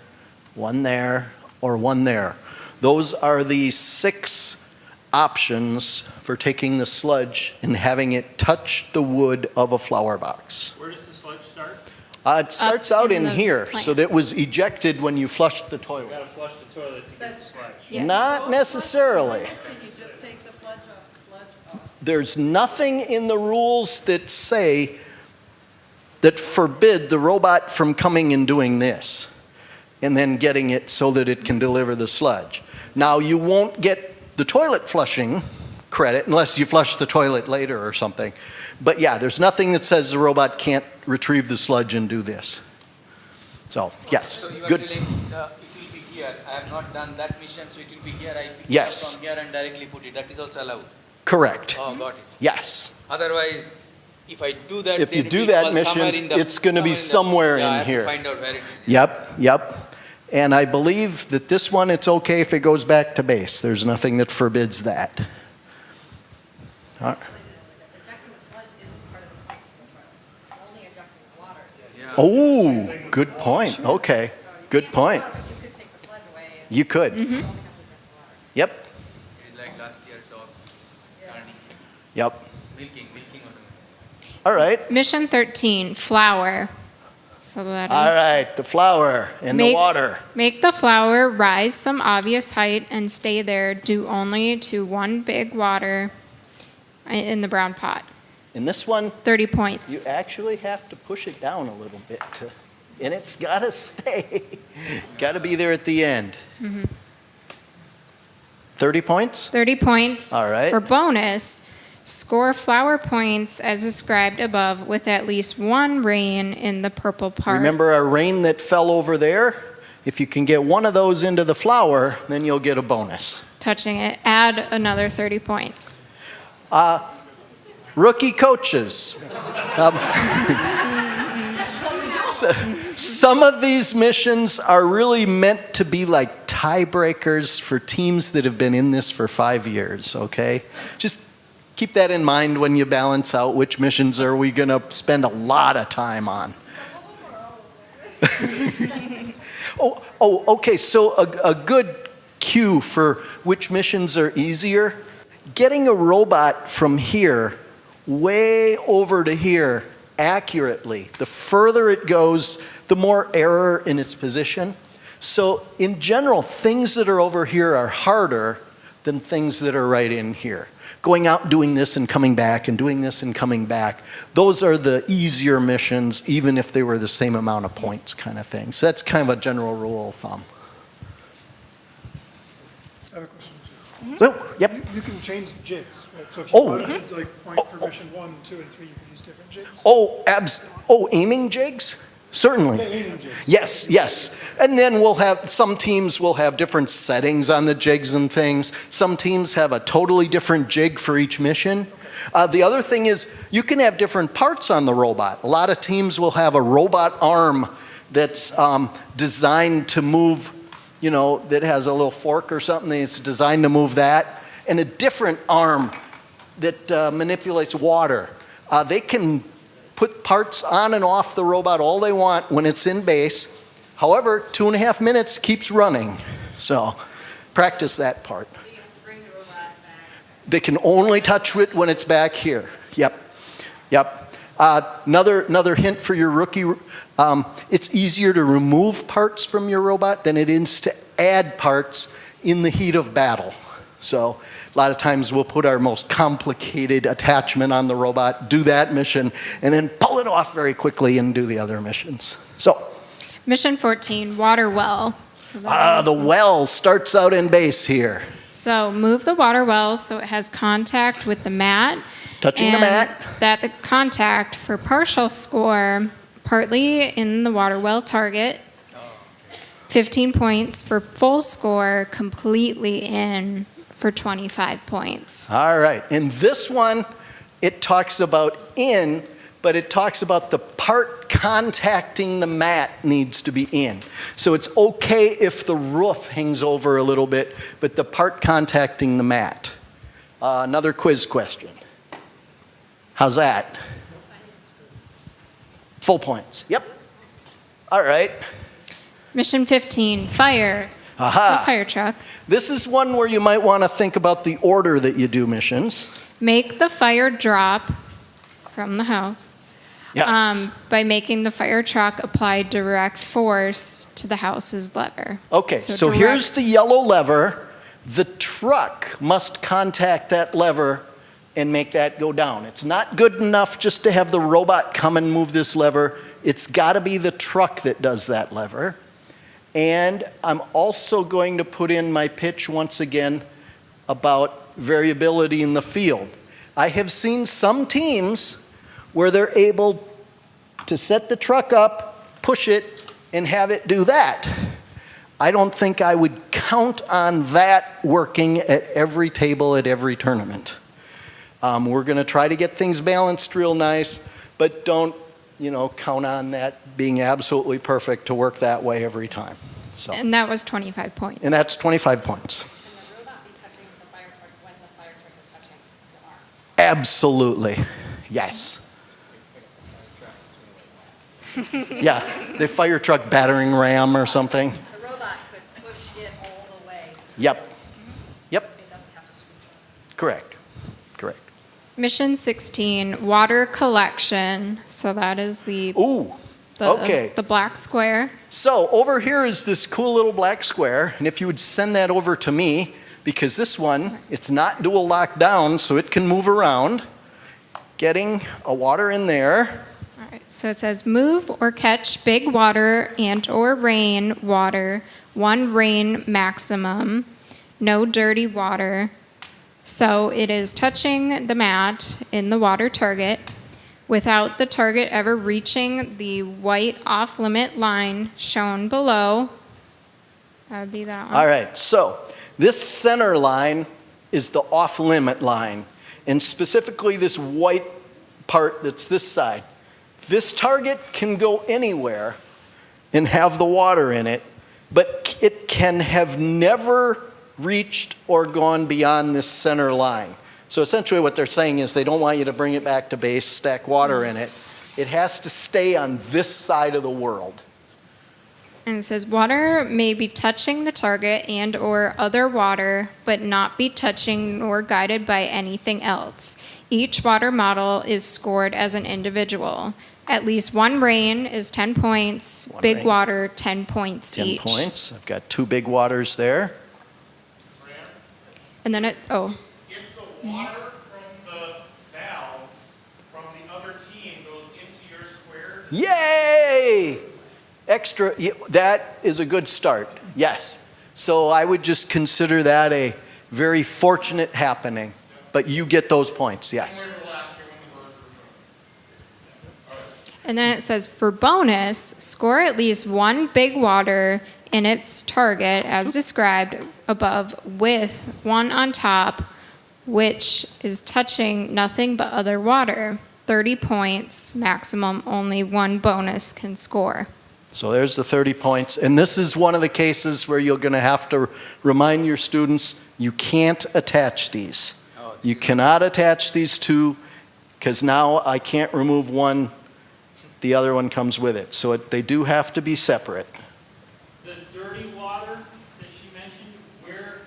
one there, or one there. Those are the 6 options for taking the sludge and having it touch the wood of a flower box. Where does the sludge start? It starts out in in the here, plant. so that it was ejected when you flushed the You toilet. gotta flush the toilet to get the sludge. Yeah. Not necessarily. Can you just take the sludge off? There's nothing in the rules that say, that forbid the robot from coming and doing this and then getting it so that it can deliver the sludge. Now, you won't get the toilet flushing credit unless you flush the toilet later or something. But yeah, there's nothing that says the robot can't retrieve the sludge and do this. So, yes, So you are good. telling it will be here. I have not done that mission, so it will be here. I pick it Yes. up from here and directly put it. That is also allowed. Correct. Oh, got it. Yes. Otherwise, if I do that, If you then it do will that fall mission, somewhere in the- it's gonna be the- somewhere yeah, in I have to here. find out where it is. Yep. And I believe that this one, it's okay if it goes back to base. There's nothing that forbids that. Ejecting the sludge isn't part of the points for the toilet. Only ejecting the water is. Oh, good point. Okay, good point. You could take the sludge away. You could. You only have to eject the water. Yep, It is like last year's dog turning, yep. milking on the All right. Mission 13, flower. So that is. All right, the flower in the water. Make the flower rise some obvious height and stay there due only to one big water in the brown pot. In this one, 30 points. you actually have to push it down a little bit and it's gotta stay. Gotta be there at the end. 30 points? 30 points. All right. For bonus, score flower points as described above with at least one rain in the purple part. Remember our rain that fell over there? If you can get one of those into the flower, then you'll get a bonus. Touching it, add another 30 points. Rookie coaches. Some of these missions are really meant to be like tiebreakers for teams that have been in this for 5 years, okay? Just keep that in mind when you balance out which missions are we going to spend a lot of time on. Okay, so a good cue for which missions are easier, getting a robot from here way over to here accurately. The further it goes, the more error in its position. So in general, things that are over here are harder than things that are right in here. Going out, doing this and coming back, and doing this and coming back, those are the easier missions, even if they were the same amount of points kind of thing. So that's kind of a general rule of thumb. I have a question too. Oh, yep. You can change jigs, right? So if you wanted to like point for mission 1, 2, and 3, you could use different jigs? Aiming jigs? Certainly. Yeah, aiming jigs. Yes, yes. And then we'll have, some teams will have different settings on the jigs and things. Some teams have a totally different jig for each mission. The other thing is you can have different parts on the robot. A lot of teams will have a robot arm that's designed to move, you know, that has a little fork or something that's designed to move that, and a different arm that manipulates water. They can put parts on and off the robot all they want when it's in base. However, 2.5 minutes keeps running. So practice that part. So you have to bring the robot back. They can only touch it when it's back here. Yep, yep. Another hint for your rookie, it's easier to remove parts from your robot than it is to add parts in the heat of battle. So a lot of times we'll put our most complicated attachment on the robot, do that mission, and then pull it off very quickly and do the other missions. So. Mission 14, water well. So The well starts out in base here. So move the water well so it has contact with the mat. Touching the mat. That the contact for partial score, partly in the water well target. 15 points for full score, completely in for 25 points. All right. In this one, it talks about in, but it talks about the part contacting the mat needs to be in. So it's okay if the roof hangs over a little bit, but the part contacting the mat. Another quiz question. How's that? Full points. Yep. All right. Mission 15, fire. Aha. It's a fire truck. This is one where you might want to think about the order that you do missions. Make the fire drop from the house. Yes. By making the fire truck apply direct force to the house's lever. Okay, so here's the yellow lever. The truck must contact that lever and make that go down. It's not good enough just to have the robot come and move this lever. It's got to be the truck that does that lever. And I'm also going to put in my pitch once again about variability in the field. I have seen some teams where they're able to set the truck up, push it, and have it do that. I don't think I would count on that working at every table at every tournament. We're going to try to get things balanced real nice, but don't, count on that being absolutely perfect to work that way every time. So. And that was 25 points. And that's 25 points. Can the robot be touching the fire truck when the fire truck is touching the arm? Absolutely. Yes. Yeah, the fire truck battering ram or something. The robot could push it all the way. Yep. Yep. It doesn't have to switch on. Correct. Correct. Mission 16, water collection. So that is the black square. So over here is this cool little black square, and if you would send that over to me, because this one, it's not dual locked down, so it can move around. Getting a water in there. All right, so it says move or catch big water and or rain water, 1 rain maximum, no dirty water. So it is touching the mat in the water target without the target ever reaching the white off-limit line shown below. That would be that one. All right, so this center line is the off-limit line, and specifically this white part that's this side. This target can go anywhere and have the water in it, but it can have never reached or gone beyond this center line. So essentially what they're saying is they don't want you to bring it back to base, stack water in it. It has to stay on this side of the world. And it says water may be touching the target and or other water, but not be touching nor guided by anything else. Each water model is scored as an individual. At least 1 rain is 10 points, big water 10 points 10 each. 10 points. I've got 2 big waters there. And then oh. If the water from the valves from the other team goes into your square, Yay! Extra, that is a good start, yes. So I would just consider that a very fortunate happening, but you get those points, yes. similar to last year when the birds were drilling. And then it says for bonus, score at least one big water in its target as described above with one on top, which is touching nothing but other water. 30 points maximum, only one bonus can score. So there's the 30 points. And this is one of the cases where you're going to have to remind your students, you can't attach these. You cannot attach these two, because now I can't remove one, the other one comes with it. So they do have to be separate. The dirty water that she mentioned, where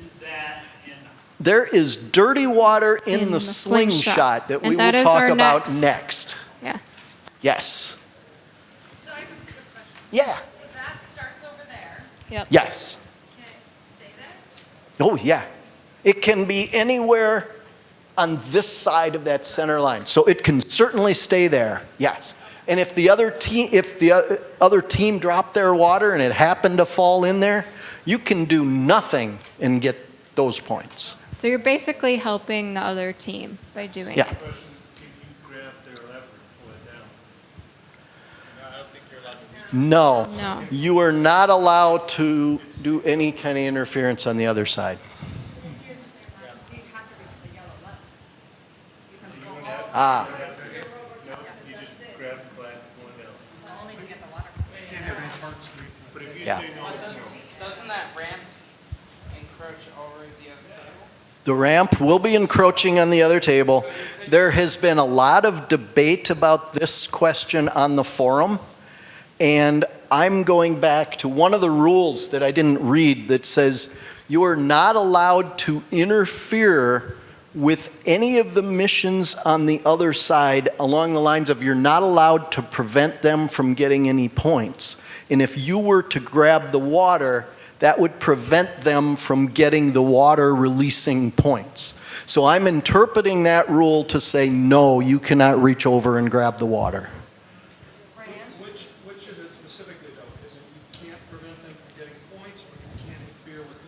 is that in? There is dirty water in the slingshot that we will talk about next. Yeah. Yes. So I have a quick question. Yeah. So that starts over there. Yep. Yes. Can it stay there? Oh, yeah. It can be anywhere on this side of that center line. So it can certainly stay there, yes. And if the other team dropped their water and it happened to fall in there, you can do nothing and get those points. So you're basically helping the other team by doing Yeah. it. No. No. You are not allowed to do any kind of interference on the other side. Ah. Only to get the water. Yeah. Doesn't that ramp encroach over the other table? The ramp will be encroaching on the other table. There has been a lot of debate about this question on the forum, and I'm going back to one of the rules that I didn't read that says you are not allowed to interfere with any of the missions on the other side along the lines of you're not allowed to prevent them from getting any points. And if you were to grab the water, that would prevent them from getting the water releasing points. So I'm interpreting that rule to say, no, you cannot reach over and grab the water. Which is it specifically though? Is it you can't prevent them from getting points, or you can't interfere with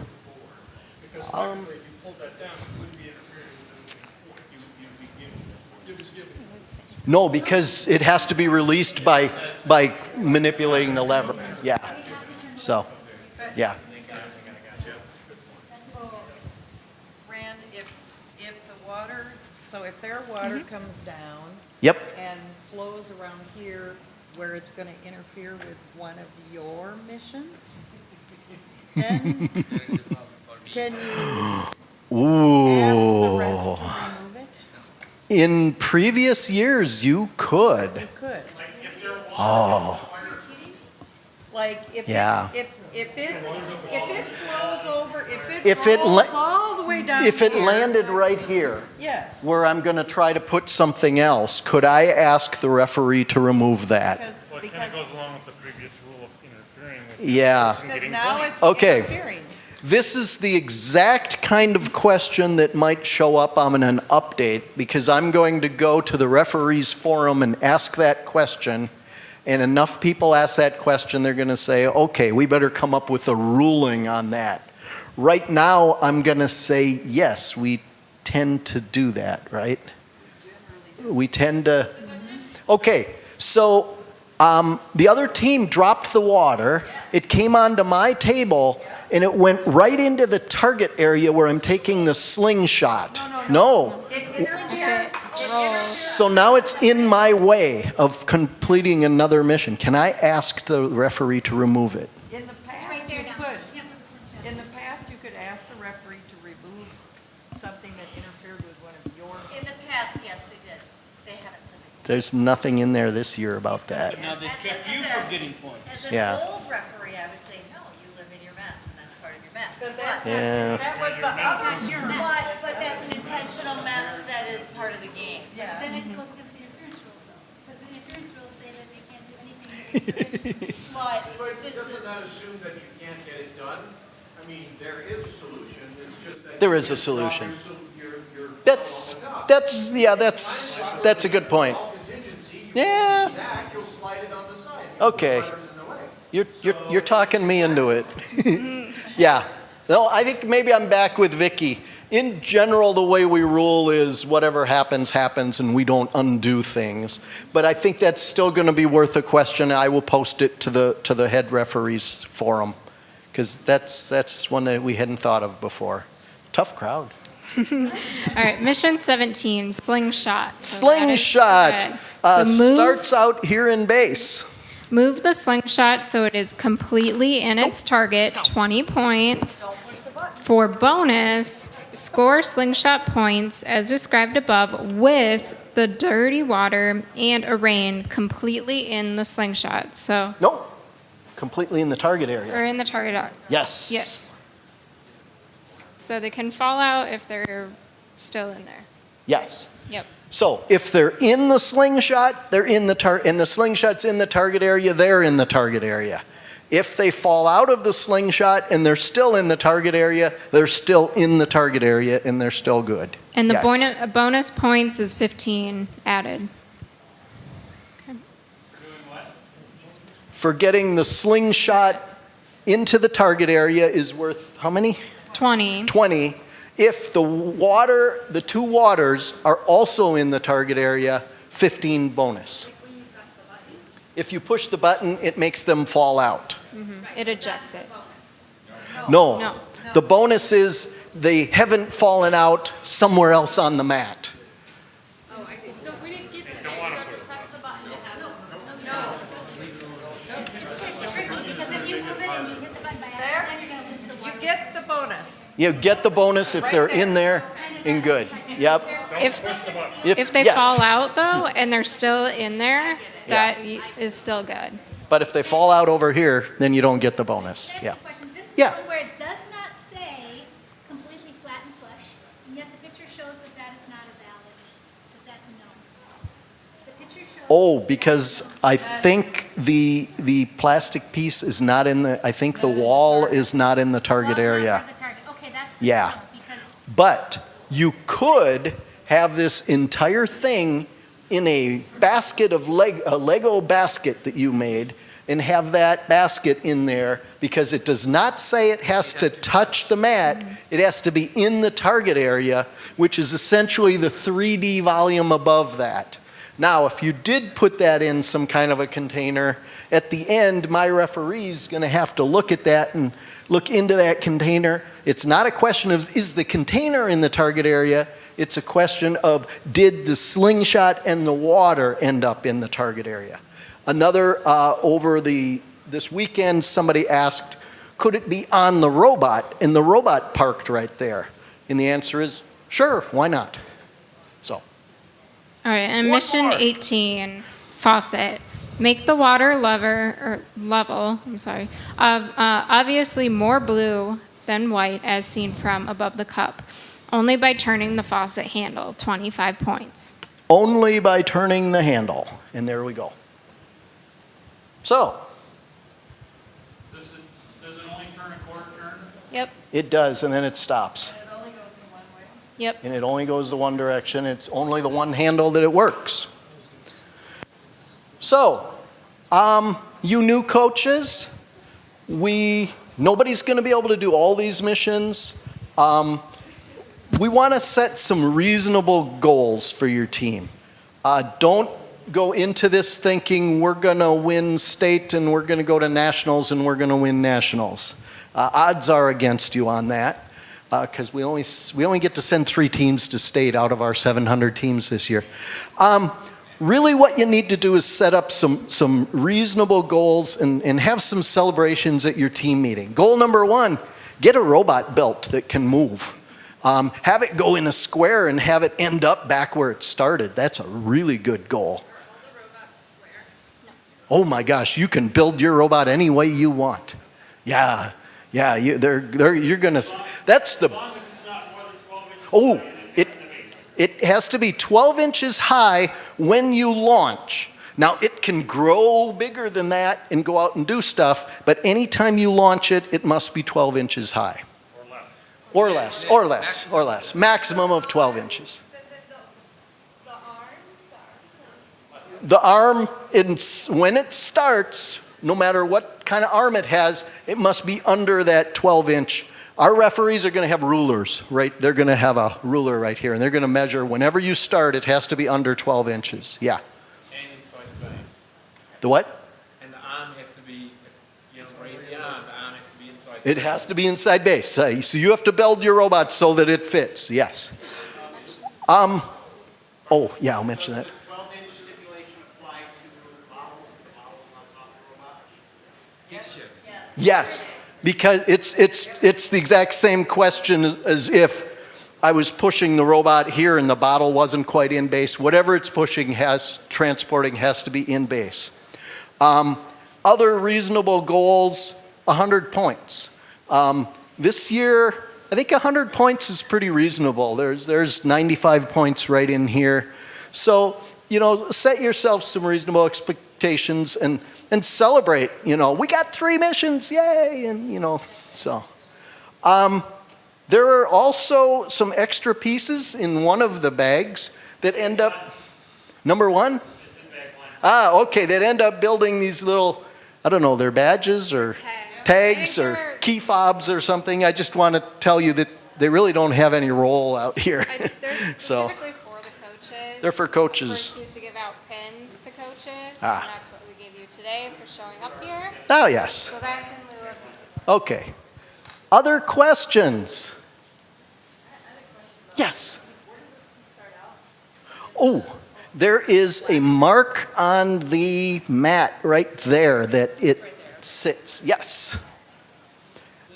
the board? Because technically, if you pulled that down, you wouldn't be interfering with them getting points. You'd be giving them. No, because it has to be released by manipulating the lever. Yeah. So, yeah. So, Rand, if the water, so if their water comes down. Yep. And flows around here where it's gonna interfere with one of your missions, then can you ask the ref Ooh. to remove it? In previous years, you could. You could. Oh. Like if Yeah. if it flows over, If it rolls all the way down If it here, landed right here, yes, where I'm going to try to put something else, could I ask the referee to remove that? because Goes along with the previous rule of interfering with. Yeah. because now it's Okay. interfering. This is the exact kind of question that might show up on an update, because I'm going to go to the referees forum and ask that question, and enough people ask that question, they're going to say, okay, we better come up with a ruling on that. Right now, I'm going to say, yes, we tend to do that, right? We tend to. Okay, so the other team dropped the water. It came onto my table, and it went right into the target area where I'm taking the slingshot. No. So now it's in my way of completing another mission. Can I ask the referee to remove it? In the past, you could. In the past, you could ask the referee to remove something that interfered with one of your. In the past, yes, they did. They haven't said it. There's nothing in there this year about that. Now they kept you from getting points. As an Yeah. old referee, I would say, no, you live in your mess, and that's part of your mess. But that's Yeah. that was the other. But that's an intentional mess that is part of the game. Yeah. Then it goes against the interference rules though, because the interference rules say that they can't do anything. But this Doesn't is, that assume that you can't get it done? I mean, there is a solution, it's just that There is a solution. That's a good point. Yeah. Okay. You're talking me into it. Yeah. No, I think maybe I'm back with Vicky. In general, the way we rule is whatever happens, happens, and we don't undo things. But I think that's still going to be worth a question. I will post it to the head referees forum, because that's one that we hadn't thought of before. Tough crowd. All right, mission 17, slingshot. Slingshot starts out here in base. Move the slingshot so it is completely in its target, 20 points. For bonus, score slingshot points as described above with the dirty water and a rain completely in the slingshot. So Nope. Completely in the target area. or in the target area. Yes. Yes. So they can fall out if they're still in there. Yes. Yep. So if they're in the slingshot, they're in the and the slingshot's in the target area, they're in the target area. If they fall out of the slingshot and they're still in the target area, they're still in the target area and they're still good. And the Yes. bonus points is 15 added. For getting the slingshot into the target area is worth how many? 20. 20. If the two waters are also in the target area, 15 bonus. If you push the button, it makes them fall out. It ejects it. No. No. The bonus is they haven't fallen out somewhere else on the mat. Oh, I see. So when it gets in there, you have to press the button to have it. No. Because if you move it and you hit the button by accident, you're gonna lose the water. You get the bonus. You get the bonus if they're in there and good. Yep. If they yes. fall out though and they're still in there, that is still good. But if they fall out over here, then you don't get the bonus. That's Yeah. the question. This is Yeah. one where it does not say completely flat and flush, and yet the picture shows that that is not a valid, that that's a no. The picture shows. Oh, because I think the plastic piece is not in the, I think the wall is not in the target area. The target. Okay, that's good to Yeah. know, because But you could have this entire thing in a basket of a Lego basket that you made and have that basket in there because it does not say it has to touch the mat. It has to be in the target area, which is essentially the 3D volume above that. Now, if you did put that in some kind of a container, at the end, my referee's going to have to look at that and look into that container. It's not a question of, is the container in the target area? It's a question of, did the slingshot and the water end up in the target area? Another, this weekend, somebody asked, could it be on the robot? And the robot parked right there. And the answer is, sure, why not? So. All right, and mission 18, faucet. Make the water level, obviously more blue than white as seen from above the cup. Only by turning the faucet handle, 25 points. Only by turning the handle. And there we go. So. Does it only turn a quarter turn? Yep. It does, and then it stops. It only goes in one way. Yep. And it only goes the one direction. It's only the one handle that it works. So, you new coaches, nobody's going to be able to do all these missions. We want to set some reasonable goals for your team. Don't go into this thinking we're going to win state and we're going to go to nationals and we're going to win nationals. Odds are against you on that because we only get to send 3 teams to state out of our 700 teams this year. Really what you need to do is set up some reasonable goals and have some celebrations at your team meeting. Goal number 1, get a robot built that can move. Have it go in a square and have it end up back where it started. That's a really good goal. Oh my gosh, you can build your robot any way you want. Yeah, you're gonna. That's the. Oh, it has to be 12 inches high when you launch. Now it can grow bigger than that and go out and do stuff, but anytime you launch it, it must be 12 inches high. Or less. Maximum of 12 inches. The arm, when it starts, no matter what kind of arm it has, it must be under that 12-inch. Our referees are going to have rulers, right? They're going to have a ruler right here, and they're going to measure whenever you start, it has to be under 12 inches. Yeah. And inside the base. The what? And the arm has to be, you know, raise the arm has to be inside. It has to be inside base. So you have to build your robot so that it fits, yes. Oh, yeah, I'll mention that. 12-inch stipulation apply to models on top of the robot? Yes. Yes, because it's the exact same question as if I was pushing the robot here and the bottle wasn't quite in base. Whatever it's pushing transporting has to be in base. Other reasonable goals, 100 points. This year, I think 100 points is pretty reasonable. There's 95 points right in here. So, you know, set yourself some reasonable expectations and celebrate, you know, we got 3 missions, yay, and, you know, so. There are also some extra pieces in one of the bags that end up, number 1? Okay, that end up building these little, I don't know, they're badges or tags or key fobs or something. I just want to tell you that they really don't have any role out here. They're So, specifically for the coaches. they're for coaches. We're to give out pins to coaches, and Ah. that's what we gave you today for showing up here. Oh, yes. So that's in lieu of these. Okay. Other questions? Yes. Oh, there is a mark on the mat right there that it sits. Yes.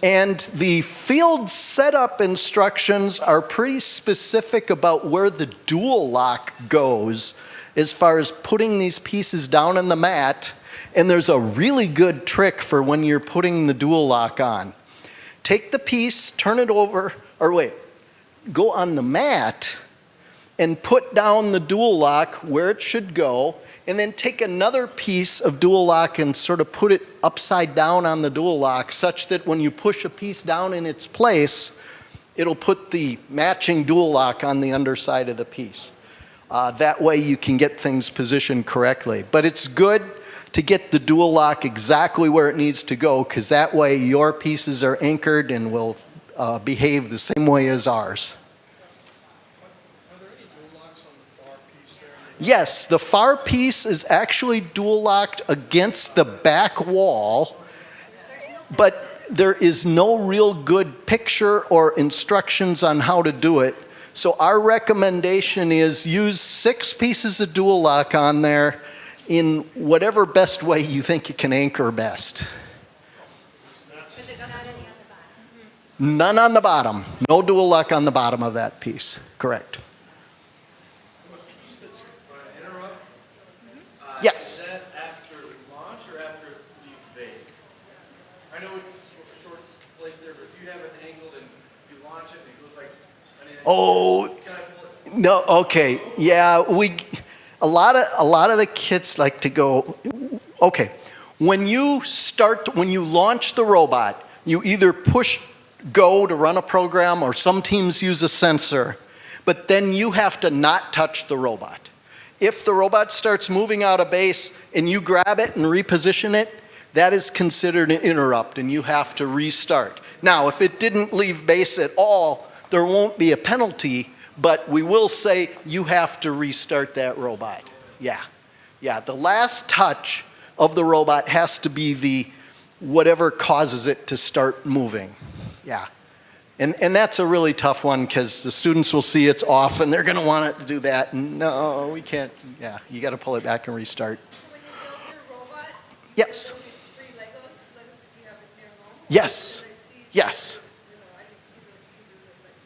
And the field setup instructions are pretty specific about where the dual lock goes as far as putting these pieces down on the mat. And there's a really good trick for when you're putting the dual lock on. Take the piece, turn it over, or wait, go on the mat and put down the dual lock where it should go, and then take another piece of dual lock and sort of put it upside down on the dual lock such that when you push a piece down in its place, it'll put the matching dual lock on the underside of the piece. That way you can get things positioned correctly. But it's good to get the dual lock exactly where it needs to go, because that way your pieces are anchored and will behave the same way as ours. Yes, the far piece is actually dual locked against the back wall, but there is no real good picture or instructions on how to do it. So our recommendation is use 6 pieces of dual lock on there in whatever best way you think you can anchor best. None on the bottom. No dual lock on the bottom of that piece. Correct. Yes. Is that after launch or after it leaves base? I know it's a short place there, but if you have it angled and you launch it and it goes like, Oh, no, okay. Yeah, a lot of the kids like to go, okay. When you launch the robot, you either push go to run a program, or some teams use a sensor, but then you have to not touch the robot. If the robot starts moving out of base and you grab it and reposition it, that is considered an interrupt and you have to restart. Now, if it didn't leave base at all, there won't be a penalty, but we will say you have to restart that robot. Yeah, the last touch of the robot has to be the whatever causes it to start moving. Yeah. And that's a really tough one because the students will see it's off and they're going to want it to do that. And no, we can't. Yeah, you got to pull it back and restart. So when you build your robot, yes. you build free Legos that you have in your home? Yes. Yes. I didn't see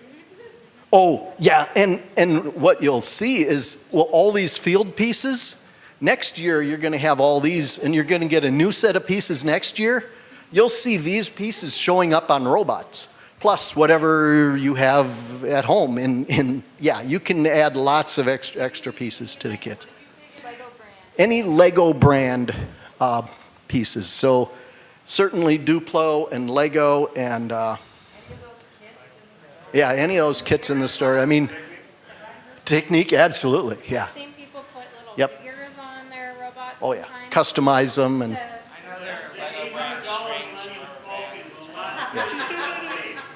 those pieces. Oh, yeah. And what you'll see is, well, all these field pieces, next year you're going to have all these and you're going to get a new set of pieces next year. You'll see these pieces showing up on robots. Plus whatever you have at home. Yeah, you can add lots of extra pieces to the kit. Any Lego brand pieces. So certainly Duplo and Lego and Yeah, any of those kits in the store. I mean, technique, absolutely, yeah. I've seen people put little Yep. figures on their robots. Oh, yeah. sometimes. Customize them and,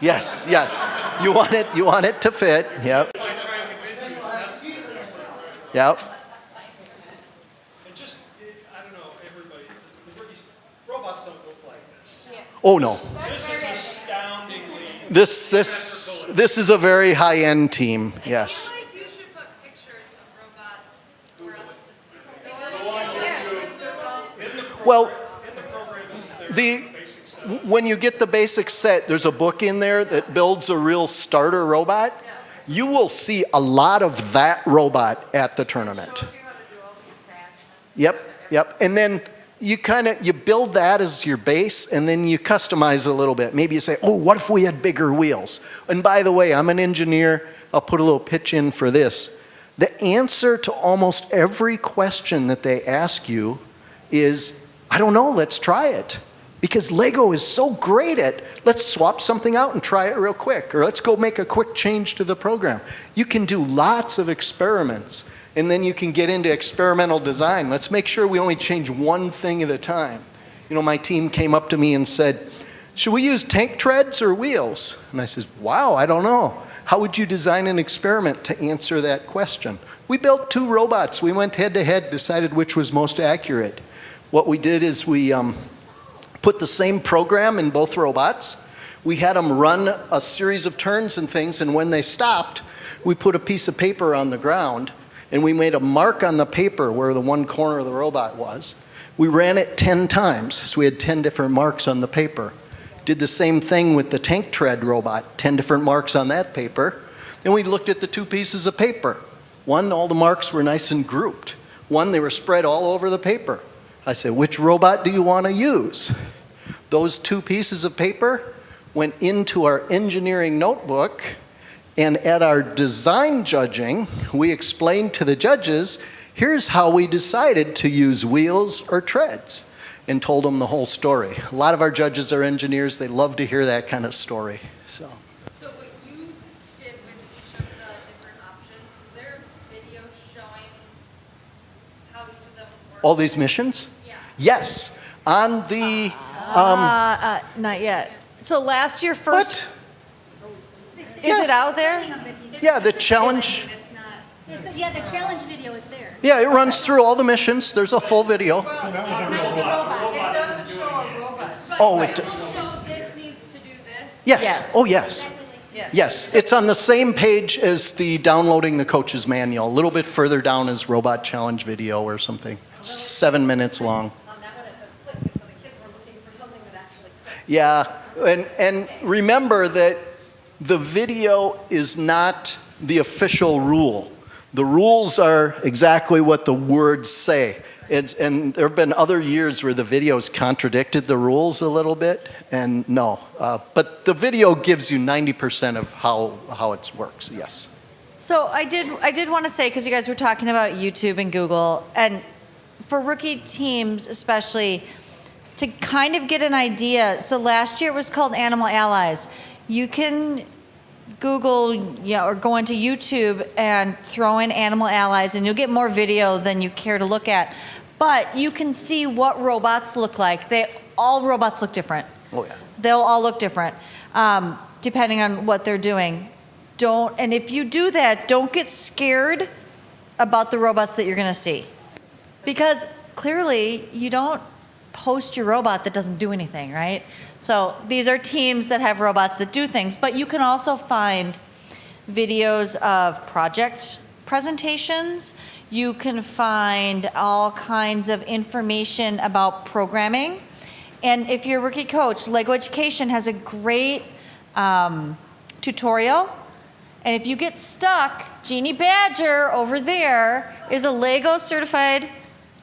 yes, yes. You want it to fit, yep. Yep. And just, I don't know, everybody, the rookies, robots don't look like this. Oh, no. This is astoundingly. This is a very high-end team, yes. I feel like you should put pictures of robots for us to see. Well, when you get the basic set, there's a book in there that builds a real starter robot. You will see a lot of that robot at the tournament. Yep, yep. And then you build that as your base, and then you customize a little bit. Maybe you say, oh, what if we had bigger wheels? And by the way, I'm an engineer. I'll put a little pitch in for this. The answer to almost every question that they ask you is, I don't know, let's try it. Because Lego is so great at, let's swap something out and try it real quick, or let's go make a quick change to the program. You can do lots of experiments, and then you can get into experimental design. Let's make sure we only change one thing at a time. You know, my team came up to me and said, should we use tank treads or wheels? And I said, wow, I don't know. How would you design an experiment to answer that question? We built 2 robots. We went head to head, decided which was most accurate. What we did is we put the same program in both robots. We had them run a series of turns and things, and when they stopped, we put a piece of paper on the ground, and we made a mark on the paper where the one corner of the robot was. We ran it 10 times, so we had 10 different marks on the paper. Did the same thing with the tank tread robot, 10 different marks on that paper. Then we looked at the 2 pieces of paper. One, all the marks were nice and grouped. One, they were spread all over the paper. I said, which robot do you want to use? Those 2 pieces of paper went into our engineering notebook, and at our design judging, we explained to the judges, here's how we decided to use wheels or treads, and told them the whole story. A lot of our judges are engineers. They love to hear that kind of story. So So what you did with each of the different options, is there a video showing how each of them work? all these missions? Yeah. Yes. On the... Not yet. So last year first. Is it out there? Yeah, the challenge. Yeah, the challenge video is there. Yeah, it runs through all the missions. There's a full video. It doesn't show a robot. Oh, But it it will show this needs to do this. Yes. Oh, yes. Yes. It's on the same page as the downloading the coach's manual. A little bit further down is robot challenge video or something. 7 minutes long. On that one, it says click, so the kids were looking for something that actually clicked. Yeah, and remember that the video is not the official rule. The rules are exactly what the words say. And there have been other years where the videos contradicted the rules a little bit, and no. But the video gives you 90% of how it works, yes. So I did want to say, because you guys were talking about YouTube and Google, and for rookie teams especially, to kind of get an idea. So last year it was called Animal Allies. You can Google, or go into YouTube and throw in Animal Allies, and you'll get more video than you care to look at. But you can see what robots look like. All robots look different. Oh, yeah. They'll all look different, depending on what they're doing. And if you do that, don't get scared about the robots that you're going to see. Because clearly, you don't post your robot that doesn't do anything, right? So these are teams that have robots that do things, but you can also find videos of project presentations. You can find all kinds of information about programming. And if you're a rookie coach, Lego Education has a great tutorial. And if you get stuck, Jeannie Badger over there is a Lego certified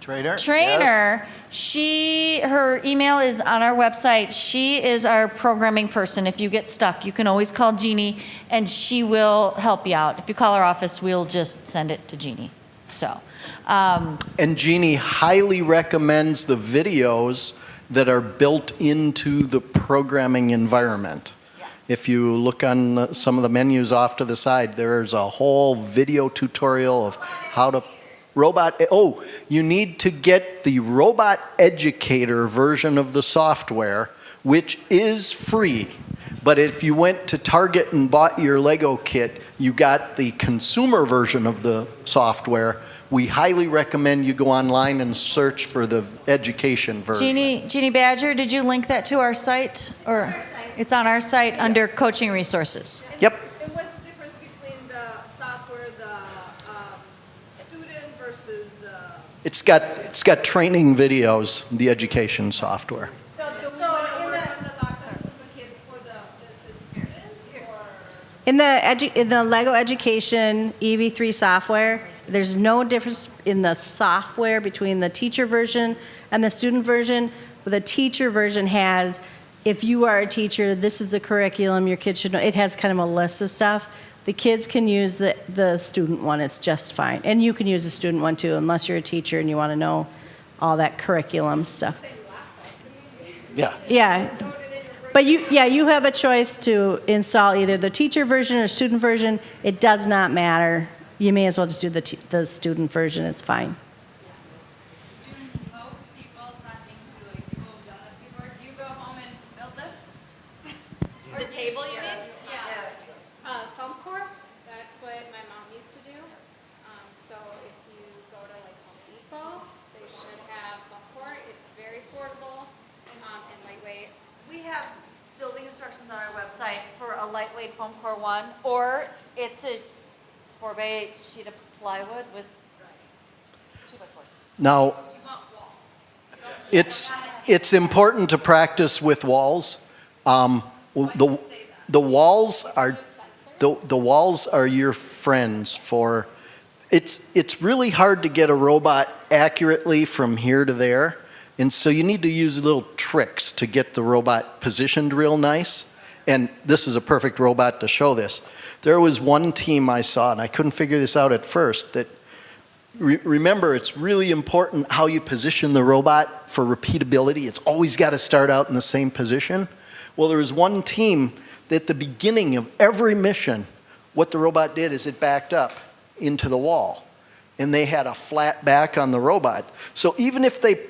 Trainer. Yes. Her email is on our website. She is our programming person. If you get stuck, you can always call Jeannie, and she will help you out. If you call our office, we'll just send it to Jeannie. So. And Jeannie highly recommends the videos that are built into the programming environment. If you look on some of the menus off to the side, there's a whole video tutorial of how to oh, you need to get the Robot Educator version of the software, which is free. But if you went to Target and bought your Lego kit, you got the consumer version of the software. We highly recommend you go online and search for the education version. Jeannie Badger, did you link that to our site? Or it's on our site under coaching resources. Yep. And what's the difference between the software, the student versus the... It's got training videos, the education software. So we want to work on the laptops for the kids for the students, or... In the Lego Education EV3 software, there's no difference in the software between the teacher version and the student version. The teacher version has, if you are a teacher, this is the curriculum your kids should know. It has kind of a list of stuff. The kids can use the student one, it's just fine. And you can use the student one too, unless you're a teacher and you want to know all that curriculum stuff. Yeah. Yeah. But you have a choice to install either the teacher version or student version. It does not matter. You may as well just do the student version. It's fine. Most people talking to people who've done this before, do you go home and build this? The table, you mean? Yeah. Foam core, that's what my mom used to do. So if you go to like Home Depot, they should have foam core. It's very affordable and lightweight. We have building instructions on our website for a lightweight foam core one, or it's a 4x8 sheet of plywood with 2x4s. Now, it's important to practice with walls. The walls are your friends for. It's really hard to get a robot accurately from here to there, and so you need to use little tricks to get the robot positioned real nice. And this is a perfect robot to show this. There was one team I saw, and I couldn't figure this out at first, that remember, it's really important how you position the robot for repeatability. It's always got to start out in the same position. Well, there was one team that at the beginning of every mission, what the robot did is it backed up into the wall, and they had a flat back on the robot. So even if they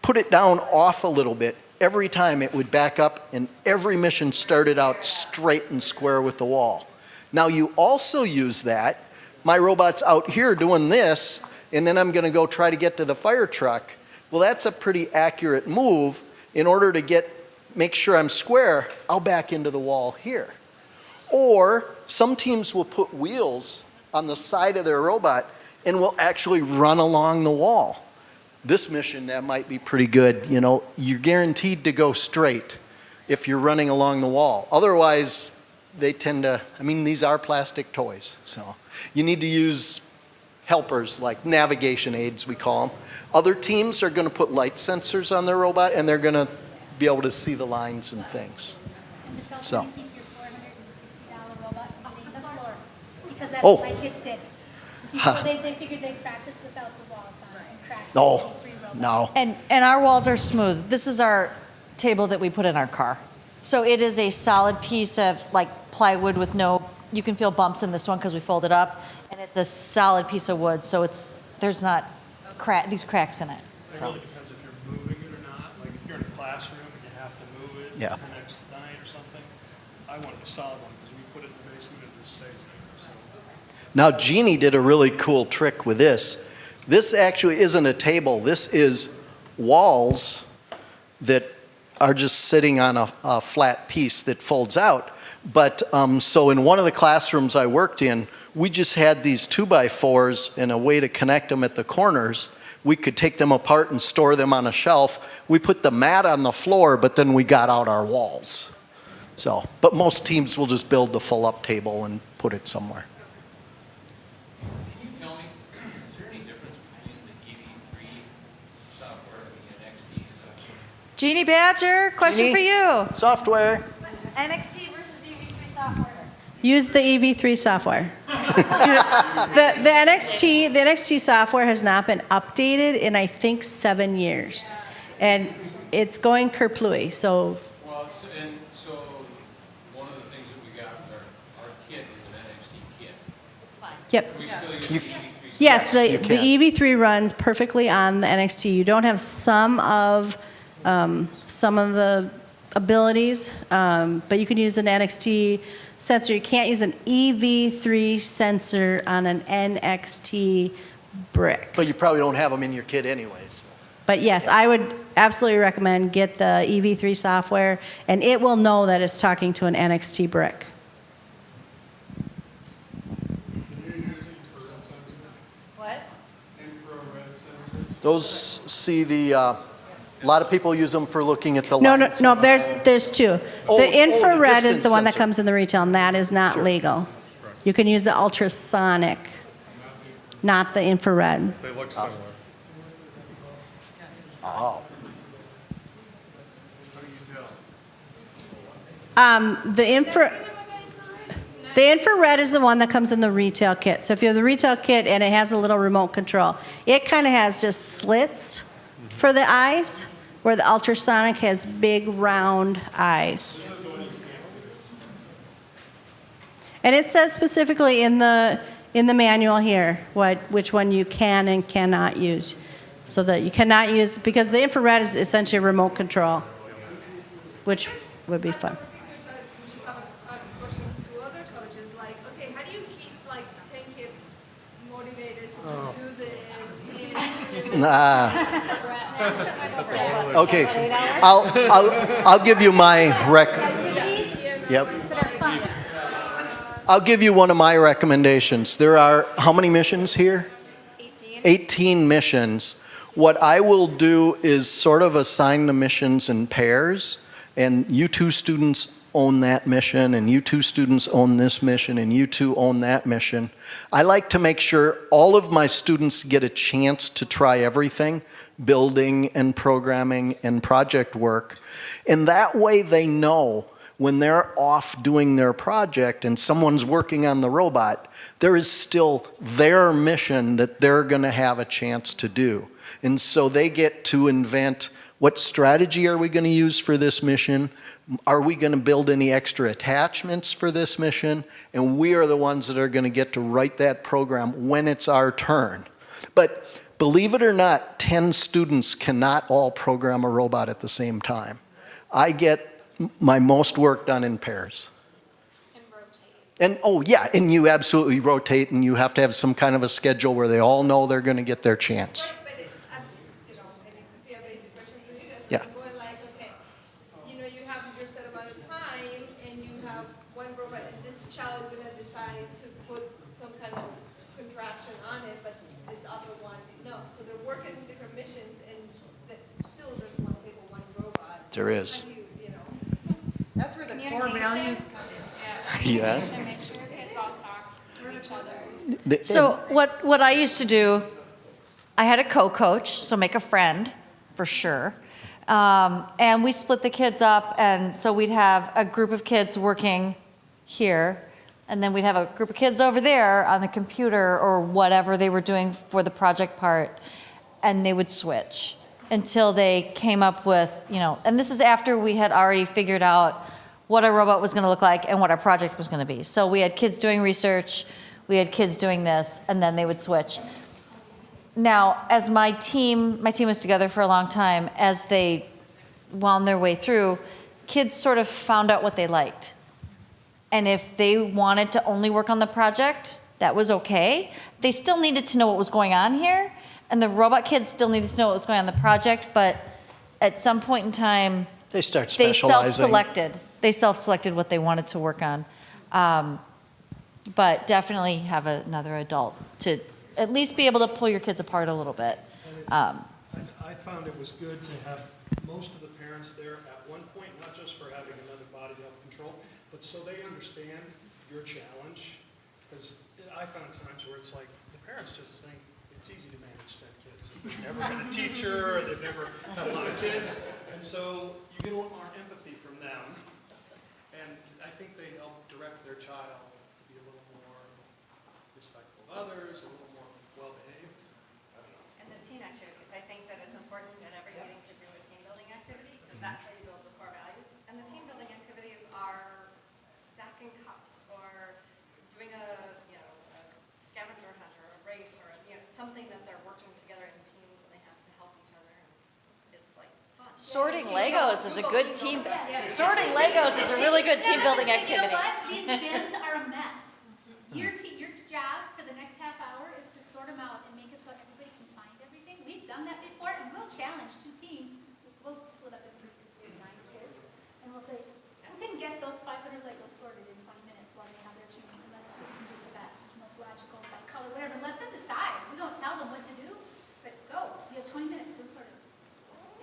put it down off a little bit, every time it would back up, and every mission started out straight and square with the wall. Now you also use that. My robot's out here doing this, and then I'm going to go try to get to the fire truck. Well, that's a pretty accurate move. In order to make sure I'm square, I'll back into the wall here. Or some teams will put wheels on the side of their robot and will actually run along the wall. This mission, that might be pretty good. You know, you're guaranteed to go straight if you're running along the wall. Otherwise, they tend to, these are plastic toys, so you need to use helpers like navigation aids, we call them. Other teams are going to put light sensors on their robot, and they're going to be able to see the lines and things. So. Keep your $450 robot hitting the floor, because that's Oh. what my kids did. Before they figured they'd practice without the walls on and practice Oh, with 3 robots. no. And our walls are smooth. This is our table that we put in our car. So it is a solid piece of like plywood with you can feel bumps in this one because we fold it up, and it's a solid piece of wood, so there's not these cracks in it. So it really depends if you're moving it or not. Like if you're in a classroom and you have to move it Yeah. the next night or something, I wanted a solid one because we put it in the basement and it stays there. So. Now, Jeannie did a really cool trick with this. This actually isn't a table. This is walls that are just sitting on a flat piece that folds out. But so in one of the classrooms I worked in, we just had these 2x4s and a way to connect them at the corners. We could take them apart and store them on a shelf. We put the mat on the floor, but then we got out our walls. So, but most teams will just build the full up table and put it somewhere. Can you tell me, is there any difference between the EV3 software and the NXT software? Jeannie Badger, question for you. Software. NXT versus EV3 software. Use the EV3 software. the NXT software has not been updated in I think 7 years, and it's going kerplooey. So Well, and so one of the things Yep. You- Yes, the you can. EV3 runs perfectly on the NXT. You don't have some of the abilities, but you can use an NXT sensor. You can't use an EV3 sensor on an NXT brick. But you probably don't have them in your kit anyways. But yes, I would absolutely recommend get the EV3 software, and it will know that it's talking to an NXT brick. What? Those a lot of people use them for looking at the No, lights. no, there's two. Oh, The infrared is distance the one that sensor. comes in the retail, and that is not legal. You can use the ultrasonic, not the infrared. They look similar. Oh. The infrared is the one that comes in the retail kit. So if you have the retail kit and it has a little remote control, it kind of has just slits for the eyes, where the ultrasonic has big round eyes. And it says specifically in the manual here which one you can and cannot use. So that you cannot use, because the infrared is essentially a remote control, which would be fun. We just have a question to other coaches, like, okay, how do you keep like 10 kids motivated to do this? And Okay, I'll give you my Yep. I'll give you one of my recommendations. There are how many missions here? 18 missions. What I will do is sort of assign the missions in pairs, and you two students own that mission, and you two students own this mission, and you two own that mission. I like to make sure all of my students get a chance to try everything, building and programming and project work, and that way they know when they're off doing their project and someone's working on the robot, there is still their mission that they're going to have a chance to do. And so they get to invent, what strategy are we going to use for this mission? Are we going to build any extra attachments for this mission? And we are the ones that are going to get to write that program when it's our turn. But believe it or not, 10 students cannot all program a robot at the same time. I get my most work done in pairs. And oh yeah, and you absolutely rotate, and you have to have some kind of a schedule where they all know they're going to get their chance. Yeah. Going like, okay, you know, you have your set amount of time, and you have one robot, and this child is going to decide to put some kind of contraption on it, but this other one, no. So they're working different missions, and still there's one table, one robot. There is. That's where the core values come in. Yes. Make sure kids all talk to each other. So what I used to do, I had a co-coach, so make a friend, for sure. And we split the kids up, and so we'd have a group of kids working here, and then we'd have a group of kids over there on the computer or whatever they were doing for the project part, and they would switch until they came up with, and this is after we had already figured out what our robot was going to look like and what our project was going to be. So we had kids doing research, we had kids doing this, and then they would switch. Now, as my team was together for a long time, as they wound their way through, kids sort of found out what they liked. And if they wanted to only work on the project, that was okay. They still needed to know what was going on here, and the robot kids still needed to know what was going on in the project, but at some point in time, they start specializing. They self-selected what they wanted to work on. But definitely have another adult to at least be able to pull your kids apart a little bit. I found it was good to have most of the parents there at one point, not just for having another body to help control, but so they understand your challenge. Because I found times where it's like the parents just think it's easy to manage 10 kids. They've never been a teacher, or they've never had a lot of kids, and so you get a little more empathy from them. And I think they help direct their child to be a little more respectful of others, a little more well-behaved. And the team activities, I think that it's important in every meeting to do a team building activity, because that's how you build the core values. And the team building activities are stacking cups or doing a Sorting Legos is a good team. Sorting Legos is a really good team building activity. You know what? These bins are a mess. Your job for the next half hour is to sort them out and make it so everybody can find everything. We've done that before, and we'll challenge 2 teams. We'll split up in 3 because we have 9 kids, and we'll say, who can get those 500 Legos sorted in 20 minutes while they have their team? And let's see who can do the best, most logical, by color, whatever. Let them decide. We don't tell them what to do, but go. You have 20 minutes, go sort it.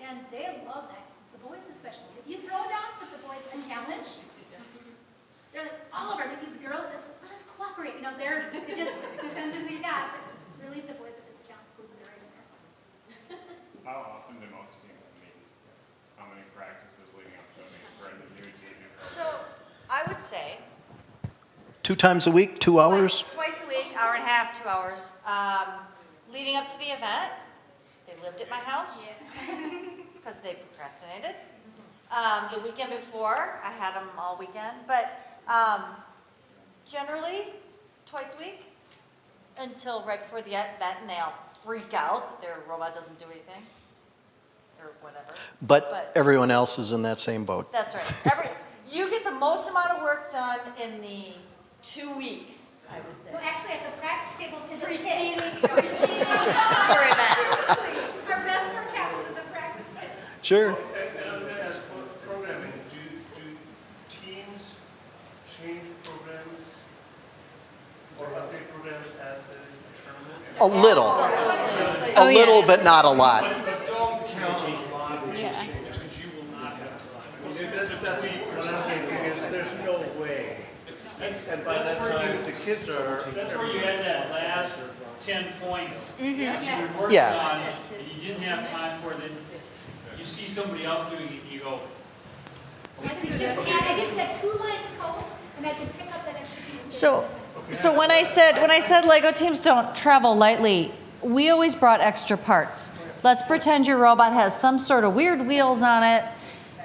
And they love that. The boys especially. If you throw down with the boys a challenge, they're like, all over. Maybe the girls, let's cooperate. You know, it just depends on who you got. But really, the boys, if it's a challenge, they're right in there. How often do most teams meet? How many practices leading up to a meet for the new team? So I would say 2 times a week, 2 hours? twice a week, hour and a half, 2 hours. Leading up to the event, they lived at my house because they procrastinated. The weekend before, I had them all weekend, but generally twice a week until right before the event, and they all freak out that their robot doesn't do anything or whatever. But everyone else is in that same boat. That's right. You get the most amount of work done in the 2 weeks, I would say. No, actually, at the practice table, Preceding your event. Our best work happens at the practice table. Sure. And I'm going to ask, programming, do teams change programs or update programs at the tournament? A little. A little, but not a lot. But don't count on a lot of these changes, because you will not have time. That's what I'm saying, because there's no way. And by that time, the kids are. That's where you had that last 10 points that you were working Yeah. on, and you didn't have time for it. You see somebody else doing it, and you go, I just said 2 lines of code, and I can pick up that extra piece. So when I said Lego teams don't travel lightly, we always brought extra parts. Let's pretend your robot has some sort of weird wheels on it,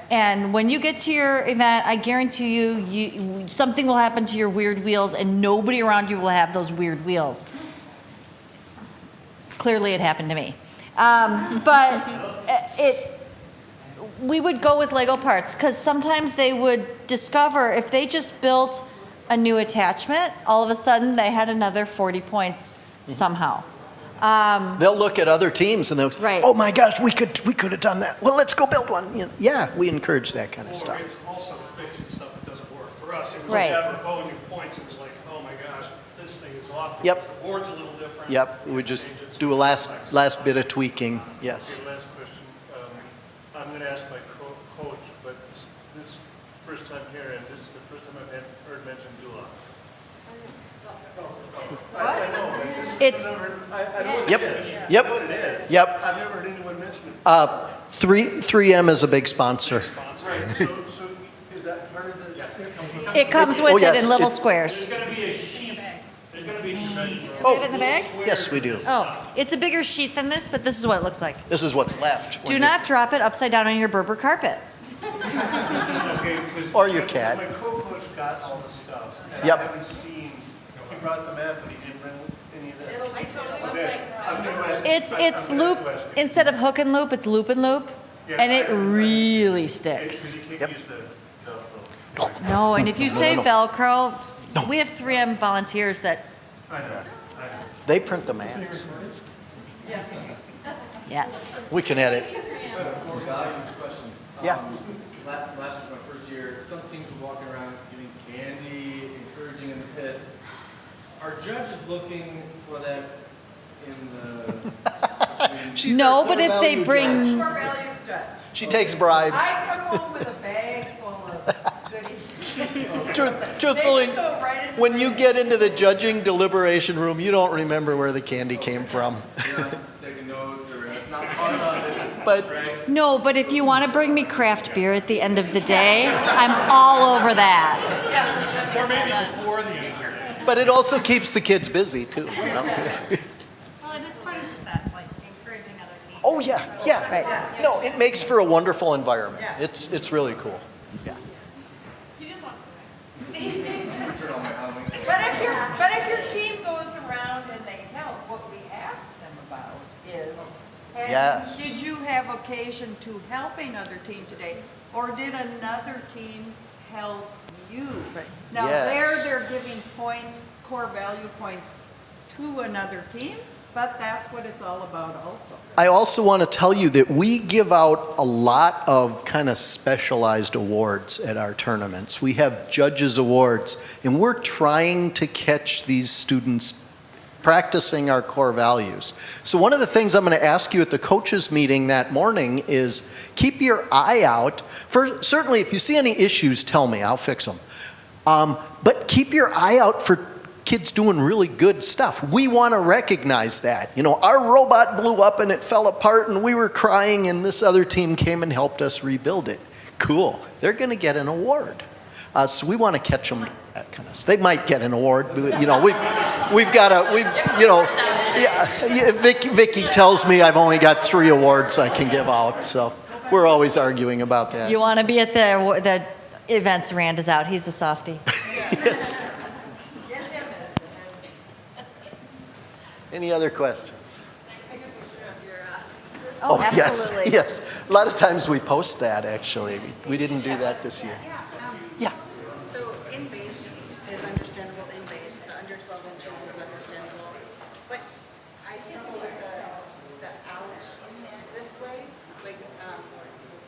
and when you get to your event, I guarantee you something will happen to your weird wheels, and nobody around you will have those weird wheels. Clearly, it happened to me, we would go with Lego parts because sometimes they would discover if they just built a new attachment, all of a sudden they had another 40 points somehow. They'll look at other teams and they'll say, oh my gosh, we could have done that. Well, let's go build one. You know, yeah, we encourage that kind of stuff. It's also fixing stuff that doesn't work. For us, it was Right. never new points. It was like, oh my gosh, this thing is off. Yep. because The board's a little different. Yep, we would just do a last bit of tweaking, yes. Okay, last question. I'm going to ask my coach, but this is the first time here, and this is the first time I've heard mentioned Dula. I know, but this is It's- I know what Yep, it is. yep, I know what it is. yep. I've never heard anyone mention it. 3M is a big sponsor. Right, so is that part of the? It comes with Oh, it yes, in little it- squares. there's going to be a sheet. There's going to be a sheet. Do you have it in the bag? Yes, we do. Oh, it's a bigger sheet than this, but this is what it looks like. This is what's left. Do not drop it upside down on your Berber carpet. Okay, because Or your cat. My co-coach got all the stuff. And Yep. I haven't seen, he brought the map, but he didn't bring any of that. Okay, I'm going to ask. It's loop, instead of hook and loop, it's loop and loop, and it really sticks. Because you can't use the Velcro. No, and if you say No. Velcro, we have 3M volunteers that, I know. They print the maps. yes. We can edit. More values question. Yeah. Last was my first year. Some teams were walking around giving candy, encouraging in the pits. Are judges looking for that in the? No, but if they bring, Core values judge. She takes bribes. I come home with a bag full of goodies. Truthfully, They just go right into when you get into the judging deliberation room, you don't remember where the candy came from. Taking notes, or it's not part of it. But no, but if you want to bring me craft beer at the end of the day, I'm all over that. Or maybe before the end of the day. but it also keeps the kids busy too. You know? Well, and it's part of just that, like encouraging other teams. Oh yeah. Right. No, it makes for a wonderful environment. It's really cool. Yeah. He just wants to win. But if your team goes around and they help, what we ask them about is, And Yes. did you have occasion to help another team today? Or did another team help you? Now Yes. they're giving points, core value points to another team, but that's what it's all about also. I also want to tell you that we give out a lot of kind of specialized awards at our tournaments. We have judges' awards, and we're trying to catch these students practicing our core values. So one of the things I'm going to ask you at the coaches meeting that morning is keep your eye out. For, certainly, if you see any issues, tell me. I'll fix them. But keep your eye out for kids doing really good stuff. We want to recognize that. You know, our robot blew up and it fell apart and we were crying and this other team came and helped us rebuild it. Cool. They're going to get an award. So we want to catch them. That kind of stuff. They might get an award. But, you know, we've got to, you know, yeah, Vicky tells me I've only got 3 awards I can give out. So we're always arguing about that. You want to be at the events, Rand is out. He's a softie. Yes. Any other questions? Oh, yes, absolutely. yes. A lot of times we post that, actually. We didn't do that this year. Yeah. So in base is understandable in base, the under 12 inches is understandable. But I struggle with the out this way, like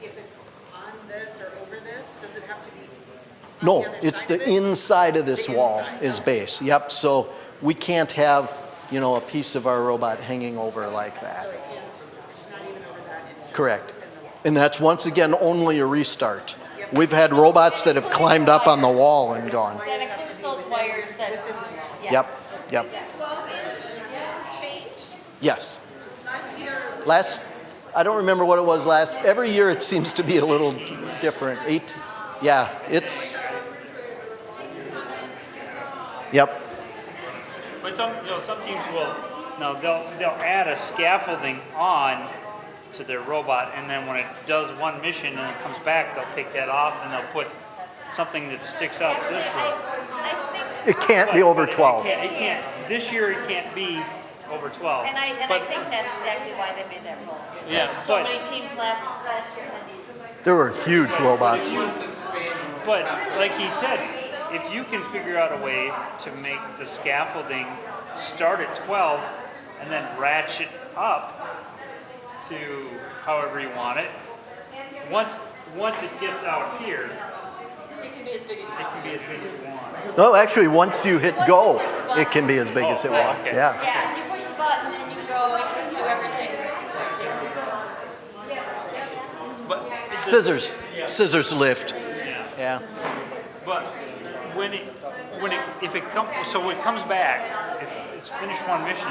if it's on this or over this, does it have to be on No, the other it's side of the it? inside of this The wall inside. is base. Yep, so we can't have, you know, a piece of our robot hanging over like that. So it can't, it's not even over that, it's just Correct. within the wall. And that's once again only a restart. We've had robots that have climbed up on the wall and gone. That includes those wires that, Yep, yep, 12-inch changed yes. last year. I don't remember what it was last, every year it seems to be a little different. Yeah, it's, yep. But some teams will, no, they'll add a scaffolding on to their robot, and then when it does one mission and it comes back, they'll take that off and they'll put something that sticks out this way. It can't be over 12. It can't, this year it can't be over 12. and I But- think that's exactly why they made that rule. Yeah, So but- many teams last year had these. There were huge robots. But like he said, if you can figure out a way to make the scaffolding start at 12 and then ratchet up to however you want it, once it gets out here, It can be as big as. it can be as big as you want. No, actually, once you hit go, it can be as big as it wants, okay. yeah. Yeah, you push the button and you go, it can do everything. But Scissors lift, yeah. But if it comes, so when it comes back, if it's finished one mission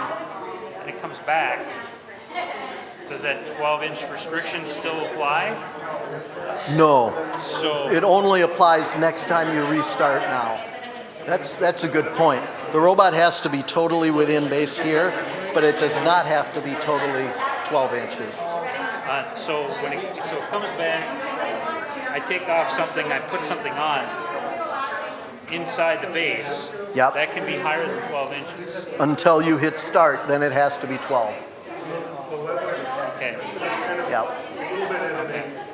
and it comes back, does that 12-inch restriction still apply? No, So it only applies next time you restart now. That's a good point. The robot has to be totally within base here, but it does not have to be totally 12 inches. so when it comes back, I take off something, I put something on inside the base. Yep. That can be higher than 12 inches. Until you hit start, then it has to be 12. Okay. Yep.